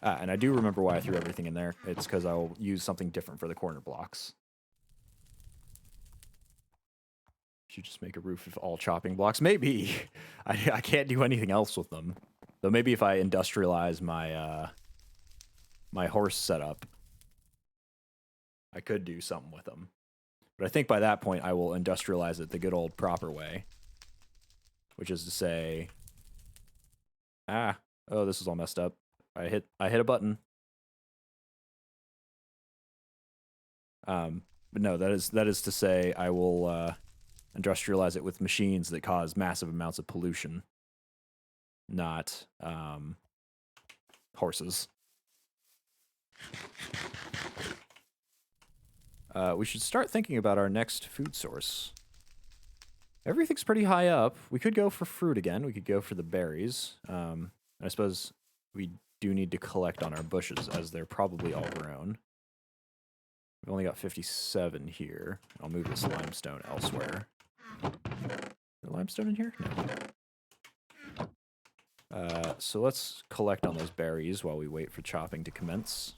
And I do remember why I threw everything in there. It's because I'll use something different for the corner blocks. Should just make a roof of all chopping blocks. Maybe. I can't do anything else with them. Though maybe if I industrialize my my horse setup, I could do something with them. But I think by that point I will industrialize it the good old proper way. Which is to say... Ah. Oh, this is all messed up. I hit a button. But no, that is to say I will industrialize it with machines that cause massive amounts of pollution. Not horses. We should start thinking about our next food source. Everything's pretty high up. We could go for fruit again. We could go for the berries. I suppose we do need to collect on our bushes, as they're probably all grown. We've only got 57 here. I'll move this limestone elsewhere. Is there limestone in here? No. So let's collect on those berries while we wait for chopping to commence.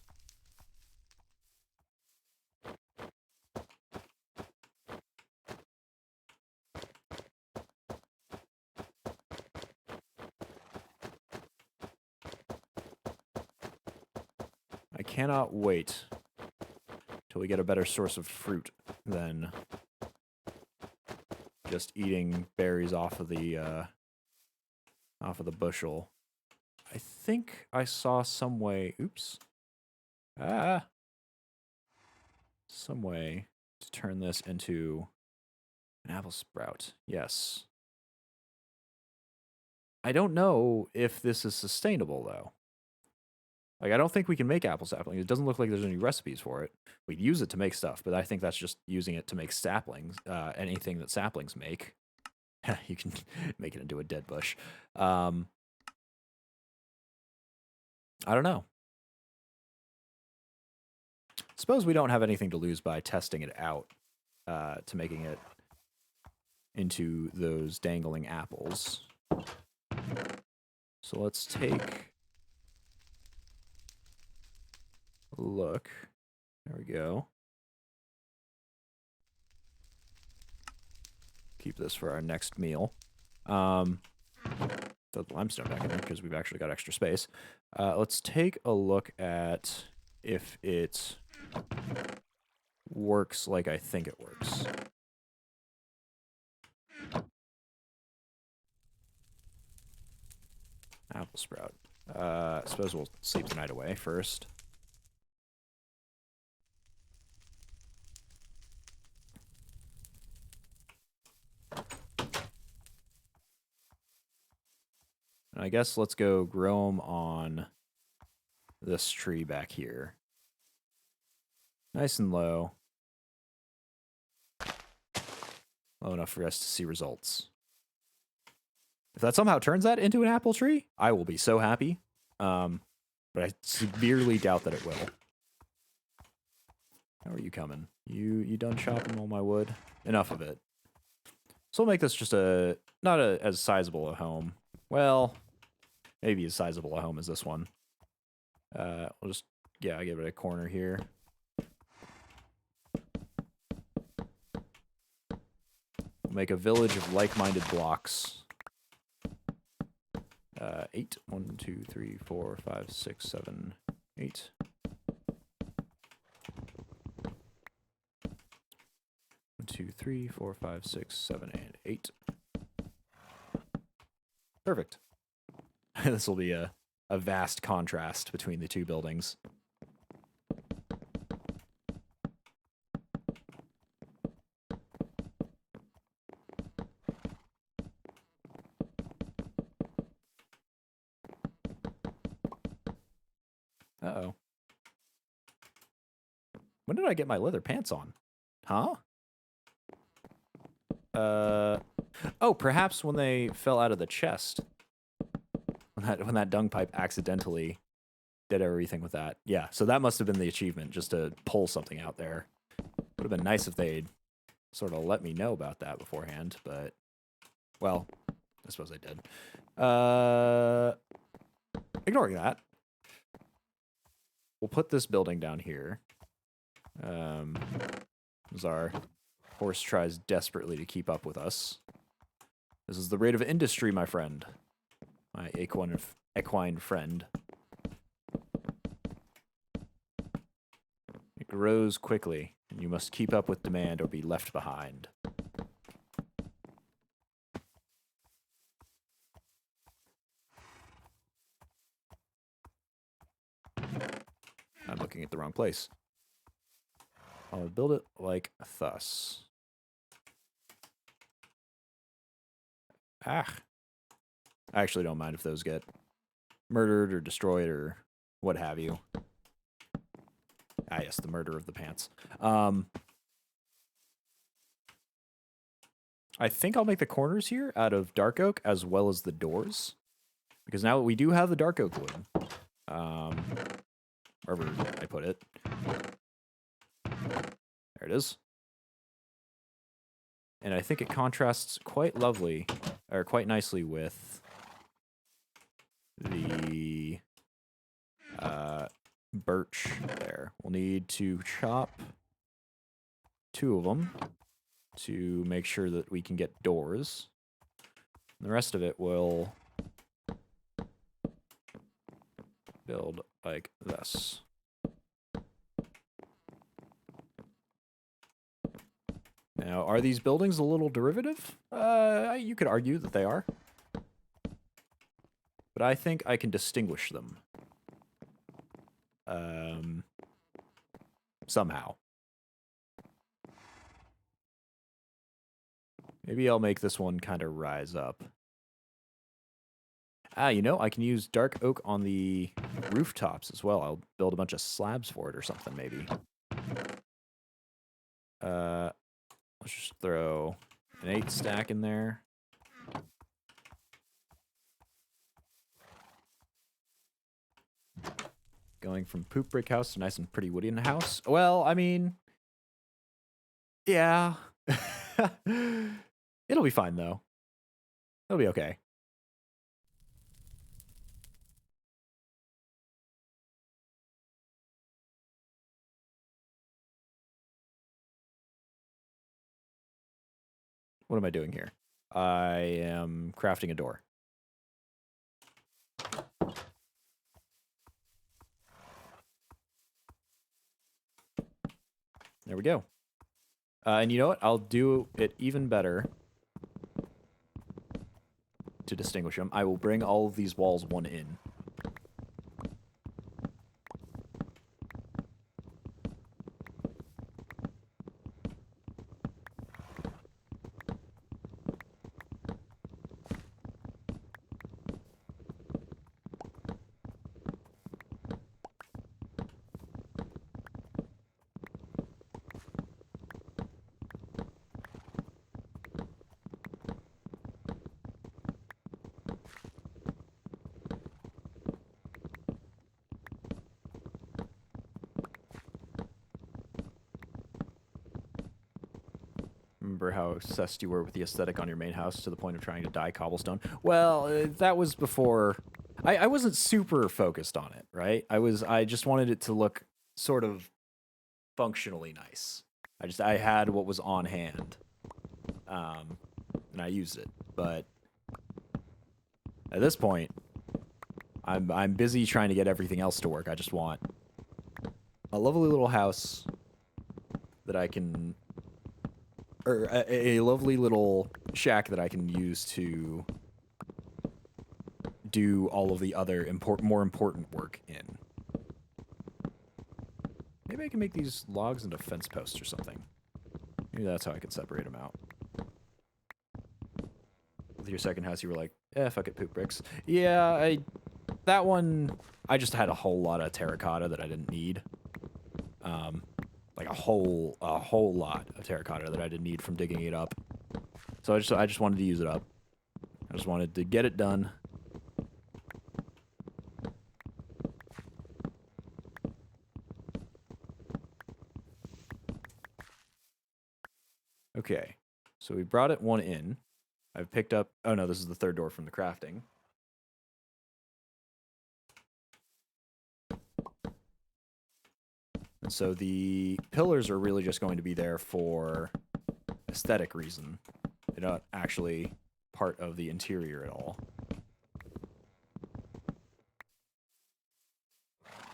cannot wait till we get a better source of fruit than just eating berries off of the bushel. I think I saw some way. Oops. Some way to turn this into an apple sprout. Yes. I don't know if this is sustainable, though. Like, I don't think we can make apple saplings. It doesn't look like there's any recipes for it. We'd use it to make stuff, but I think that's just using it to make saplings. Anything that saplings make. You can make it into a dead bush. I don't know. Suppose we don't have anything to lose by testing it out to making it into those dangling apples. So let's take a look. There we go. Keep this for our next meal. Throw the limestone back in there because we've actually got extra space. Let's take a look at if it works like I think it works. Apple sprout. I suppose we'll sleep the night away first. And I guess let's go grow them on this tree back here. Nice and low. Low enough for us to see results. If that somehow turns that into an apple tree, I will be so happy. But I severely doubt that it will. How are you coming? You done chopping all my wood? Enough of it. So we'll make this just not as sizable a home. Well, maybe as sizable a home as this one. We'll just, yeah, give it a corner here. We'll make a village of like-minded blocks. 8. 1, 2, 3, 4, 5, 6, 7, 8. 1, 2, 3, 4, 5, 6, 7, and 8. Perfect. This will be a vast contrast between the two buildings. Uh-oh. When did I get my leather pants on? Huh? Oh, perhaps when they fell out of the chest. When that dung pipe accidentally did everything with that. Yeah, so that must have been the achievement, just to pull something out there. Would have been nice if they'd sort of let me know about that beforehand, but, well, I suppose I did. Ignoring that, we'll put this building down here. As our horse tries desperately to keep up with us. This is the rate of industry, my friend. My equine friend. It grows quickly, and you must keep up with demand or be left behind. I'm looking at the wrong place. I'll build it like thus. Ah. I actually don't mind if those get murdered or destroyed or what have you. Ah, yes, the murder of the pants. I think I'll make the corners here out of dark oak as well as the doors. Because now we do have the dark oak wood. Wherever I put it. There it is. And I think it contrasts quite lovely, or quite nicely with the birch there. We'll need to chop 2 of them to make sure that we can get doors. And the rest of it will build like this. Now, are these buildings a little derivative? You could argue that they are. But I think I can distinguish them. Somehow. Maybe I'll make this one kind of rise up. Ah, you know, I can use dark oak on the rooftops as well. I'll build a bunch of slabs for it or something, maybe. Let's just throw an 8 stack in there. Going from poop brick house to nice and pretty wooden house. Well, I mean, yeah. It'll be fine, though. It'll be okay. What am I doing here? I am crafting a door. There we go. And you know what? I'll do it even better to distinguish them. I will bring all of these walls one in. Remember how obsessed you were with the aesthetic on your main house to the point of trying to dye cobblestone? Well, that was before... I wasn't super focused on it, right? I just wanted it to look sort of functionally nice. I had what was on hand. And I used it. But at this point, I'm busy trying to get everything else to work. I just want a lovely little house that I can... Or a lovely little shack that I can use to do all of the other more important work in. Maybe I can make these logs into fence posts or something. Maybe that's how I can separate them out. With your second house, you were like, fuck it, poop bricks. Yeah, that one, I just had a whole lot of terracotta that I didn't need. Like a whole lot of terracotta that I didn't need from digging it up. So I just wanted to use it up. I just wanted to get it done. Okay, so we brought it one in. I've picked up... Oh no, this is the third door from the crafting. And so the pillars are really just going to be there for aesthetic reason. They're not actually part of the interior at all.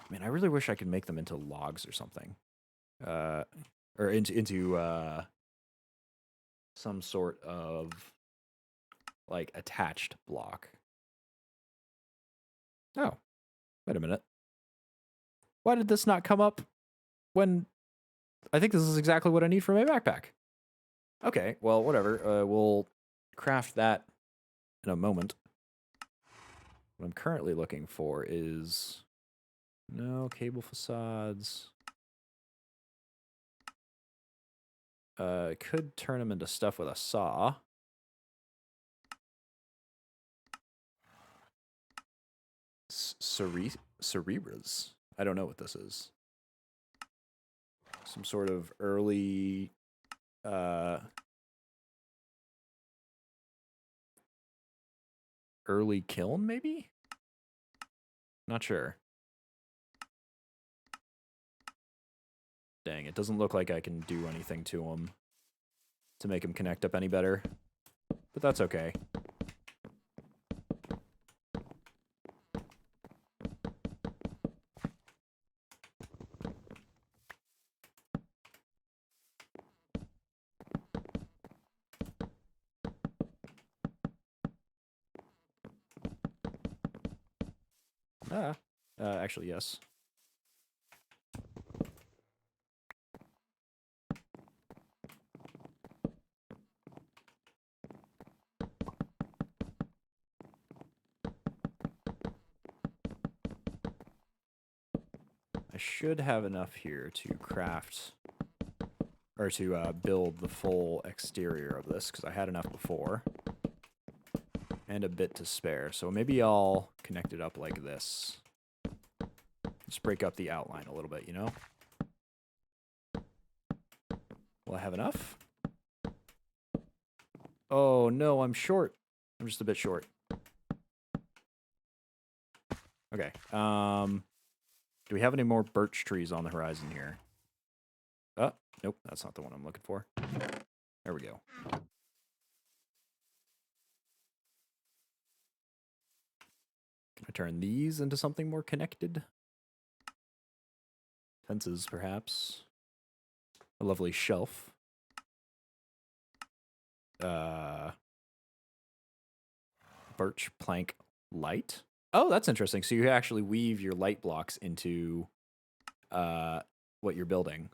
Man, I really wish I could make them into logs or something. Or into some sort of, like, attached block. Oh, wait a minute. Why did this not come up when... I think this is exactly what I need for my backpack. Okay, well, whatever. We'll craft that in a moment. What I'm currently looking for is... No, cable facades. Could turn them into stuff with a saw. Cerebras. I don't know what this is. Some sort of early... early kiln, maybe? Not sure. Dang, it doesn't look like I can do anything to them to make them connect up any better. But that's okay. Actually, yes. I should have enough here to craft, or to build the full exterior of this, because I had enough before. And a bit to spare, so maybe I'll connect it up like this. Just break up the outline a little bit, you know? Will I have enough? Oh no, I'm short. I'm just a bit short. Okay, do we have any more birch trees on the horizon here? Oh, nope, that's not the one I'm looking for. There we go. Can I turn these into something more connected? Fences, perhaps. A lovely shelf. Birch plank light. Oh, that's interesting. So you actually weave your light blocks into what you're building.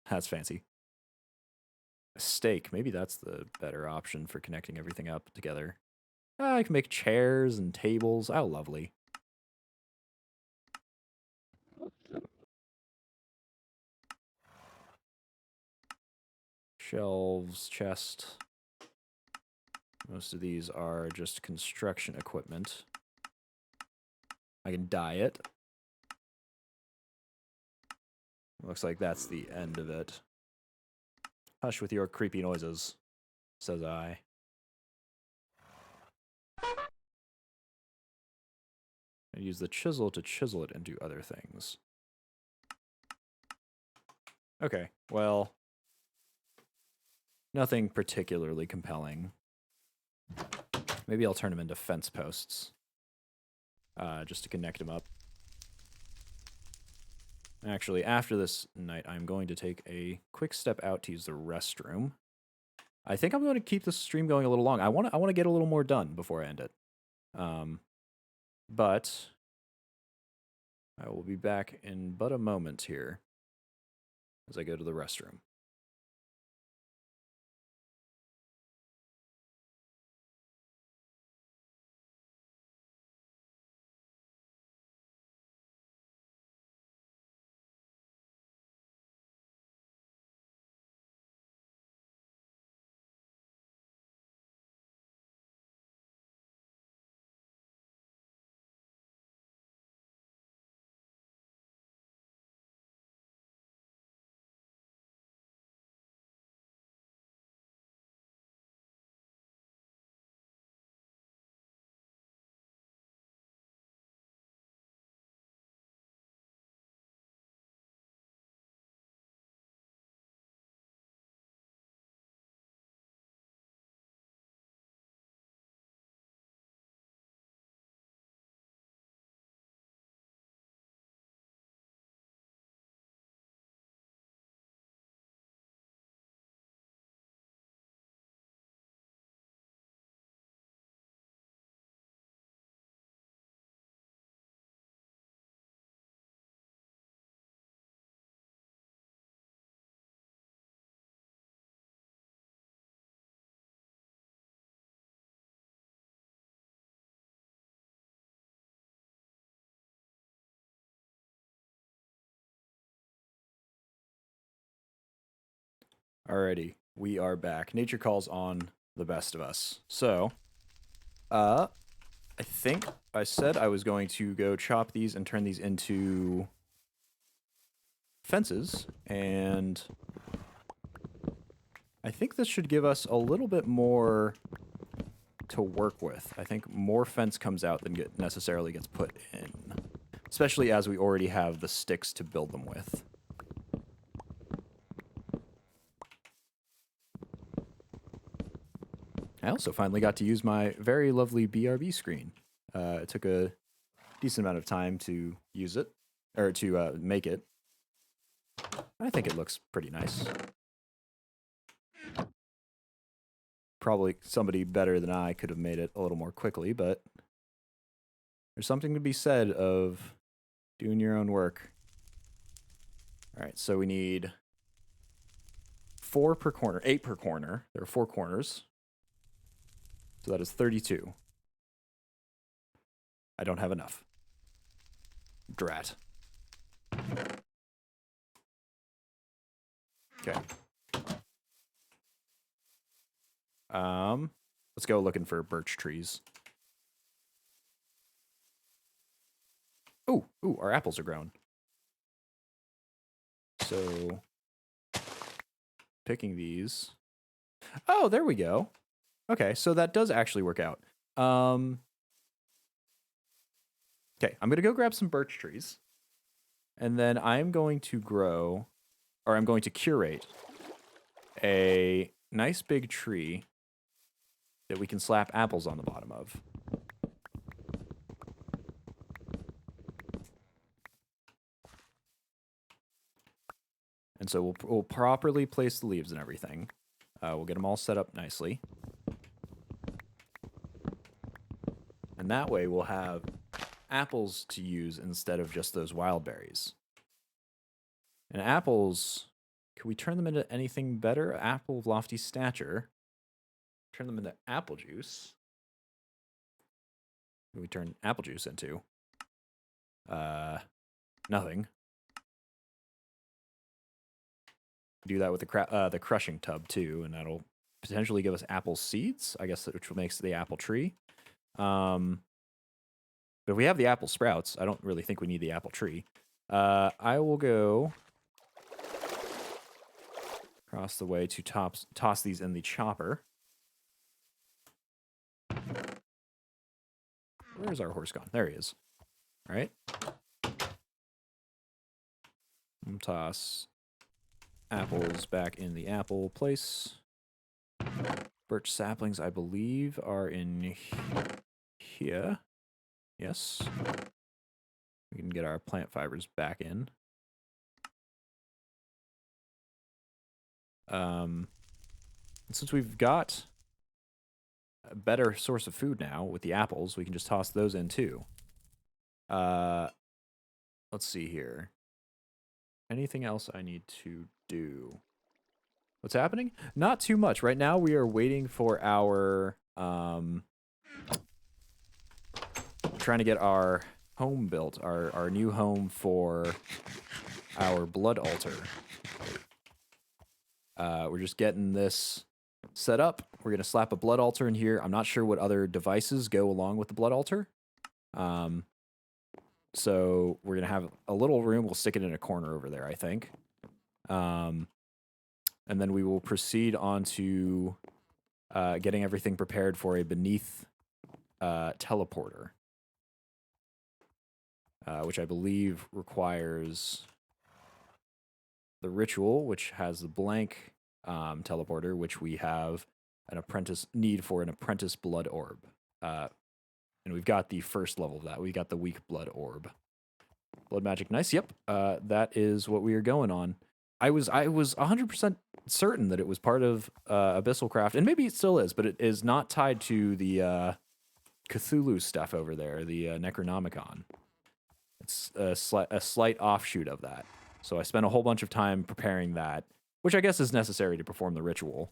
That's fancy. A stake. Maybe that's the better option for connecting everything up together. I can make chairs and tables. Oh, lovely. Shelves, chest. Most of these are just construction equipment. I can dye it. Looks like that's the end of it. Hush with your creepy noises, says I. I use the chisel to chisel it into other things. Okay, well, nothing particularly compelling. Maybe I'll turn them into fence posts, just to connect them up. Actually, after this night, I'm going to take a quick step out to use the restroom. I think I'm going to keep the stream going a little long. I want to get a little more done before I end it. But I will be back in but a moment here as I go to the restroom. Alrighty, we are back. Nature calls on the best of us. So, I think I said I was going to go chop these and turn these into fences, and I think this should give us a little bit more to work with. I think more fence comes out than necessarily gets put in, especially as we already have the sticks to build them with. I also finally got to use my very lovely BRB screen. It took a decent amount of time to use it, or to make it. I think it looks pretty nice. Probably somebody better than I could have made it a little more quickly, but There's something to be said of doing your own work. All right, so we need 4 per corner, 8 per corner. There are 4 corners. So that is 32. I don't have enough. Drat. Okay. Let's go looking for birch trees. Ooh, our apples are grown. So, picking these. Oh, there we go. Okay, so that does actually work out. Okay, I'm going to go grab some birch trees. And then I'm going to grow, or I'm going to curate a nice big tree that we can slap apples on the bottom of. And so we'll properly place the leaves and everything. We'll get them all set up nicely. And that way we'll have apples to use instead of just those wild berries. And apples, can we turn them into anything better? Apple of lofty stature. Turn them into apple juice. What do we turn apple juice into? Nothing. Do that with the crushing tub too, and that'll potentially give us apple seeds, I guess, which makes the apple tree. But if we have the apple sprouts, I don't really think we need the apple tree. I will go across the way to toss these in the chopper. Where's our horse gone? There he is. All right. Toss apples back in the apple place. Birch saplings, I believe, are in here. Yes. We can get our plant fibers back in. Since we've got a better source of food now with the apples, we can just toss those in too. Let's see here. Anything else I need to do? What's happening? Not too much. Right now we are waiting for our trying to get our home built, our new home for our blood altar. We're just getting this set up. We're going to slap a blood altar in here. I'm not sure what other devices go along with the blood altar. So we're going to have a little room. We'll stick it in a corner over there, I think. And then we will proceed on to getting everything prepared for a beneath teleporter. Which I believe requires the ritual, which has the blank teleporter, which we have an apprentice need for an apprentice blood orb. And we've got the first level of that. We got the weak blood orb. Blood magic, nice. Yep, that is what we are going on. I was 100% certain that it was part of Abyssal Craft, and maybe it still is, but it is not tied to the Cthulhu stuff over there, the Necronomicon. It's a slight offshoot of that. So I spent a whole bunch of time preparing that, which I guess is necessary to perform the ritual.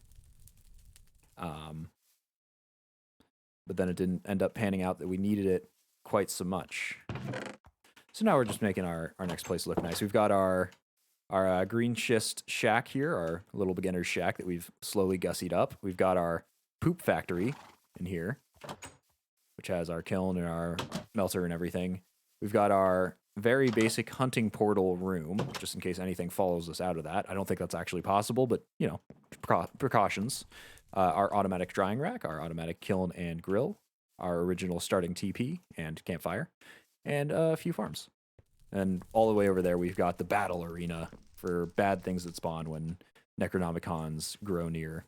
But then it didn't end up panning out that we needed it quite so much. So now we're just making our next place look nice. We've got our green schist shack here, our little beginner's shack that we've slowly gussied up. We've got our poop factory in here, which has our kiln and our melter and everything. We've got our very basic hunting portal room, just in case anything follows us out of that. I don't think that's actually possible, but, you know, precautions. Our automatic drying rack, our automatic kiln and grill, our original starting TP and campfire, and a few farms. And all the way over there, we've got the battle arena for bad things that spawn when Necronomicons grow near.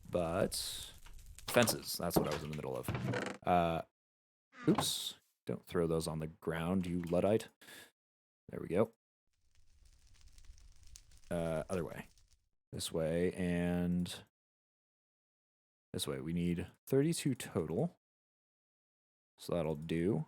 But fences, that's what I was in the middle of. Oops, don't throw those on the ground, you Luddite. There we go. Other way. This way, and this way. We need 32 total. So that'll do.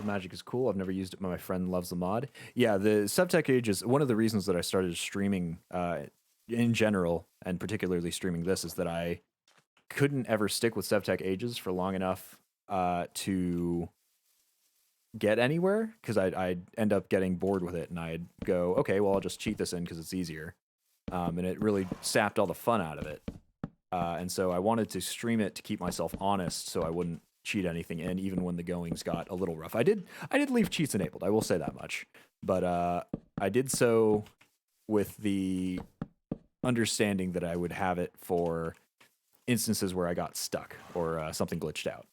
Magic is cool. I've never used it, but my friend loves the mod. Yeah, the Sevtech Age is one of the reasons that I started streaming in general, and particularly streaming this, is that I couldn't ever stick with Sevtech Ages for long enough to get anywhere, because I'd end up getting bored with it, and I'd go, okay, well, I'll just cheat this in because it's easier. And it really sapped all the fun out of it. And so I wanted to stream it to keep myself honest so I wouldn't cheat anything in, even when the goings got a little rough. I did leave cheats enabled, I will say that much. But I did so with the understanding that I would have it for instances where I got stuck or something glitched out.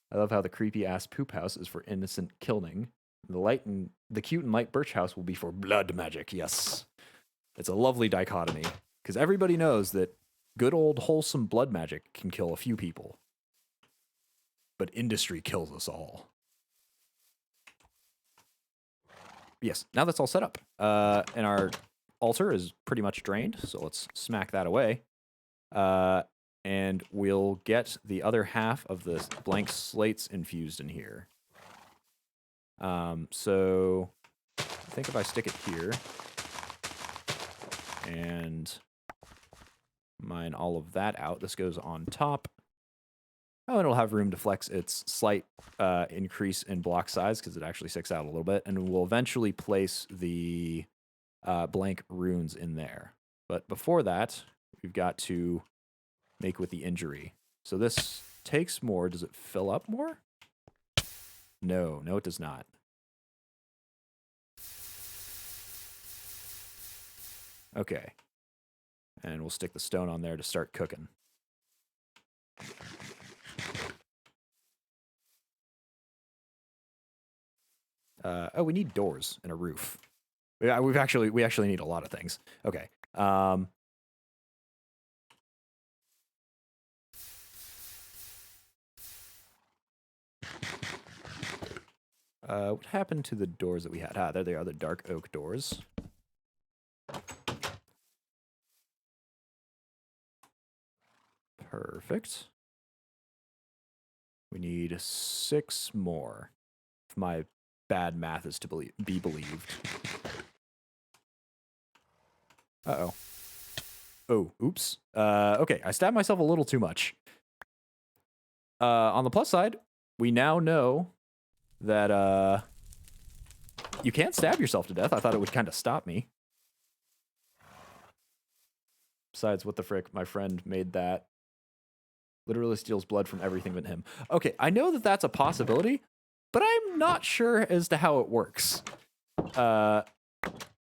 I love how the creepy-ass poop house is for innocent killing. The cute and light birch house will be for blood magic, yes. It's a lovely dichotomy, because everybody knows that good old wholesome blood magic can kill a few people. But industry kills us all. Yes, now that's all set up. And our altar is pretty much drained, so let's smack that away. And we'll get the other half of the blank slates infused in here. So I think if I stick it here and mine all of that out, this goes on top. Oh, and it'll have room to flex its slight increase in block size because it actually sticks out a little bit. And we'll eventually place the blank runes in there. But before that, we've got to make with the injury. So this takes more. Does it fill up more? No, it does not. Okay. And we'll stick the stone on there to start cooking. Oh, we need doors and a roof. We actually need a lot of things. Okay. What happened to the doors that we had? Ah, there they are, the dark oak doors. Perfect. We need 6 more. If my bad math is to be believed. Uh-oh. Oh, oops. Okay, I stabbed myself a little too much. On the plus side, we now know that you can't stab yourself to death. I thought it would kind of stop me. Besides, what the frick? My friend made that. Literally steals blood from everything but him. Okay, I know that that's a possibility, but I'm not sure as to how it works.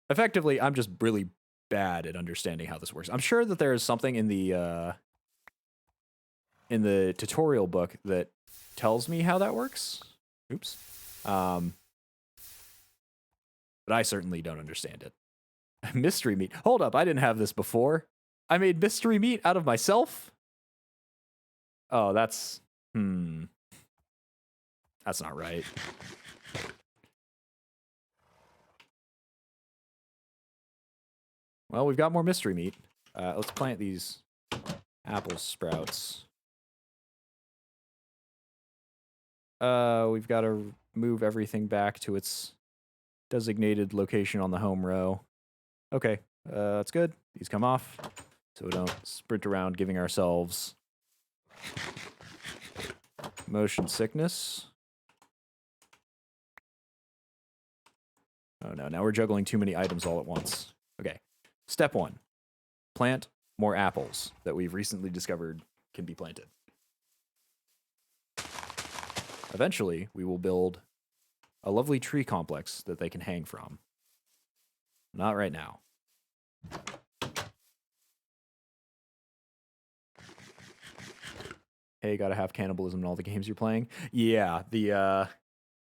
Effectively, I'm just really bad at understanding how this works. I'm sure that there is something in the tutorial book that tells me how that works. Oops. But I certainly don't understand it. Mystery meat. Hold up, I didn't have this before. I made mystery meat out of myself? Oh, that's... That's not right. Well, we've got more mystery meat. Let's plant these apple sprouts. We've got to move everything back to its designated location on the home row. Okay, that's good. These come off, so we don't sprint around giving ourselves motion sickness. Oh no, now we're juggling too many items all at once. Okay, step 1. Plant more apples that we've recently discovered can be planted. Eventually, we will build a lovely tree complex that they can hang from. Not right now. Hey, gotta have cannibalism in all the games you're playing? Yeah, the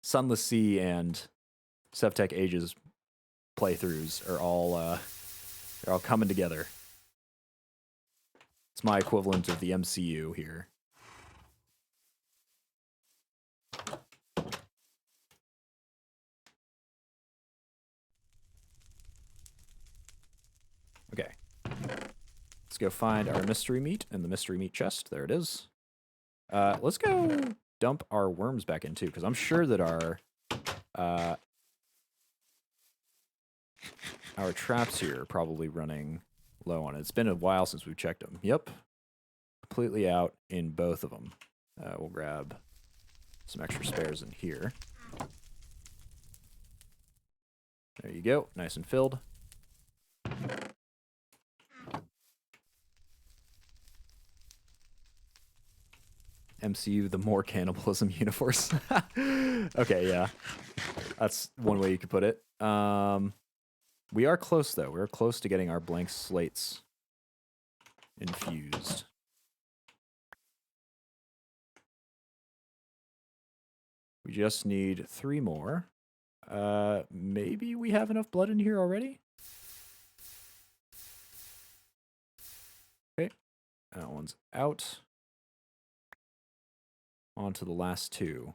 Sunless Sea and Sevtech Ages playthroughs are all they're all coming together. It's my equivalent of the MCU here. Okay. Let's go find our mystery meat in the mystery meat chest. There it is. Let's go dump our worms back in too, because I'm sure that our traps here are probably running low on it. It's been a while since we've checked them. Yep. Completely out in both of them. We'll grab some extra spares in here. There you go. Nice and filled. MCU, the more cannibalism universe. Okay, yeah. That's one way you could put it. We are close, though. We're close to getting our blank slates infused. We just need 3 more. Maybe we have enough blood in here already? Okay. That one's out. On to the last 2.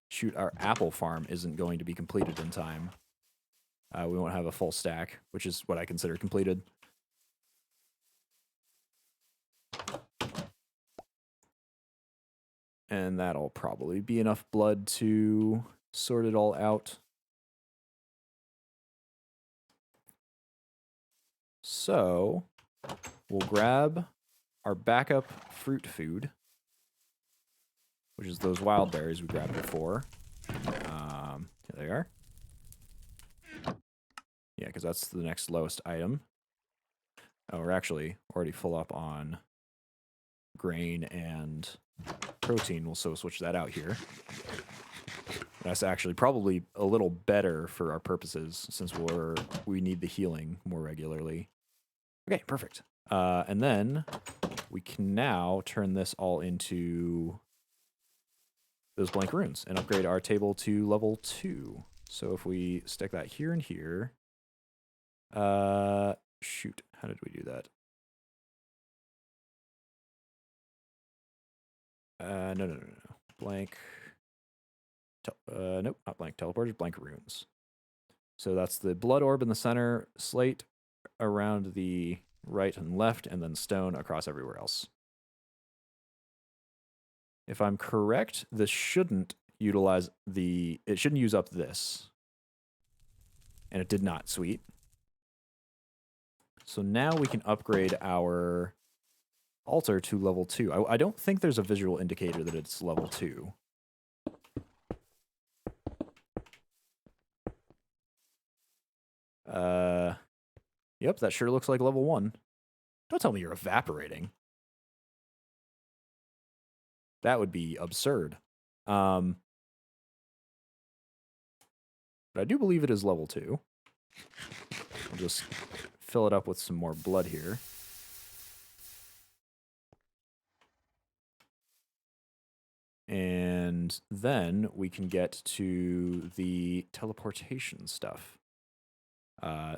Shoot, our apple farm isn't going to be completed in time. We won't have a full stack, which is what I consider completed. And that'll probably be enough blood to sort it all out. So, we'll grab our backup fruit food, which is those wild berries we grabbed before. Here they are. Yeah, because that's the next lowest item. Oh, we're actually already full up on grain and protein. We'll so switch that out here. That's actually probably a little better for our purposes since we need the healing more regularly. Okay, perfect. And then we can now turn this all into those blank runes and upgrade our table to level 2. So if we stick that here and here, shoot, how did we do that? No. Blank. Nope, not blank teleporters, blank runes. So that's the blood orb in the center, slate around the right and left, and then stone across everywhere else. If I'm correct, this shouldn't utilize it shouldn't use up this. And it did not, sweet. So now we can upgrade our altar to level 2. I don't think there's a visual indicator that it's level 2. Yep, that sure looks like level 1. Don't tell me you're evaporating. That would be absurd. But I do believe it is level 2. I'll just fill it up with some more blood here. And then we can get to the teleportation stuff.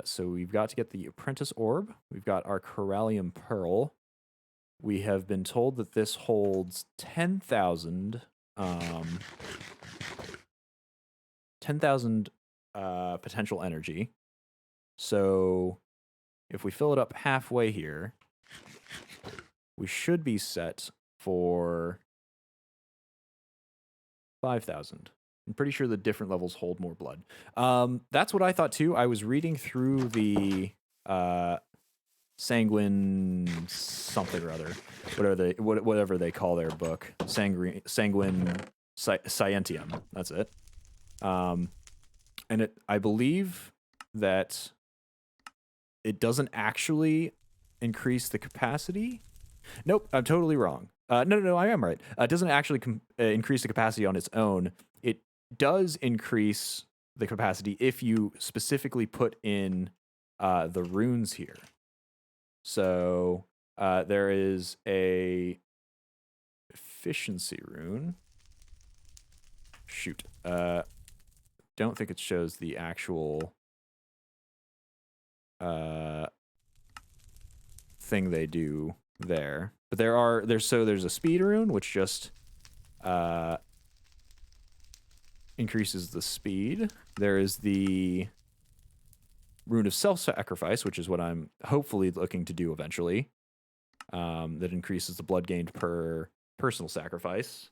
So we've got to get the apprentice orb. We've got our Corallium pearl. We have been told that this holds 10,000 potential energy. So if we fill it up halfway here, we should be set for 5,000. I'm pretty sure the different levels hold more blood. That's what I thought too. I was reading through the sanguine something or other, whatever they call their book, sanguine scientium. That's it. And I believe that it doesn't actually increase the capacity. Nope, I'm totally wrong. No, I am right. It doesn't actually increase the capacity on its own. It does increase the capacity if you specifically put in the runes here. So there is a efficiency rune. Shoot. Don't think it shows the actual thing they do there. But there's a speed rune, which just increases the speed. There is the Rune of Self-Sacrifice, which is what I'm hopefully looking to do eventually. That increases the blood gained per personal sacrifice.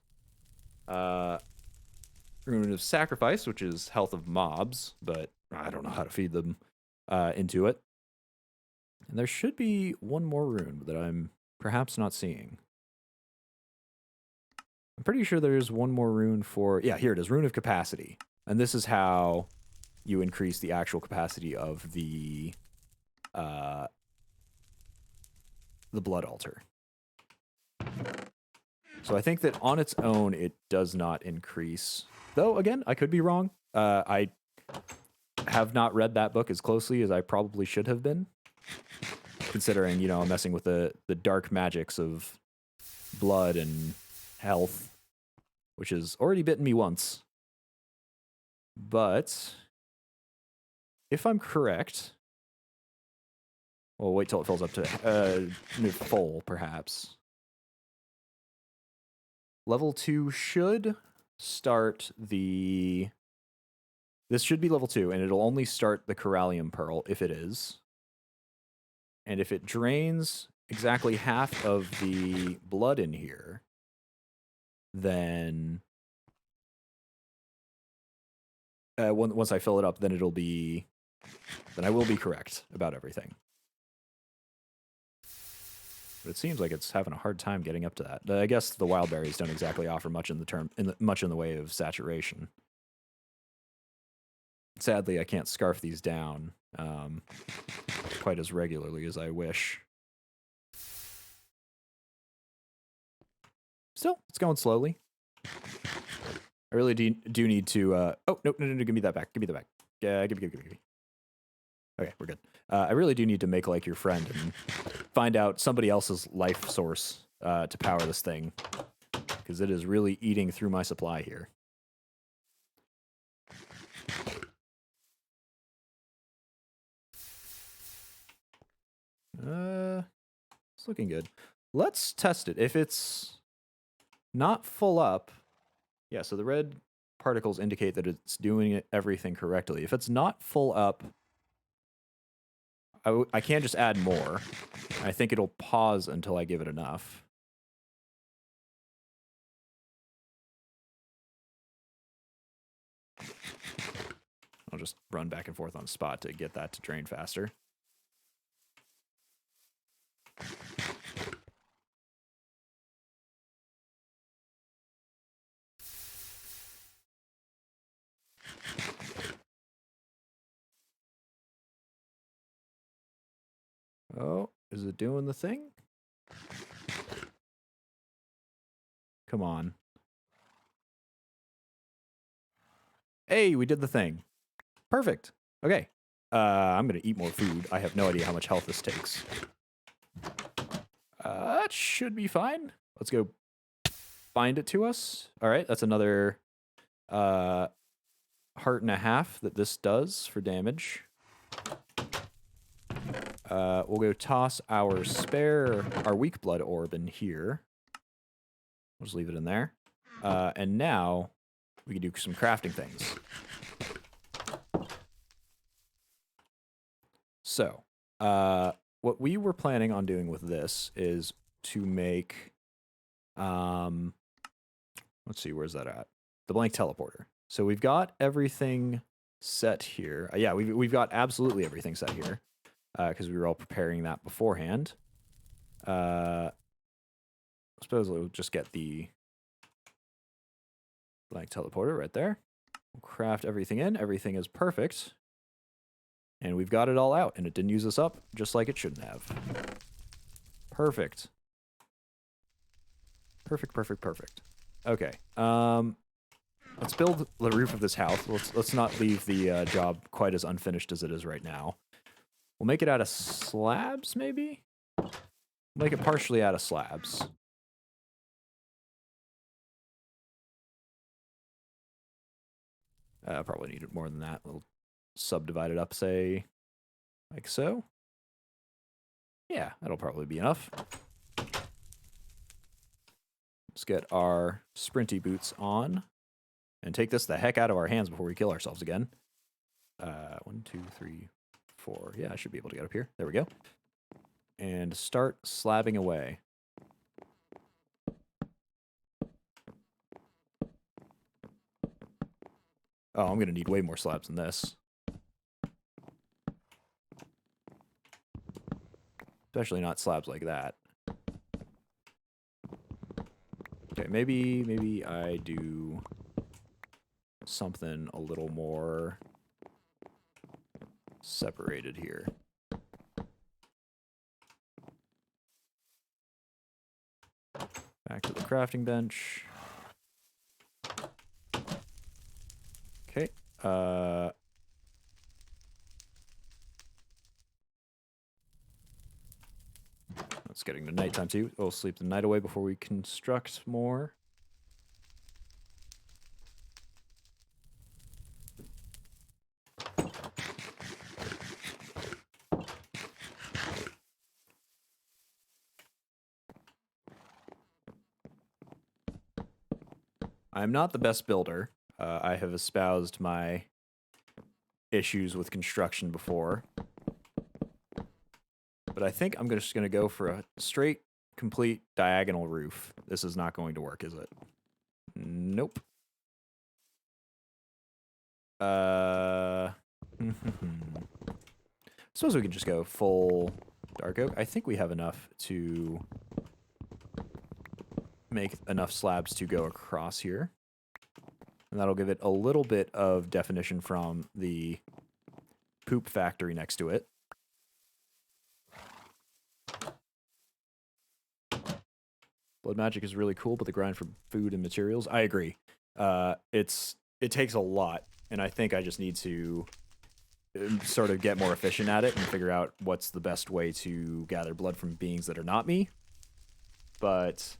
Rune of Sacrifice, which is health of mobs, but I don't know how to feed them into it. And there should be one more rune that I'm perhaps not seeing. I'm pretty sure there's one more rune for... Yeah, here it is, Rune of Capacity. And this is how you increase the actual capacity of the blood altar. So I think that on its own, it does not increase. Though, again, I could be wrong. I have not read that book as closely as I probably should have been. Considering, you know, I'm messing with the dark magics of blood and health, which has already bitten me once. But if I'm correct, well, wait till it fills up to full, perhaps. Level 2 should start the... This should be level 2, and it'll only start the Corallium Pearl if it is. And if it drains exactly half of the blood in here, then... once I fill it up, then it'll be... Then I will be correct about everything. But it seems like it's having a hard time getting up to that. I guess the wild berries don't exactly offer much in the way of saturation. Sadly, I can't scarf these down quite as regularly as I wish. Still, it's going slowly. I really do need to... Oh, no, give me that back. Give me that back. Yeah, give me. Okay, we're good. I really do need to make like your friend and find out somebody else's life source to power this thing, because it is really eating through my supply here. It's looking good. Let's test it. If it's not full up, yeah, so the red particles indicate that it's doing everything correctly. If it's not full up, I can't just add more. I think it'll pause until I give it enough. I'll just run back and forth on spot to get that to drain faster. Oh, is it doing the thing? Come on. Hey, we did the thing. Perfect. Okay. I'm going to eat more food. I have no idea how much health this takes. That should be fine. Let's go bind it to us. All right, that's another heart and a half that this does for damage. We'll go toss our weak blood orb in here. We'll just leave it in there. And now we can do some crafting things. So, what we were planning on doing with this is to make, let's see, where's that at? The blank teleporter. So we've got everything set here. Yeah, we've got absolutely everything set here, because we were all preparing that beforehand. I suppose we'll just get the blank teleporter right there. We'll craft everything in. Everything is perfect. And we've got it all out, and it didn't use us up, just like it shouldn't have. Perfect. Perfect. Okay. Let's build the roof of this house. Let's not leave the job quite as unfinished as it is right now. We'll make it out of slabs, maybe? Make it partially out of slabs. Probably need it more than that. We'll subdivide it up, say, like so. Yeah, that'll probably be enough. Let's get our sprinty boots on and take this the heck out of our hands before we kill ourselves again. 1, 2, 3, 4. Yeah, I should be able to get up here. There we go. And start slabbing away. Oh, I'm going to need way more slabs than this. Especially not slabs like that. Okay, maybe I do something a little more separated here. Back to the crafting bench. Okay. It's getting to nighttime too. We'll sleep the night away before we construct more. I'm not the best builder. I have espoused my issues with construction before. But I think I'm just going to go for a straight, complete diagonal roof. This is not going to work, is it? Nope. Suppose we can just go full dark oak. I think we have enough to make enough slabs to go across here. And that'll give it a little bit of definition from the poop factory next to it. Blood magic is really cool, but the grind for food and materials, I agree. It takes a lot, and I think I just need to sort of get more efficient at it and figure out what's the best way to gather blood from beings that are not me. But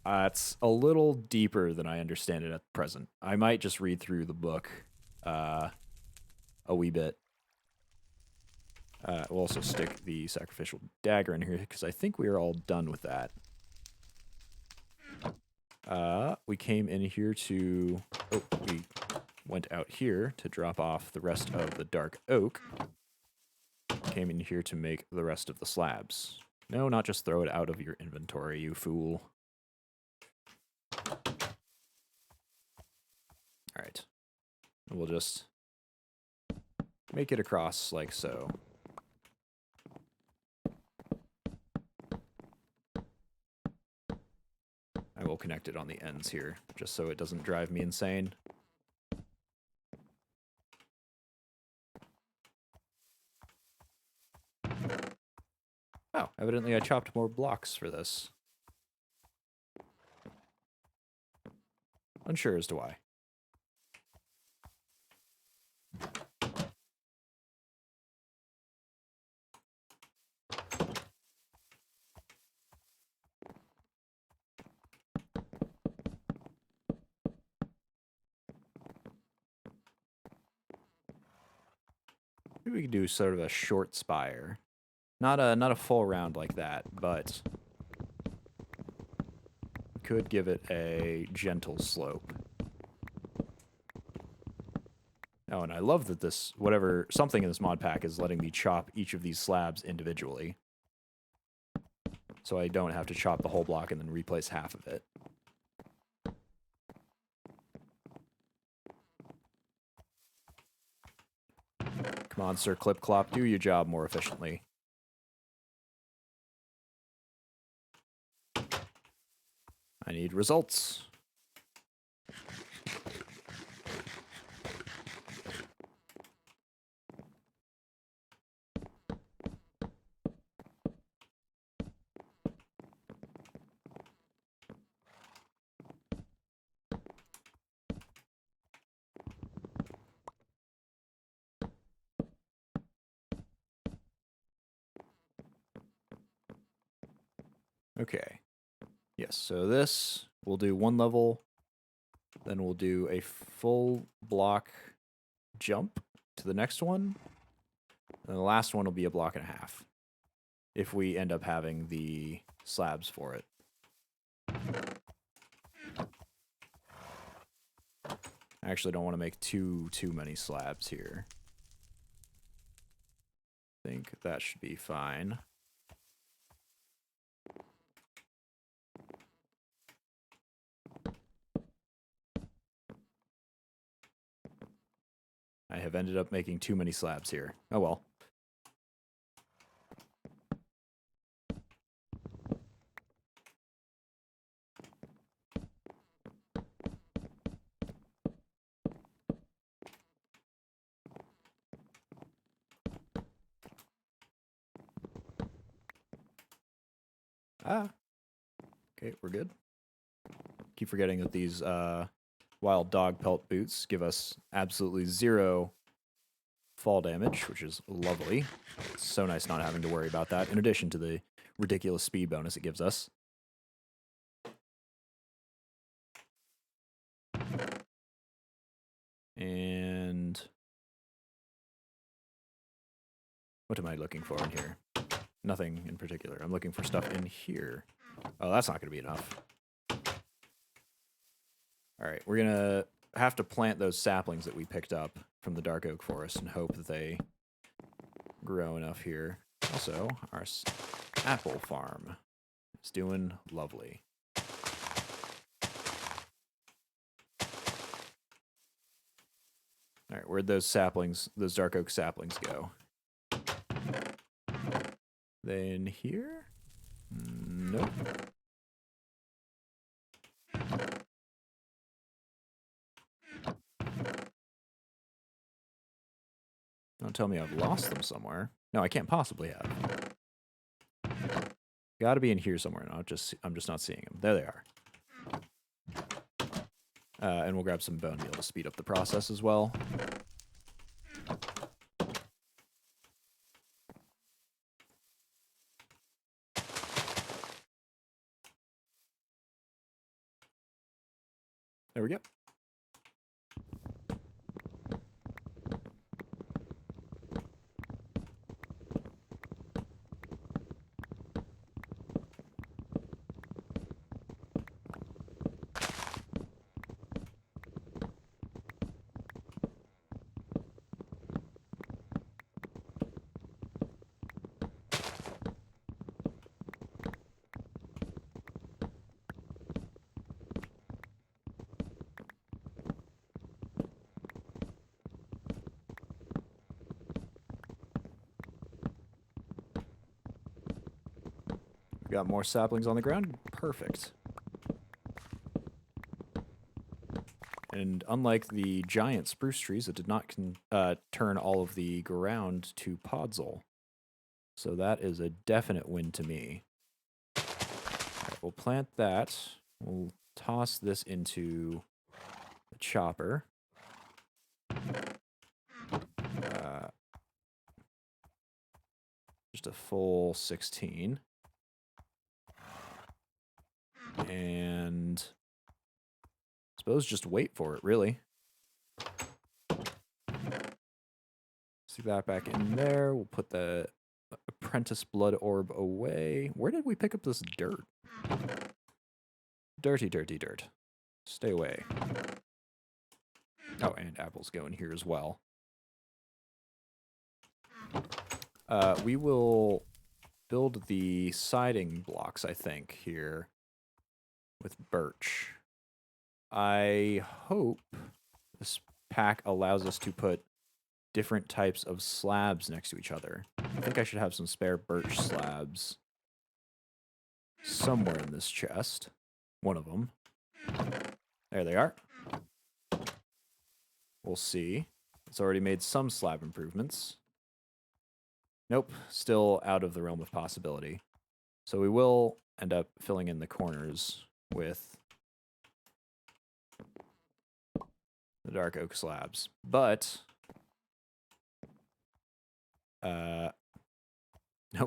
it's a little deeper than I understand it at present. I might just read through the book a wee bit. We'll also stick the sacrificial dagger in here because I think we are all done with that. We came in here to... Oh, we went out here to drop off the rest of the dark oak. Came in here to make the rest of the slabs. No, not just throw it out of your inventory, you fool. Alright. We'll just make it across like so. I will connect it on the ends here, just so it doesn't drive me insane. Oh, evidently I chopped more blocks for this. Unsure as to why. Maybe we could do sort of a short spire. Not a full round like that, but could give it a gentle slope. Oh, and I love that this, something in this mod pack is letting me chop each of these slabs individually. So I don't have to chop the whole block and then replace half of it. Come on, Sir Clip Clop, do your job more efficiently. I need results. Okay. Yes, so this, we'll do one level, then we'll do a full block jump to the next one, and the last one will be a block and a half, if we end up having the slabs for it. I actually don't want to make too many slabs here. think that should be fine. I have ended up making too many slabs here. Oh well. Ah. Okay, we're good. Keep forgetting that these wild dog pelt boots give us absolutely 0 fall damage, which is lovely. It's so nice not having to worry about that, in addition to the ridiculous speed bonus it gives us. And what am I looking for in here? Nothing in particular. I'm looking for stuff in here. Oh, that's not going to be enough. All right, we're going to have to plant those saplings that we picked up from the dark oak forest and hope that they grow enough here. Also, our apple farm is doing lovely. All right, where'd those saplings, those dark oak saplings go? They in here? Nope. Don't tell me I've lost them somewhere. No, I can't possibly have. Got to be in here somewhere. I'm just not seeing them. There they are. And we'll grab some bone meal to speed up the process as well. There we go. Got more saplings on the ground. Perfect. And unlike the giant spruce trees, it did not turn all of the ground to podzol. So that is a definite win to me. All right, we'll plant that. We'll toss this into the chopper. Just a full 16. And I suppose just wait for it, really. Stick that back in there. We'll put the apprentice blood orb away. Where did we pick up this dirt? Dirty, dirty dirt. Stay away. Oh, and apples go in here as well. We will build the siding blocks, I think, here with birch. I hope this pack allows us to put different types of slabs next to each other. I think I should have some spare birch slabs somewhere in this chest. One of them. There they are. We'll see. It's already made some slab improvements. Nope, still out of the realm of possibility. So we will end up filling in the corners with the dark oak slabs. But nope,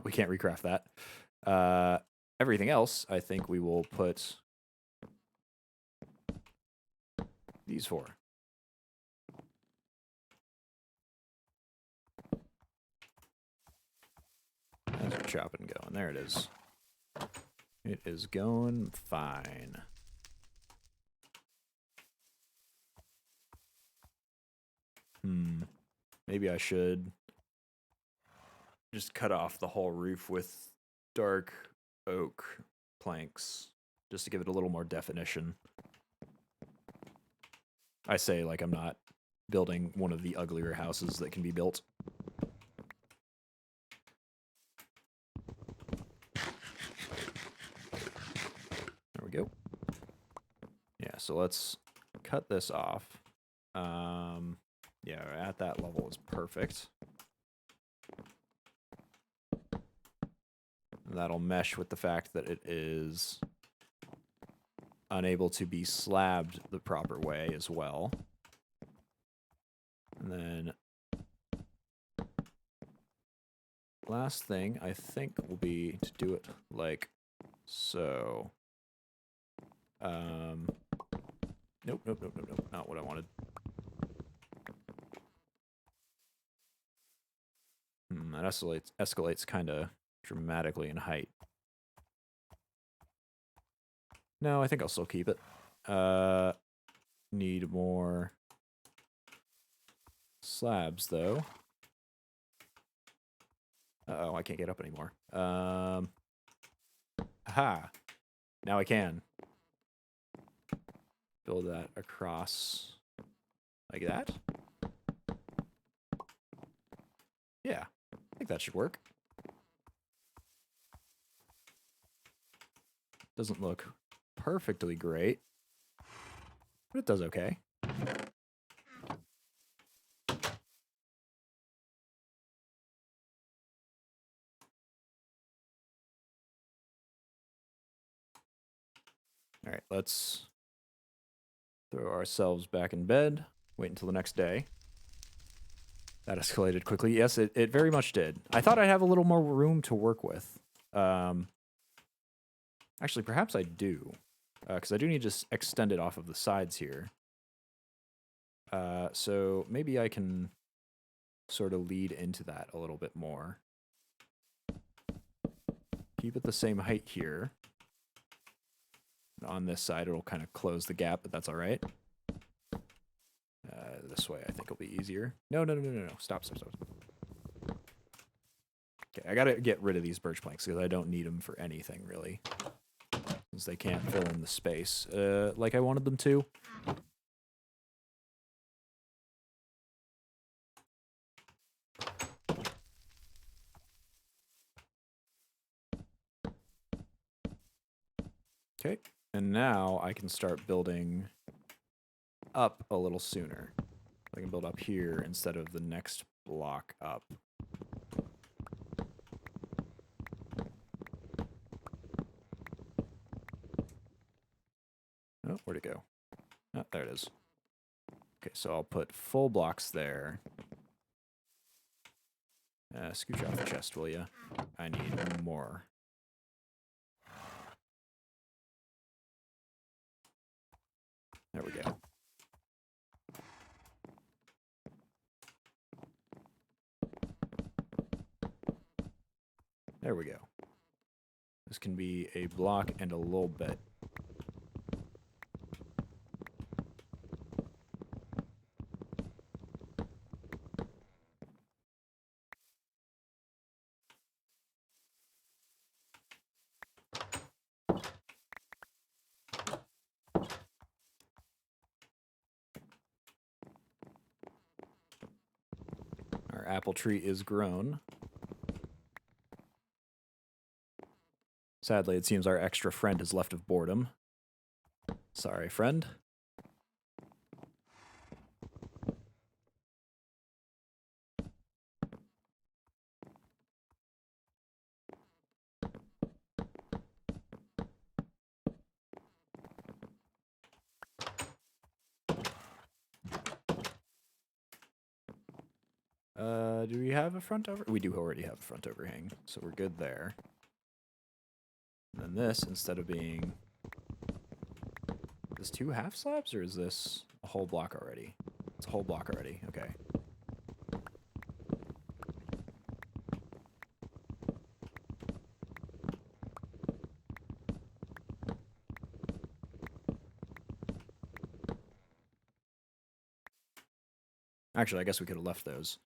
we can't recraft that. Everything else, I think we will put these for. How's your chopping going? There it is. It is going fine. Maybe I should just cut off the whole roof with dark oak planks just to give it a little more definition. I say like I'm not building one of the uglier houses that can be built. There we go. Yeah, so let's cut this off. Yeah, at that level is perfect. And that'll mesh with the fact that it is unable to be slabbed the proper way as well. And then last thing I think will be to do it like so. Nope, not what I wanted. That escalates kind of dramatically in height. No, I think I'll still keep it. Need more slabs, though. Uh-oh, I can't get up anymore. Aha! Now I can. Build that across like that. Yeah, I think that should work. Doesn't look perfectly great, but it does okay. All right, let's throw ourselves back in bed, wait until the next day. That escalated quickly. Yes, it very much did. I thought I'd have a little more room to work with. Actually, perhaps I do, because I do need to just extend it off of the sides here. So maybe I can sort of lead into that a little bit more. Keep it the same height here. On this side, it'll kind of close the gap, but that's all right. This way, I think, will be easier. No. Stop. Okay, I gotta get rid of these birch planks because I don't need them for anything, really. Since they can't fill in the space like I wanted them to. Okay, and now I can start building up a little sooner. I can build up here instead of the next block up. Oh, where'd it go? Oh, there it is. Okay, so I'll put full blocks there. Scooch off the chest, will ya? I need more. There we go. There we go. This can be a block and a little bit. Our apple tree is grown. Sadly, it seems our extra friend is left of boredom. Sorry, friend. Do we have a front over? We do already have a front overhang, so we're good there. And then this, instead of being... Is this 2 half slabs, or is this a whole block already? It's a whole block already, okay. Actually, I guess we could have left those.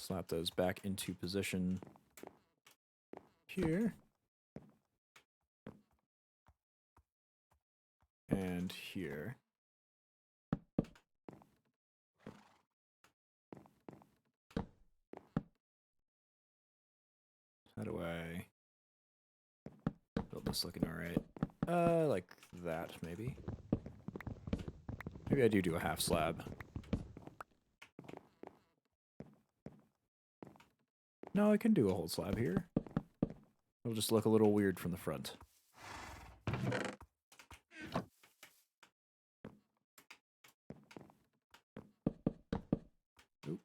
slap those back into position here. And here. How do I build this looking alright? Like that, maybe. Maybe I do a half slab. No, I can do a whole slab here. It'll just look a little weird from the front. Oop.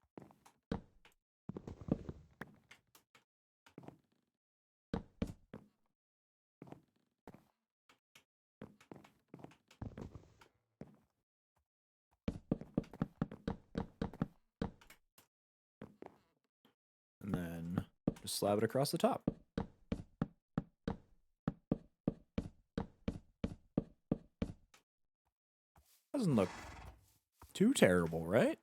And then just slab it across the top. Doesn't look too terrible, right?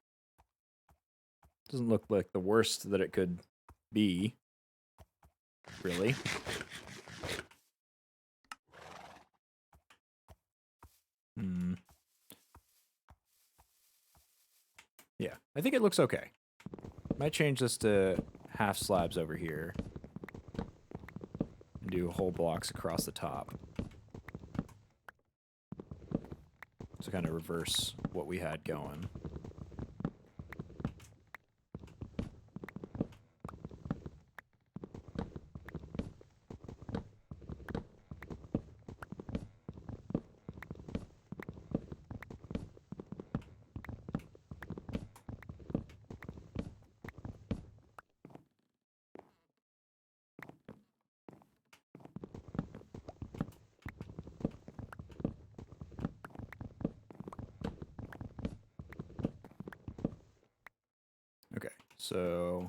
Doesn't look like the worst that it could be, really. Yeah, I think it looks okay. Might change this to half slabs over here. And do whole blocks across the top. To kind of reverse what we had going. Okay, so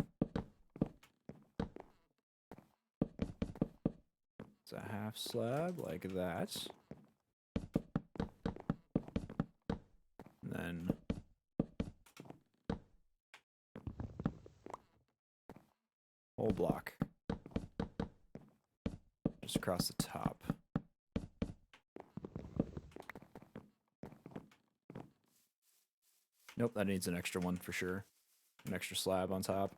it's a half slab like that. And then whole block. Just across the top. Nope, that needs an extra one for sure. An extra slab on top.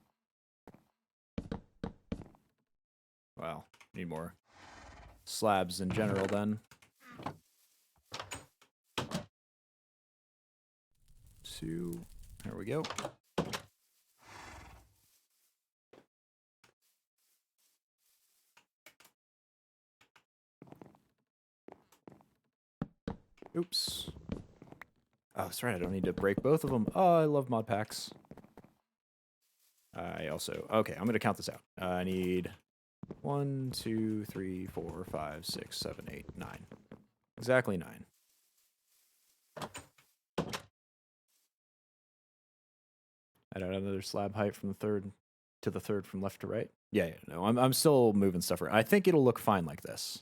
Wow, need more slabs in general then. Two, there we go. Oops. Oh, that's right, I don't need to break both of them. Oh, I love mod packs. I also, okay, I'm gonna count this out. I need 1, 2, 3, 4, 5, 6, 7, 8, 9. Exactly 9. Add another slab height from the third to the third from left to right. Yeah, no, I'm still moving stuff around. I think it'll look fine like this.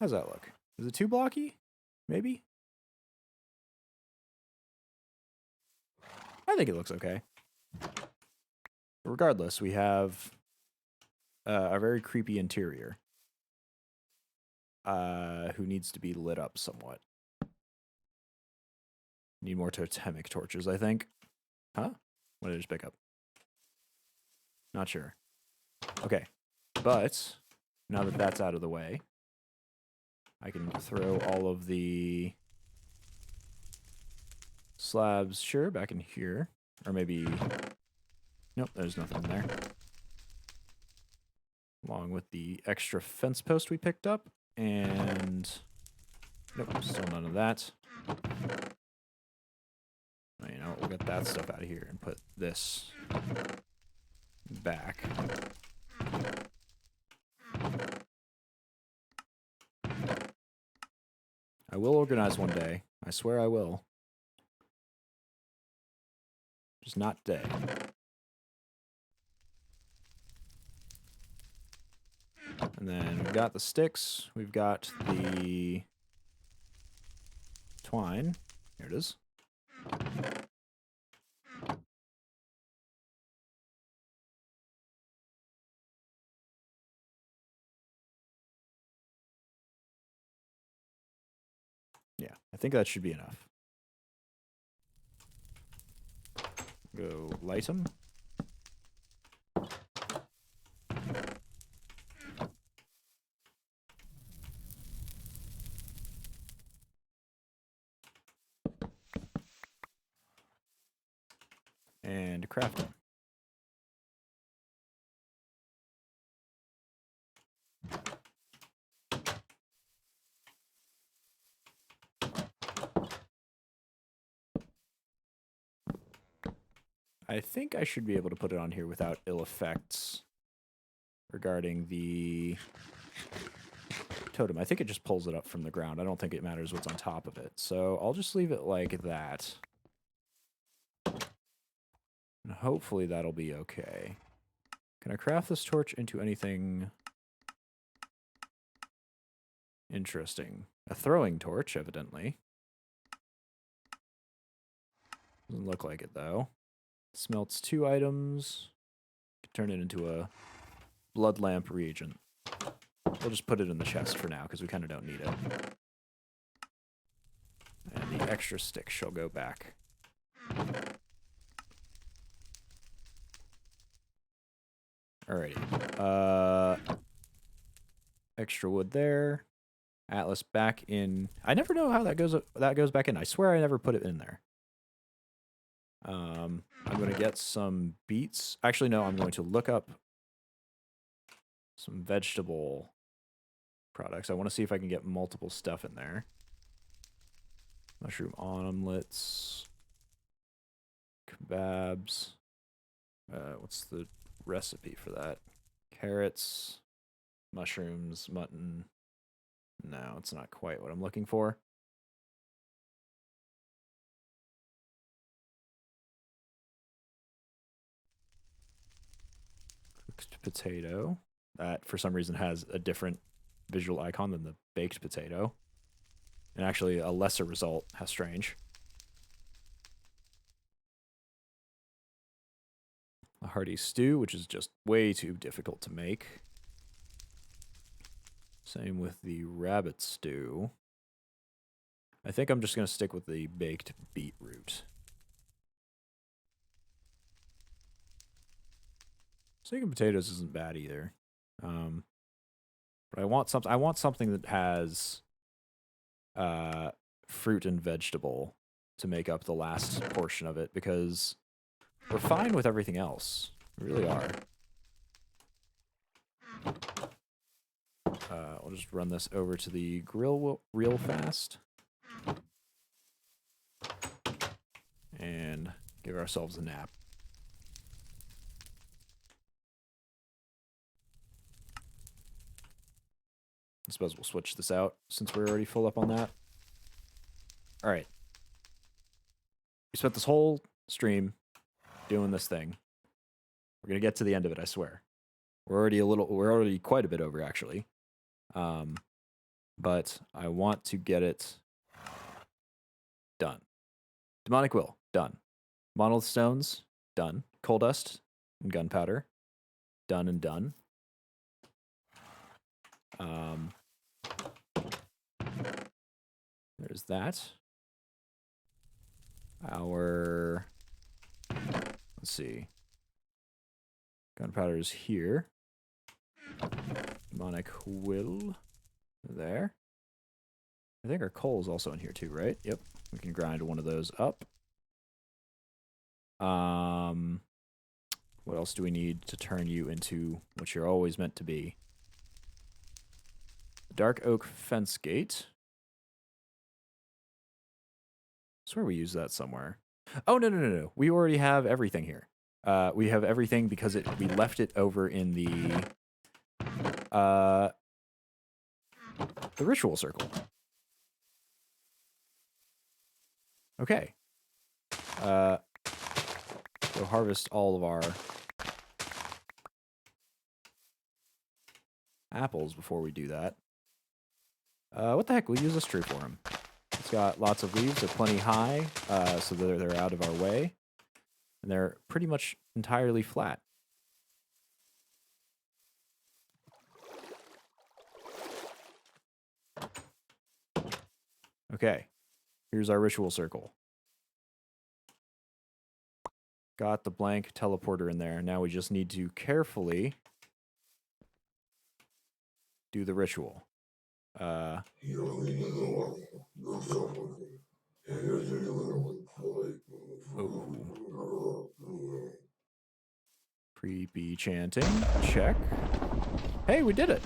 How's that look? Is it too blocky? Maybe? I think it looks okay. Regardless, we have a very creepy interior who needs to be lit up somewhat. Need more totemic torches, I think. Huh? What did I just pick up? Not sure. Okay. But now that that's out of the way, I can throw all of the slabs, sure, back in here. Or maybe... Nope, there's nothing in there. Along with the extra fence post we picked up. And... Nope, still none of that. Well, you know what, we'll get that stuff out of here and put this back. I will organize one day. I swear I will. Just not today. And then we've got the sticks. We've got the twine. Here it is. Yeah, I think that should be enough. Go light them. And craft them. I think I should be able to put it on here without ill effects regarding the totem. I think it just pulls it up from the ground. I don't think it matters what's on top of it. So I'll just leave it like that. And hopefully that'll be okay. Can I craft this torch into anything interesting? A throwing torch, evidently. Doesn't look like it, though. Smelts 2 items. Can turn it into a blood lamp reagent. We'll just put it in the chest for now, because we kind of don't need it. And the extra stick shall go back. Alrighty. Extra wood there. Atlas back in. I never know how that goes back in. I swear I never put it in there. I'm going to get some beets. Actually, no, I'm going to look up some vegetable products. I want to see if I can get multiple stuff in there. Mushroom omelets. Kebabs. What's the recipe for that? Carrots. Mushrooms. Mutton. No, it's not quite what I'm looking for. Cooked potato. That, for some reason, has a different visual icon than the baked potato. And actually, a lesser result. How strange. A hearty stew, which is just way too difficult to make. Same with the rabbit stew. I think I'm just going to stick with the baked beetroot. Steak potatoes isn't bad either. But I want something that has fruit and vegetable to make up the last portion of it, because we're fine with everything else. We really are. We'll just run this over to the grill real fast. And give ourselves a nap. I suppose we'll switch this out since we're already full up on that. All right. We spent this whole stream doing this thing. We're going to get to the end of it, I swear. We're already quite a bit over, actually. But I want to get it done. Demonic Will, done. Monolith Stones, done. Coal Dust and Gunpowder, done and done. There's that. Let's see. Gunpowder is here. Demonic Will, there. I think our coal is also in here too, right? Yep. We can grind one of those up. What else do we need to turn you into what you're always meant to be? Dark Oak Fence Gate. I swear we used that somewhere. Oh, no. We already have everything here. We have everything because we left it over in the ritual circle. Okay. Go harvest all of our apples before we do that. What the heck? We'll use this tree for him. It's got lots of leaves. They're plenty high, so they're out of our way. And they're pretty much entirely flat. Okay, here's our ritual circle. Got the blank teleporter in there. Now we just need to carefully do the ritual. Creepy chanting. Check. Hey, we did it.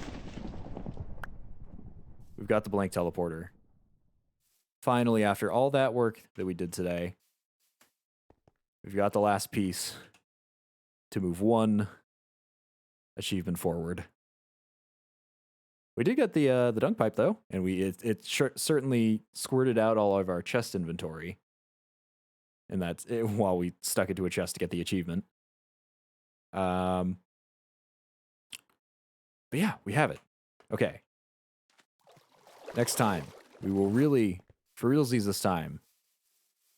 We've got the blank teleporter. Finally, after all that work that we did today, we've got the last piece to move one achievement forward. We did get the dunk pipe though, and it certainly squirted out all of our chest inventory, and that's it, while we stuck it to a chest to get the achievement. But yeah, we have it. Okay. Next time, we will really, for realsies this time,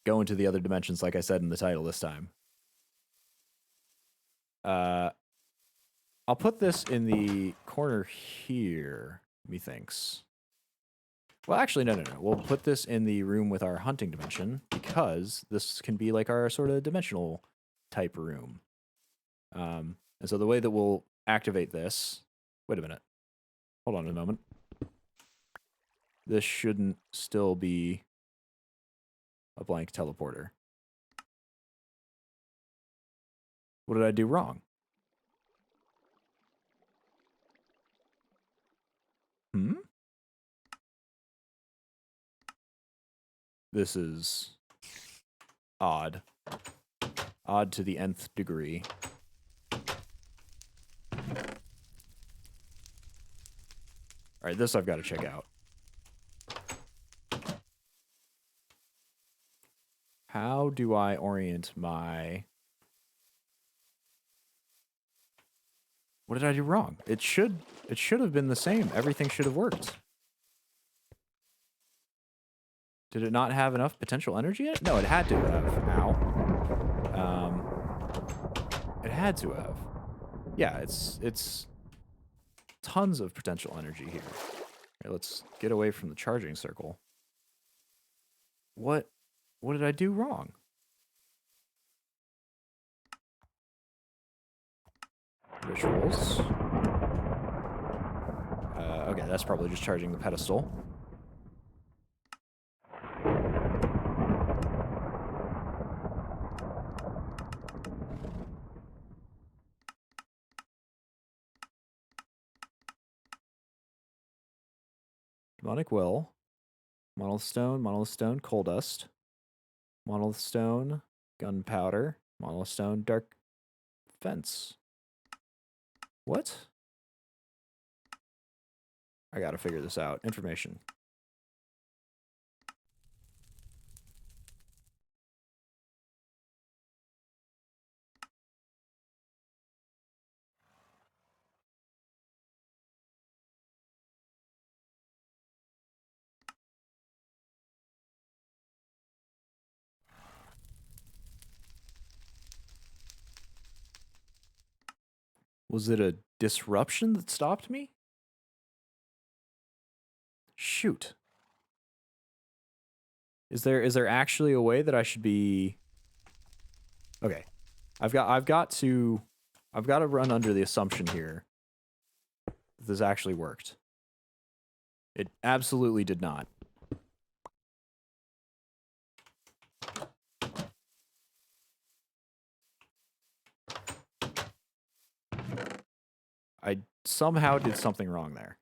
go into the other dimensions like I said in the title this time. I'll put this in the corner here, methinks. Well, actually, no. We'll put this in the room with our hunting dimension, because this can be like our sort of dimensional type room. And so the way that we'll activate this... Wait a minute. Hold on a moment. This shouldn't still be a blank teleporter. What did I do wrong? This is odd. Odd to the nth degree. Alright, this I've got to check out. How do I orient my... What did I do wrong? It should have been the same. Everything should have worked. Did it not have enough potential energy in it? No, it had to have. Ow. It had to have. Yeah, it's tons of potential energy here. Okay, let's get away from the charging circle. What did I do wrong? Rituals. Okay, that's probably just charging the pedestal. Demonic Will. Monolith Stone, Coal Dust. Monolith Stone, Gunpowder. Monolith Stone, Dark Fence. What? I gotta figure this out. Information. Was it a disruption that stopped me? Shoot. Is there actually a way that I should be... Okay. I've got to run under the assumption here that this actually worked. It absolutely did not. I somehow did something wrong there.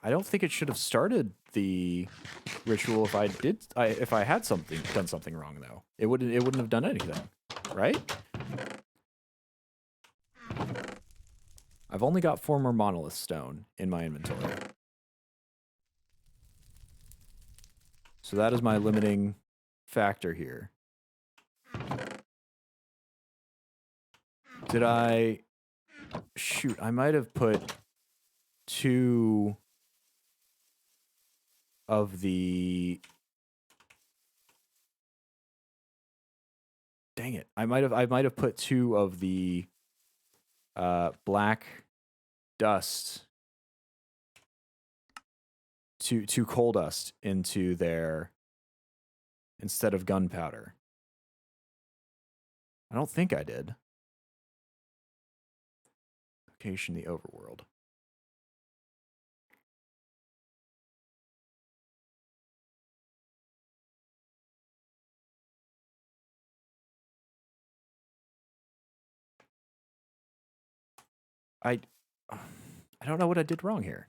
I don't think it should have started the ritual if I had done something wrong though. It wouldn't have done anything, right? I've only got 4 more monolith stone in my inventory. So that is my limiting factor here. Did I... Shoot, I might have put 2 of the... Dang it. I might have put 2 of the black dust, to coal dust into there instead of gunpowder. I don't think I did. Location, the overworld. I don't know what I did wrong here.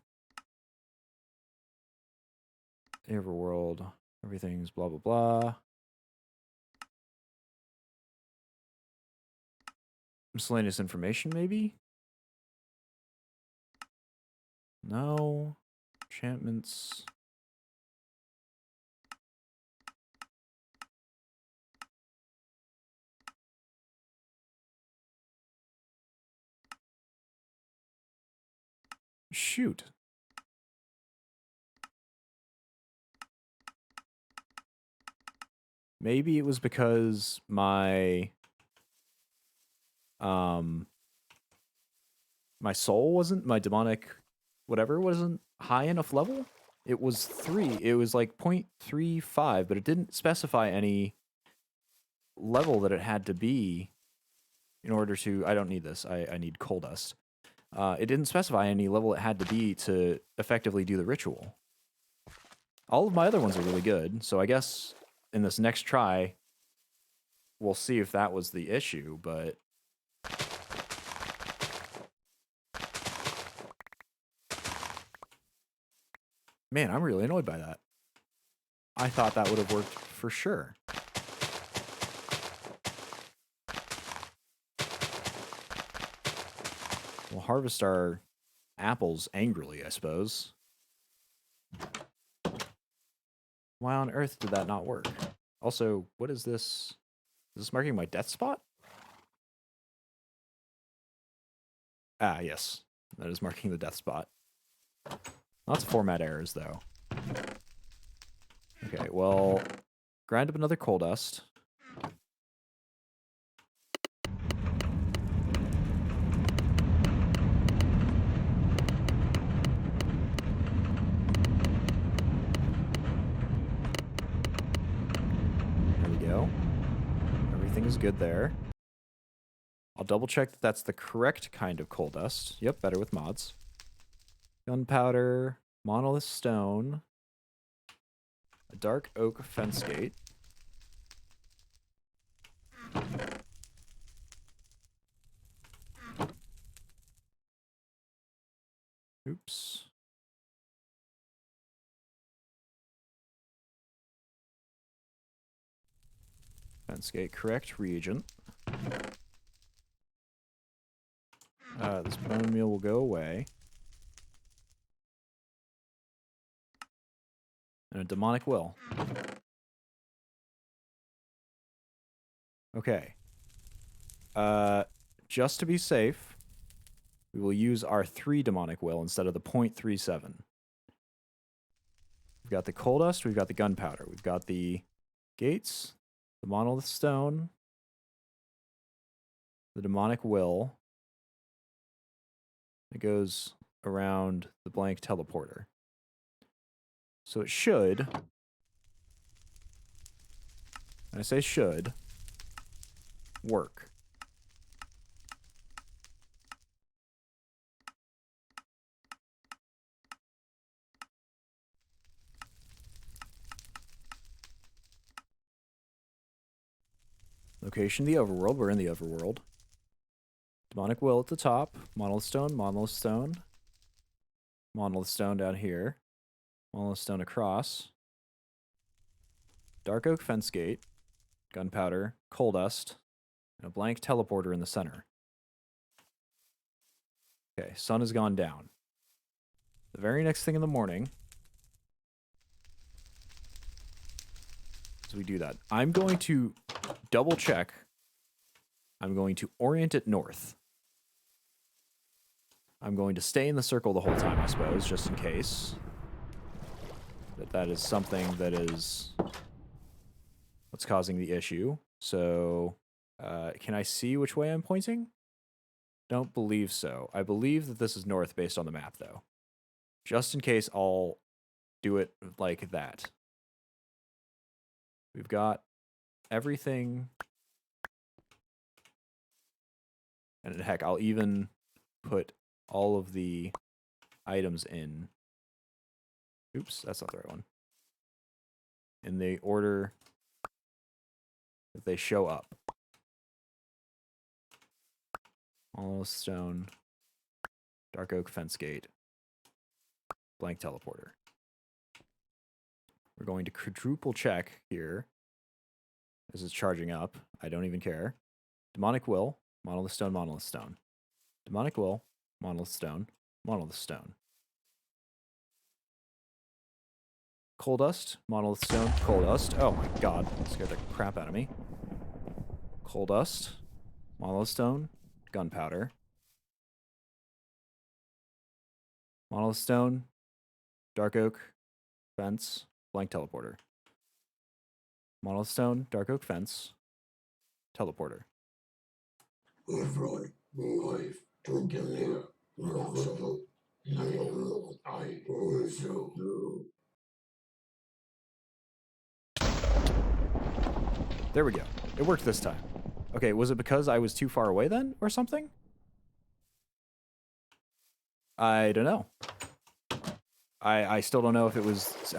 Overworld, everything's blah, blah, blah. Miscellaneous information, maybe? No. Enchantments. Shoot. Maybe it was because my my soul wasn't, my demonic whatever wasn't high enough level. It was 3. It was like 0.35, but it didn't specify any level that it had to be in order to... I don't need this. I need coal dust. It didn't specify any level it had to be to effectively do the ritual. All of my other ones are really good, so I guess in this next try, we'll see if that was the issue, but... Man, I'm really annoyed by that. I thought that would have worked for sure. We'll harvest our apples angrily, I suppose. Why on earth did that not work? Also, what is this? Is this marking my death spot? Ah, yes. That is marking the death spot. Lots of format errors, though. Okay, well, grind up another coal dust. There we go. Everything is good there. I'll double check that that's the correct kind of coal dust. Yep, better with mods. Gunpowder, monolith stone, a dark oak fence gate. Oops. Fence gate, correct reagent. This bone meal will go away. And a demonic will. Okay. Just to be safe, we will use our 3 demonic will instead of the 0.37. We've got the coal dust, we've got the gunpowder, we've got the gates, the monolith stone, the demonic will. It goes around the blank teleporter. So it should, and I say should, work. Location, the overworld. We're in the overworld. Demonic will at the top. Monolith stone, monolith stone. Monolith stone down here. Monolith stone across. Dark oak fence gate. Gunpowder. Coal dust. And a blank teleporter in the center. Okay, sun has gone down. The very next thing in the morning, as we do that, I'm going to double check I'm going to orient it north. I'm going to stay in the circle the whole time, I suppose, just in case. That is something that is what's causing the issue. So, can I see which way I'm pointing? Don't believe so. I believe that this is north based on the map, though. Just in case, I'll do it like that. We've got everything. And heck, I'll even put all of the items in. Oops, that's not the right one. In the order that they show up. All stone, dark oak fence gate, blank teleporter. We're going to quadruple check here. This is charging up. I don't even care. Demonic will, monolith stone, monolith stone. Demonic will, monolith stone, monolith stone. Coal dust, monolith stone, coal dust. Oh my god, scared the crap out of me. Coal dust, monolith stone, gunpowder. Monolith stone, dark oak, fence, blank teleporter. Monolith stone, dark oak fence, teleporter. There we go. It worked this time. Okay, was it because I was too far away then, or something? I don't know. I still don't know if it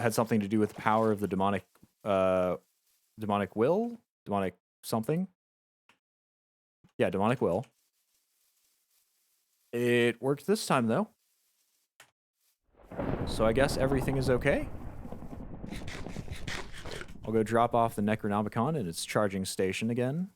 had something to do with the power of the demonic will, demonic something. Yeah, demonic will. It worked this time though. So I guess everything is okay. I'll go drop off the Necronomicon at its charging station again.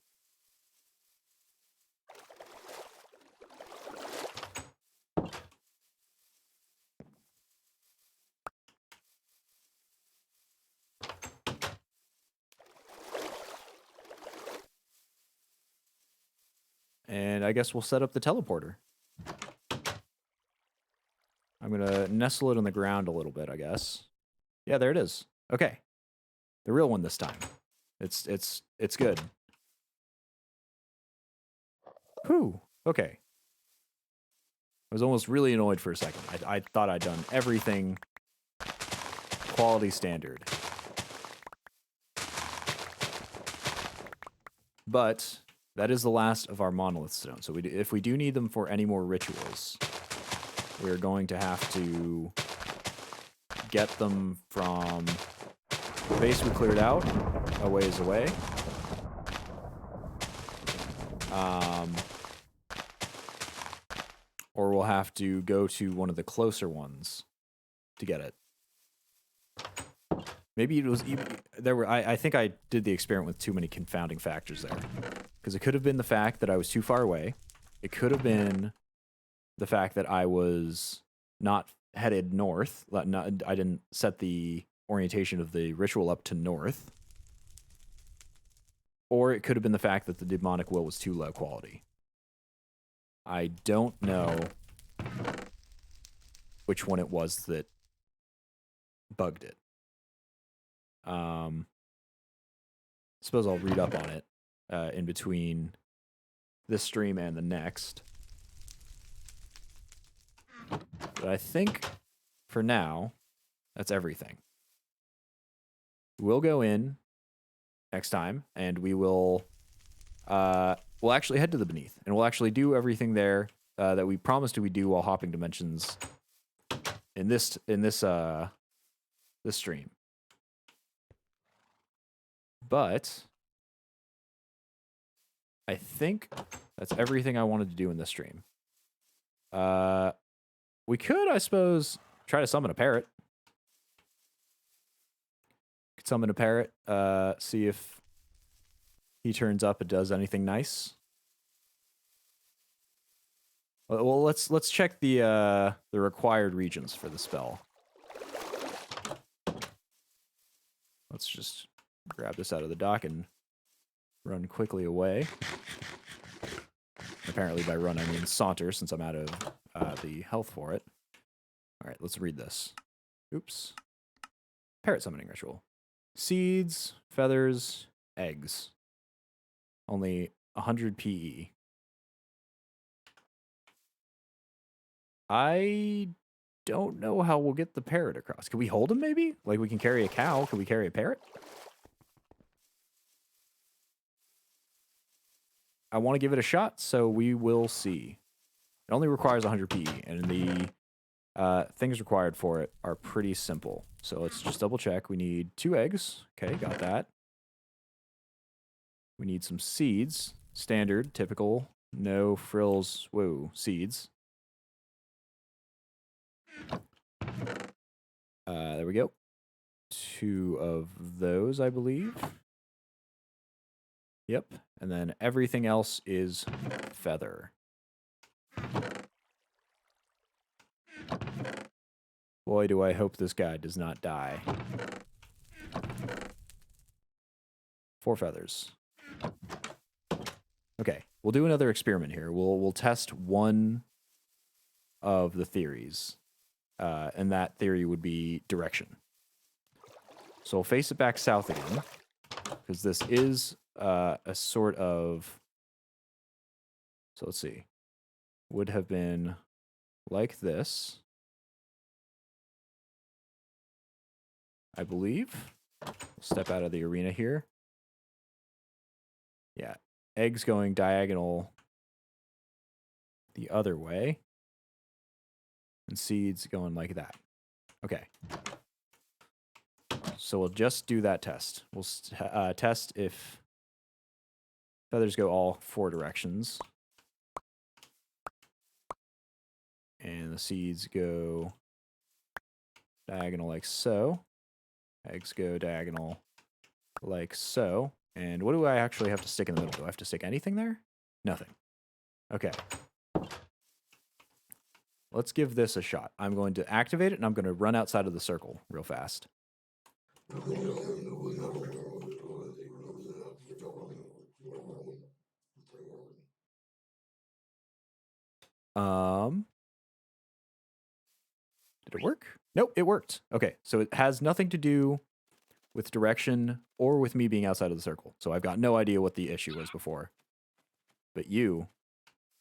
And I guess we'll set up the teleporter. I'm gonna nestle it on the ground a little bit, I guess. Yeah, there it is. Okay. The real one this time. It's good. Whew. Okay. I was almost really annoyed for a second. I thought I'd done everything quality standard. But that is the last of our monolith stone. So if we do need them for any more rituals, we're going to have to get them from the base we cleared out a ways away. Or we'll have to go to one of the closer ones to get it. Maybe it was I think I did the experiment with too many confounding factors there. Because it could have been the fact that I was too far away. It could have been the fact that I was not headed north. I didn't set the orientation of the ritual up to north. Or it could have been the fact that the demonic will was too low quality. I don't know which one it was that bugged it. Suppose I'll read up on it in between this stream and the next. But I think for now, that's everything. We'll go in next time and we will we'll actually head to the Beneath and we'll actually do everything there that we promised we do while hopping dimensions in this stream. But I think that's everything I wanted to do in this stream. We could, I suppose, try to summon a parrot. Could summon a parrot, see if he turns up and does anything nice. Well, let's check the required regions for the spell. Let's just grab this out of the dock and run quickly away. Apparently by run, I mean saunter, since I'm out of the health for it. All right, let's read this. Oops. Parrot summoning ritual. Seeds, feathers, eggs. Only 100 PE. I don't know how we'll get the parrot across. Can we hold him maybe? Like we can carry a cow. Can we carry a parrot? I want to give it a shot, so we will see. It only requires 100 PE, and the things required for it are pretty simple. So let's just double check. We need 2 eggs. Okay, got that. We need some seeds. Standard, typical, no frills, whoa, seeds. There we go. 2 of those, I believe. Yep. And then everything else is feather. Boy, do I hope this guy does not die. 4 feathers. Okay, we'll do another experiment here. We'll test one of the theories. And that theory would be direction. So we'll face it back south again, because this is a sort of... So let's see. Would have been like this, I believe. We'll step out of the arena here. Yeah, eggs going diagonal the other way. And seeds going like that. Okay. So we'll just do that test. We'll test if feathers go all 4 directions. And the seeds go diagonal like so. Eggs go diagonal like so. And what do I actually have to stick in the middle? Do I have to stick anything there? Nothing. Okay. Let's give this a shot. I'm going to activate it, and I'm going to run outside of the circle real fast. Did it work? Nope, it worked. Okay, so it has nothing to do with direction or with me being outside of the circle. So I've got no idea what the issue was before. But you,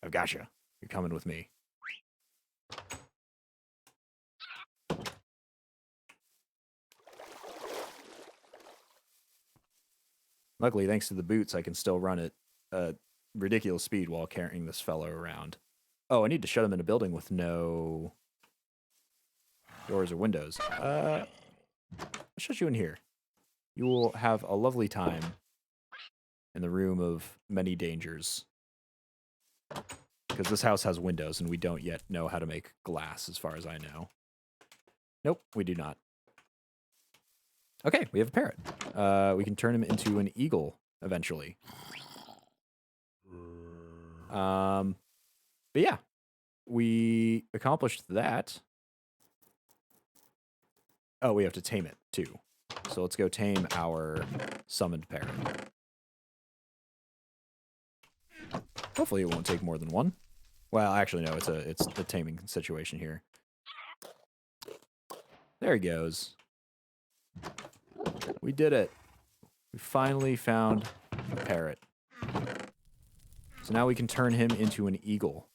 I've got you. You're coming with me. Luckily, thanks to the boots, I can still run at a ridiculous speed while carrying this fellow around. Oh, I need to shut him in a building with no doors or windows. I'll shut you in here. You will have a lovely time in the room of many dangers. Because this house has windows, and we don't yet know how to make glass, as far as I know. Nope, we do not. Okay, we have a parrot. We can turn him into an eagle eventually. But yeah, we accomplished that. Oh, we have to tame it too. So let's go tame our summoned parrot. Hopefully it won't take more than one. Well, actually no, it's a taming situation here. There he goes. We did it. We finally found a parrot. So now we can turn him into an eagle.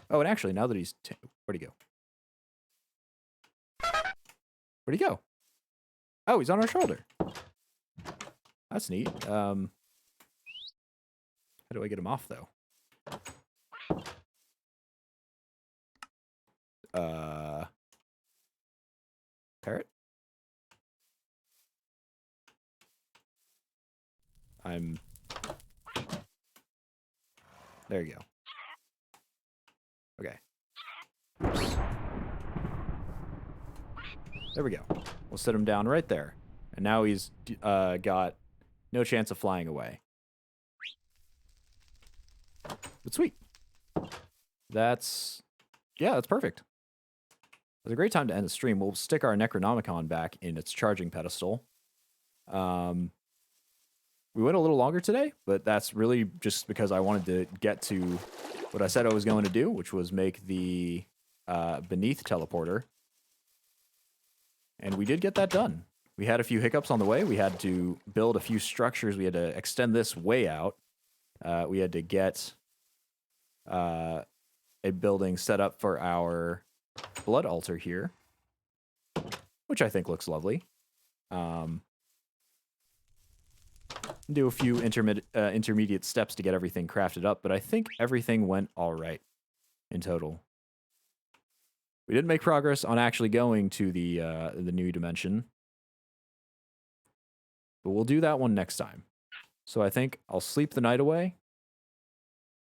Oh, and actually, now that he's... Where'd he go? Where'd he go? Oh, he's on our shoulder. That's neat. How do I get him off, though? Parrot? There you go. Okay. Oops. There we go. We'll set him down right there. And now he's got no chance of flying away. But sweet. That's perfect. It's a great time to end the stream. We'll stick our Necronomicon back in its charging pedestal. we went a little longer today, but that's really just because I wanted to get to what I said I was going to do, which was make the beneath teleporter. And we did get that done. We had a few hiccups on the way. We had to build a few structures. We had to extend this way out. We had to get a building set up for our blood altar here, which I think looks lovely. Do a few intermediate steps to get everything crafted up, but I think everything went all right in total. We didn't make progress on actually going to the new dimension, but we'll do that one next time. So I think I'll sleep the night away,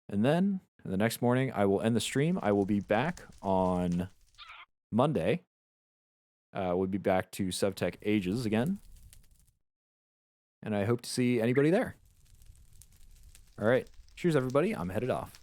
and then the next morning I will end the stream. I will be back on Monday. We'll be back to Sevtech Ages again. And I hope to see anybody there. All right. Cheers, everybody. I'm headed off.